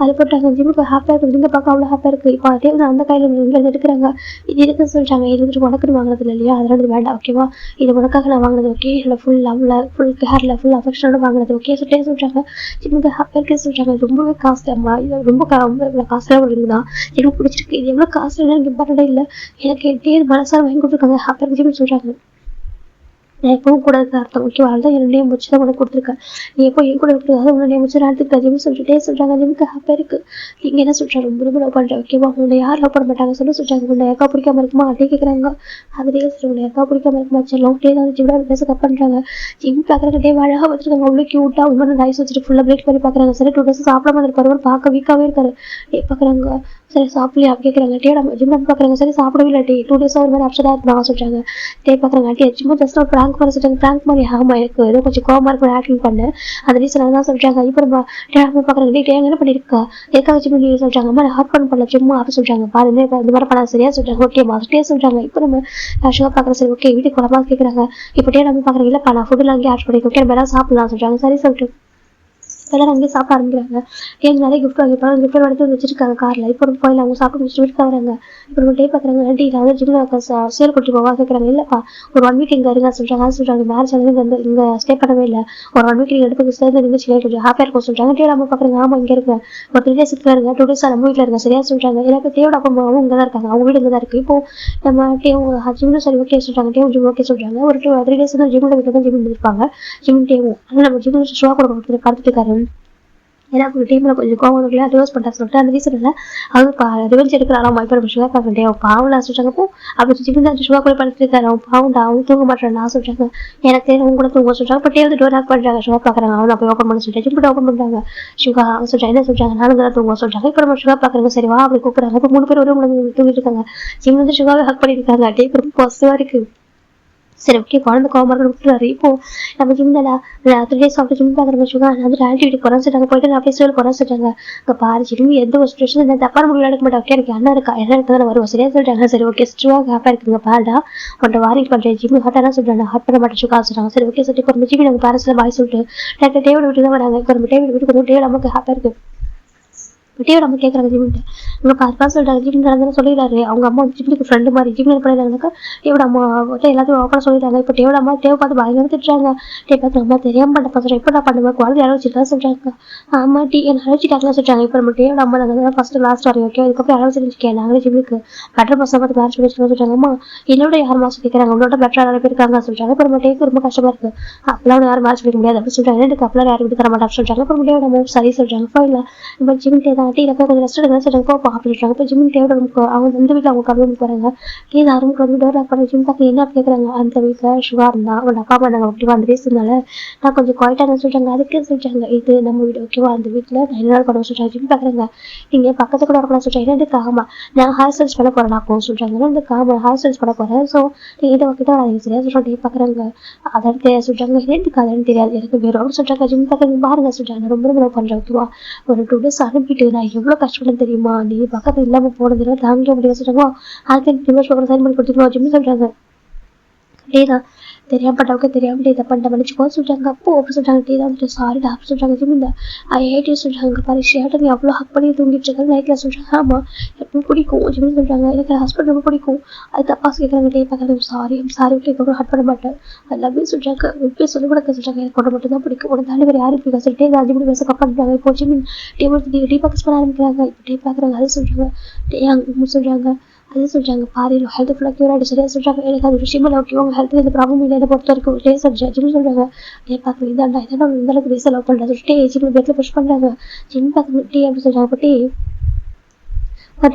அதை போட்டாங்க. ஜிம்முக்கு ஹாப்பியாக இருக்குது நீங்கள் பார்க்க அவ்வளோ ஹாப்பியாக இருக்குது. இப்போ அதே வந்து அந்த கையில் இங்கே எடுக்கிறாங்க இது இருக்குன்னு சொல்லிட்டாங்க. இது வந்துட்டு உனக்குன்னு வாங்கினது இல்லையா அதனால இது வேண்டாம் ஓகேவா இது உனக்காக நான் வாங்கினது ஓகே இல்லை ஃபுல் லவ்வில் ஃபுல் கேரில் ஃபுல் அஃபெக்ஷனோட வாங்கினது ஓகே சொல்லிட்டே சொல்கிறாங்க. ஜிம்முக்கு ஹாப்பியாக இருக்குன்னு சொல்கிறாங்க ரொம்பவே காஸ்ட்லி அம்மா இது ரொம்ப காஸ்ட்லியாக ஒரு தான் எனக்கு பிடிச்சிருக்கு இது எவ்வளோ காஸ்ட்லி எனக்கு இம்பார்ட்டண்டே இல்லை எனக்கு டே மனசார வாங்கி கொடுத்துருக்காங்க ஹாப்பியாக இருக்கு ஜிம்னு சொல்கிறாங்க. நான் எப்பவும் கூட இருக்க அர்த்தம் ஓகே தான் என்னுடைய முடிச்சு தான் உனக்கு கொடுத்துருக்கேன் நீ எப்போ என் கூட இருக்கிறது உன்னுடைய முடிச்சு நான் எடுத்துக்கிட்டேன் ஜிம் சொல்லிட்டே சொல்கிறாங்க. ஜிம்முக்கு ஹாப்பியாக இருக்குது நீங்கள் என்ன சொல்கிறாங்க ரொம்ப ரொம்ப லவ் பண்ணுறேன் ஓகேவா உன்னை யார் லவ் பண்ண மாட்டாங்க சொல்கிறாங்க உன்னை யாருக்கா பிடிக்காம இருக்குமா அப்படியே கேட்குறாங்க. அதுலேயே சொல்லி உன்னை யாருக்கா பிடிக்காம இருக்குமா சரி லவ் டே தான் ஜிம்ல பேச கட் பண்ணுறாங்க. ஜிம் பார்க்குறாங்க டே அழகாக வச்சுருக்காங்க அவ்வளோ க்யூட்டாக உன்னோட ரைஸ் வச்சுட்டு ஃபுல்லாக பிரேக் பண்ணி பார்க்குறாங்க. சரி 2 days சாப்பிடாம இருப்பாரு பார்க்க வீக்காகவே இருக்காரு. டே பார்க்குறாங்க சரி சாப்பிடலையா அப்படி கேட்குறாங்க. டே நம்ம ஜிம் பார்க்குறாங்க சரி சாப்பிடவே இல்லை டே 2 days ஒரு மாதிரி அப்செட்டாக இருந்தாங்க சொல்கிறாங்க. டே பார்க்குறாங்க ஆண்டி ஜிம்மா ஜஸ்ட் ஒரு ப்ராங்க் பண்ண சொல்கிறாங்க ப்ராங்க் மாதிரி ஆமாம் எனக்கு ஏதோ கொஞ்சம் கோவமாக இருக்கும் ஆக்டிங் பண்ணு அந்த ரீசன் தான் சொல்கிறாங்க. இப்போ நம்ம டேடாமல் பார்க்குறாங்க டே என்ன பண்ணியிருக்கா எதுக்காக ஜிம் நீ சொல்கிறாங்க அம்மா நான் ஹார்ட் பண்ணல ஜிம்மா அப்படி சொல்கிறாங்க பாருங்க இப்போ இந்த மாதிரி பண்ண சரியா சொல்கிறாங்க ஓகே மாஸ்டே சொல்கிறாங்க. இப்போ நம்ம ஷோ பார்க்குறேன் சரி ஓகே வீட்டுக்கு குழம்பா கேட்குறாங்க. இப்போ டே நம்ம பார்க்குறாங்க இல்லைப்பா நான் ஃபுட்டில் அங்கேயே ஆட் பண்ணிக்கோ ஓகே நம்ம எல்லாம் சாப்பிடலாம் சொல்கிறாங்க. சரி சொல்லிட்டு எல்லாரும் அங்கேயே சாப்பிட ஆரம்பிக்கிறாங்க. ஏன் நிறைய கிஃப்ட் வாங்கிப்பாங்க கிஃப்ட் எடுத்து வச்சிருக்காங்க காரில். இப்போ ஒரு கோயில் அவங்க சாப்பிட்டு முடிச்சுட்டு வீட்டுக்கு வராங்க. இப்போ ஒரு டே பார்க்குறாங்க ஆண்டி நான் வந்து ஜிம்மில் சேல் கொட்டி போவா கேட்குறாங்க இல்லைப்பா ஒரு 1 week இங்கே இருங்க சொல்கிறாங்க. அது சொல்கிறாங்க மேரேஜ் வந்து வந்து இங்கே ஸ்டே பண்ணவே இல்லை ஒரு 1 week நீங்கள் எடுத்து சேர்ந்து இருந்துச்சு கொஞ்சம் ஹாப்பியாக இருக்கும் சொல்கிறாங்க. டே நம்ம பார்க்குறாங்க ஆமாம் இங்கே இருக்கேன் ஒரு 3 days இருங்க 2 days நம்ம வீட்டில் இருங்க சரியா சொல்கிறாங்க. எனக்கு தேவோட அப்பா அம்மாவும் இங்கே தான் இருக்காங்க அவங்க வீடு இங்கே தான் இருக்குது. இப்போ நம்ம டே ஜிம்னு சரி ஓகே சொல்கிறாங்க டே ஜிம் ஓகே சொல்கிறாங்க. ஒரு 3 days வந்து ஜிம்மில் வீட்டில் தான் ஜிம் இருப்பாங்க ஜிம் டேவும் ஆனால் நம்ம ஜிம் ஷோ கூட பார்த்துட்டு இருக்காரு. ஏன்னா ஒரு டைமில் கொஞ்சம் கோவம் இல்லையா டிவோர்ஸ் பண்ணுறா சொல்லிட்டு அந்த ரீசனில் அவங்க ரிவெஞ்ச் எடுக்கிறாராம் இப்போ நம்ம ஷுகா பார்க்கட்டே அவன் பாவம் சொல்கிறாங்க. இப்போ அப்படி ஜிம் தான் ஷுகா கூட படுத்துட்டு இருக்காரு அவன் பாவம்டா அவங்க தூங்க மாட்டேன் சொல்கிறாங்க. எனக்கு தெரியும் அவங்க கூட தூங்க சொல்கிறாங்க. இப்போ டே வந்து டோர் ஆக் பண்ணுறாங்க ஷுகா பார்க்குறாங்க அவனை போய் ஓப்பன் பண்ண சொல்லிட்டு ஜிம் ஓப்பன் பண்ணுறாங்க. ஷுகா சொல்கிறாங்க என்ன சொல்கிறாங்க நானும் தான் தூங்க சொல்கிறாங்க. இப்போ நம்ம ஷுகா பார்க்குறாங்க சரி வா அப்படி கூப்பிட்றாங்க. இப்போ 3 பேர் ஒரு தூங்கிட்டு இருக்காங்க. ஜிம் வந்து ஷுகாவை ஹக் பண்ணியிருக்காங்க. டே ரொம்ப பாசிட்டிவாக இருக்குது சரி ஓகே குழந்தை கோவமாக விட்டுறாரு. இப்போ நம்ம ஜிம்ல 3 days ஆஃப்டர் ஜிம் பார்க்குற ஷுகா வந்து ஆன்டிவிட்டி குறைச்சிட்டாங்க போயிட்டு நான் அப்படியே சொல்லி குறைச்சிட்டாங்க. அங்கே பாரு ஜிம் எந்த ஒரு சுச்சுவேஷன் இந்த தப்பான முடிவு எடுக்க மாட்டேன் ஓகே எனக்கு என்ன இருக்கா என்ன இருக்கா வருவோம் சரியா சொல்லிட்டாங்க. சரி ஓகே ஸ்ட்ராங் ஹாப்பியாக இருக்குங்க பாருடா உன்ட்ட வாரிங் பண்ணுறேன் ஜிம் ஹாட்டாக சொல்கிறாங்க ஹாட் பண்ண மாட்டேன் ஷுகா சொல்கிறாங்க. சரி ஓகே சொல்லிட்டு இப்போ ஜிம் நாங்கள் பேரண்ட்ஸில் பாய் சொல்லிட்டு டேரக்டாக டேவிட் விட்டு தான் வராங்க. இப்போ நம்ம டேவிட் வீட்டுக்கு வந்து டேவிட் நமக்கு ஹாப்பியாக இருக்குது. டேவிட் நம்ம கேட்குறாங்க ஜிம்மிட்ட இங்கே பார்த்து சொல்லிட்டாங்க ஜிம் நடந்தாலும் சொல்லிடுறாரு அவங்க அம்மா ஜிம்முக்கு ஃப்ரெண்டு மாதிரி ஜிம் பண்ணிடுறாங்கனாக்கா டேவிட் அம்மா எல்லாத்தையும் ஓப்பனாக சொல்லிட்டாங்க. இப்போ டேவிட் அம்மா தேவை பார்த்து பயங்கர திட்டுறாங்க. டே பார்த்து அம்மா தெரியாமல் பண்ண சொல்கிறேன் இப்போ நான் பண்ணுவேன் குழந்தை அழைச்சிட்டு சொல்கிறாங்க. அம்மா டீ என்ன அழைச்சிட்டாங்கன்னு சொல்கிறாங்க. இப்போ நம்ம டேவிட் அம்மா நாங்கள் ஃபஸ்ட்டு லாஸ்ட் வரையும் ஓகே அதுக்கப்புறம் அழைச்சிருக்கேன் நாங்களே ஜிம்முக்கு பெட்டர் பசங்க பார்த்து மேரேஜ் பண்ணி சொல்கிறாங்க. அம்மா என்னோட யார் மாதம் கேட்குறாங்க உங்களோட பெட்டராக நிறைய பேர் இருக்காங்க சொல்கிறாங்க. இப்போ நம்ம டேக்கு ரொம்ப கஷ்டமாக இருக்குது அப்பெல்லாம் யாரும் மேரேஜ் பண்ணிக்க முடியாது அப்படின்னு சொல்கிறாங்க. எனக்கு அப்பெல்லாம் யாரும் விட்டு தர மாட்டான்னு சொல்கிறாங்க. அப்புறம் டேவிட் அம்மா சரி சொல்கிறாங்க ஃபைனில் இப்போ ஜிம்மிட்டே டீ போய் கொஞ்சம் ரெஸ்ட் எடுக்க சொல்றாங்க. போ அப்படின்னு சொல்றாங்க. இப்போ ஜிம் டேவோட ரூமுக்கு அவங்க இந்த வீட்டில் அவங்க ரூமுக்கு போகிறாங்க. கீழே ரூமுக்கு வந்து டோர் லாக் பண்ணி ஜிம் பார்க்க என்ன கேட்குறாங்க. அந்த வீட்டில் சுகா இருந்தா அவன் அக்கா பண்ணாங்க ஓகேவா. அந்த ரீசன்னால நான் கொஞ்சம் குவாய்ட்டாக சொல்கிறாங்க. அதுக்கு சொல்கிறாங்க இது நம்ம வீடு ஓகேவா. அந்த வீட்டில் நான் என்ன பண்ண சொல்கிறாங்க. ஜிம் பார்க்குறாங்க. நீங்கள் பக்கத்து கூட இருக்கலாம் சொல்கிறாங்க. என்னதுக்கு ஆமாம் நான் ஹேர் ஸ்டைல்ஸ் பண்ண போகிறேன் நான் சொல்கிறாங்க. என்னதுக்கு ஆமாம் ஹேர் ஸ்டைல்ஸ் பண்ண போகிறேன். ஸோ நீங்கள் இதை கிட்ட வராது சரியா சொல்லிட்டு பார்க்குறாங்க. அதான் தெரியாது சொல்கிறாங்க. என்னதுக்கு அதன்னு தெரியாது எனக்கு வேறு அப்படின்னு சொல்கிறாங்க. ஜிம் பார்க்குறாங்க பாருங்க சொல்கிறாங்க. ரொம்ப ரொம்ப பண்ணுறேன் ஓகேவா. ஒரு 2 days அனுப்பிட்டு நான் எவ்வளோ கஷ்டப்படும் தெரியுமா. நீ பக்கத்தில் இல்லாமல் போனதுல தாங்க முடியாது சொல்கிறாங்க. அதுக்கு டிவோர்ஸ் பேப்பர் சைன் பண்ணி கொடுத்துருவோம் ஜிம் சொல்கிறாங்க. டேதான் தெரியாம பட்டவங்க தெரியாம இதை பண்ண மன்னிச்சுக்கோ சொல்றாங்க. அப்போ அப்படி சொல்றாங்க. டீ தான் வந்துட்டு சாரி டாக்டர் சொல்றாங்க. ஜிம்மிந்த ஐ ஹேட் யூ சொல்றாங்க. பாரு ஷேட்டை நீ அவ்வளோ ஹக் பண்ணி தூங்கிட்டு இருக்காங்க நைட்ல சொல்றாங்க. ஆமா எப்பவும் பிடிக்கும் ஜிம்னு சொல்றாங்க. எனக்கு ஹஸ்பண்ட் ரொம்ப பிடிக்கும். அது தப்பா கேட்கறாங்க. டே பார்க்கறது சாரி இதுக்கப்புறம் ஹட் பண்ண மாட்டேன் எல்லாமே சொல்றாங்க. எப்படி சொல்ல கூட சொல்றாங்க. எனக்கு ஒன்று மட்டும் தான் பிடிக்கும். உனக்கு தாண்டி வேறு யாரும் பிடிக்கும் சொல்லிட்டு நான் ஜிம்னு பேச கப்பாடுறாங்க. இப்போ ஜிம்மின் டீ பாக்கஸ் பண்ண ஆரம்பிக்கிறாங்க. இப்போ டீ பார்க்குறாங்க. அது சொல்றாங்க. டே அங்கே சொல்றாங்க. அது சொல்றாங்க. பாரு ஹெல்த் ஃபுல்லாக க்யூர் ஆகிட்டு சரியா சொல்றாங்க. எனக்கு அது விஷயமே ஓகே உங்கள் ஹெல்த் எந்த ப்ராப்ளம் இல்லை என்னை பொறுத்த வரைக்கும் டே ஜிம் சொல்றாங்க. டே பார்க்குறது இதாண்டா இதெல்லாம் இந்த அளவுக்கு ரீசல் லவ் பண்ணுறேன் சொல்லிட்டு ஜிம் பெட்டில் புஷ் பண்ணுறாங்க. ஜிம் பார்க்குறது டீ அப்படி சொல்றாங்க. இப்போ டீ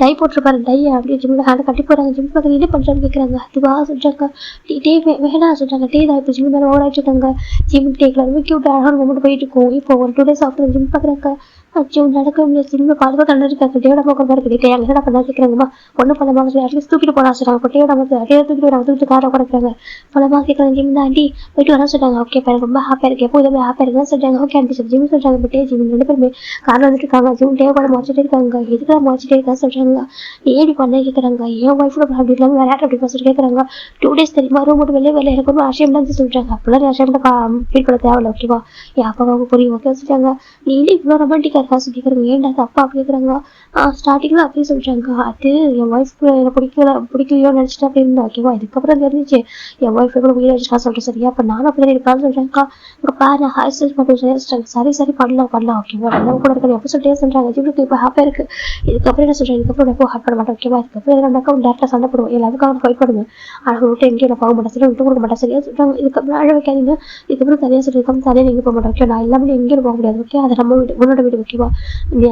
டை போட்டிருப்பாரு டை அப்படியே ஜிம்மில் ஹேண்டை கட்டி போகிறாங்க. ஜிம் பார்க்குறது என்ன பண்ணுறான்னு கேட்குறாங்க. அதுவா சொல்றாங்க. டே வேணாம் சொல்றாங்க. டே தான் இப்போ ஜிம் மேலே ஓடாச்சு இருக்காங்க. ஜிம் டேக்கில் ரொம்ப க்யூட் அழகான மூமெண்ட் போயிட்டு இருக்கும். இப்போ ஒரு 2 days ஆஃப்டர் ஜிம் பார்க்குறாங்க. அச்சோ நடக்க முடியாது. ஜிம்ல பாதுகாப்பு நல்லா இருக்காங்க. டேயோட பார்க்க மாதிரி இருக்கு. எங்க என்ன பண்ணா கேட்குறாங்கம்மா ஒன்றும் பண்ணமாக சொல்லி அட்லீஸ்ட் தூக்கிட்டு போனா சொல்றாங்க. இப்போ டேயோட வந்து டே தூக்கிட்டு வராங்க. தூக்கிட்டு காரை உடக்கிறாங்க. பலமாக கேட்குறாங்க. ஜிம் தான் ஆண்டி போயிட்டு வரா சொல்றாங்க. ஓகே எனக்கு ரொம்ப ஹாப்பியாக இருக்கு. எப்போ இதை ஹாப்பியாக இருக்குன்னு சொல்றாங்க. ஓகே ஆண்டி சார் ஜிம் சொல்றாங்க. இப்போ டே ஜிம் 2 பேருமே காரில் வந்துட்டு இருக்காங்க. ஜிம் டே கூட மாற்றிட்டே இருக்காங்க. எதுக்காக மாற்றிட்டே இருக்கா சொல்றாங்க. ஏடி பண்ண கேட்குறாங்க. என் ஒய்ஃபோட அப்படி இல்லாமல் வேற யார்ட்ட அப்படி பேசிட்டு கேட்குறாங்க. 2 days தெரியுமா ரூம் மட்டும் வெளியே எனக்கு ரொம்ப அஷயம் தான் சொல்றாங்க. அப்பெல்லாம் அஷயம் ஃபீல் பண்ண தேவையில்ல ஓகேவா. என் அப்பாவுக்கு புரியும் ஓகே சொல்றாங்க. நீ இவ்வளோ ரொமான்டிக்காக இருக்கா சொல்லி கேட்குறாங்க. ஏன்டா அப்பா அப்படி கேட்குறாங்க. ஸ்டார்டிங்கில் அப்படியே சொல்றாங்க. அது என் ஒய்ஃப்க்கு எனக்கு பிடிக்கலையோ நினச்சிட்டு அப்படி இருந்தா ஓகேவா. இதுக்கப்புறம் தெரிஞ்சிச்சு என் ஒய்ஃப் கூட வீடு வச்சுக்கா சொல்லிட்டு சரியா. அப்போ நானும் அப்படி இருக்கான்னு சொல்றாங்க. இங்கே பாரு ஹேர் ஸ்டைல் மட்டும் சரியா சொல்றாங்க. சரி பண்ணலாம் ஓகேவா. நம்ம கூட இருக்கிற எப்போ சொல்லிட்டே சொல்றாங்க. ஜிம்முக்கு இப்போ ஹாப்பியாக இருக்கு. இதுக்கப்புறம் என்ன சொல்றேன். இதுக்கப்புறம் எப்போ ஹாட் பண்ண மாட்டேன் ஓகேவா. இதுக்கப்புறம் ரெண்டாக்கா டேரக்டாக சண்டை போடுவோம். எல்லாத்துக்கும் ஃபைட் பண்ணுவேன். ஆனால் விட்டு எங்கேயும் நான் போக மாட்டேன் சரி விட்டு கொடுக்க மாட்டேன் சரியா சொல்றாங்க. இதுக்கப்புறம் அழ வைக்காதீங்க. இதுக்கப்புறம் தனியாக சொல்லியிருக்காங்க. தனியாக நீங்கள் போக மாட்டேன் ஓகே. நான் எல்லாமே எங்கேயும் போக முடியாது ஓகே. அது நம்ம வீடு உன்னோட வீடு ஓகேவா.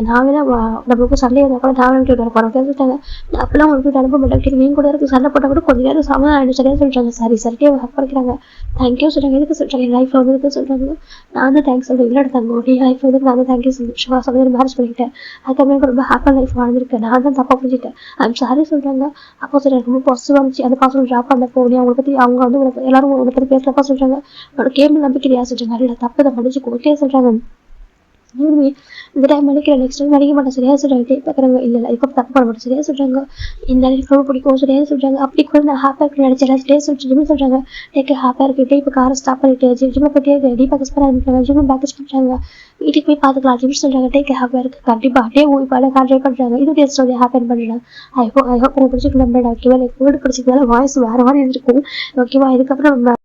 நான் வேணா நம்மளுக்கு சண்டை இருந்தால் கூட நான் வீட்டு வர போகிறோம் சொல்லிட்டாங்க. அப்பெல்லாம் உங்களுக்கு வீட்டு அனுப்ப மாட்டேன். நீங்க கூட இருக்கு சண்டை போட்டால் கூட கொஞ்ச நேரம் சமாதானம் சரியா சொல்றாங்க. சரிட்டே ஹக் பண்ணிக்கிறாங்க. தேங்க்யூ சொல்றாங்க. எதுக்கு சொல்றாங்க. என் லைஃப்ல வந்து எதுக்கு சொல்றாங்க. நான் தான் தேங்க்ஸ் சொல்றேன். இல்லைடா தங்க என் லைஃப் வந்து நான் தான் தேங்க்யூ சிவா சொல்லி மேரேஜ் பண்ணிக்கிட்டேன். அதுக்கப்புறம் எனக்கு ரொம்ப ஹாப்பியாக லைஃப் வாழ்ந்துருக்கேன். நான் தான் தப்பா புரிஞ்சுட்டேன். ஐம் சாரி சொல்றாங்க. அப்போ சொல்றாங்க ரொம்ப பாசிட்டிவ் இருந்துச்சு. அந்த பாசம் ட்ராப் பண்ண போனேன். அவங்களை பத்தி அவங்க வந்து எல்லாரும் உங்களை பத்தி பேசுறப்பா சொல்றாங்க. அவனோட கேம் நம்பிக்கையா சொல்றாங்க. இல்லை தப்பு தான் மன்னிச்சு ஓகே சொல்றாங்க. இந்த டைம் மன்னிக்கிறேன். நெக்ஸ்ட் டைம் மன்னிக்க மாட்டேன் சரியா சொல்றாங்க. பார்க்குறாங்க. இல்லை இதுக்கப்புறம் தப்பு பண்ண மாட்டேன் சரியா சொல்றாங்க. இந்த எனக்கு ரொம்ப பிடிக்கும் சரியா சொல்றாங்க. அப்படி கூட நான் ஹாப்பியாக இருக்கு நினைச்சேன். டே சொல்லிட்டு சொல்றாங்க. டேக்கு ஹாப்பியாக இருக்கு. இப்போ காரை ஸ்டாப் பண்ணிட்டு ஜிம்மை பற்றியே ரெடி பேக்கஸ் பண்ண ஆரம்பிக்கிறாங்க. ஜிம்மை பேக்கஸ் பண்ணுறாங்க. வீட்டுக்கு போய் பார்த்துக்கலாம் ஜிம் சொல்றாங்க. டேக்கு ஹாப்பியாக இருக்கு. கண்டிப்பாக டே போய் பாட கார் ட்ரைவ் பண்ணுறாங்க. இது டே ஸ்டோரி ஹாப்பியாக பண்ணுறாங்க. ஐ ஹோப் எனக்கு பிடிச்சிருக்கு. நம்ம ஓகேவா எனக்கு வீடு பிடிச்சிருந்தாலும் வாய்ஸ் வேறு மாதிரி இருந்திருக்கும் ஓகேவா. இதுக்கப்புறம்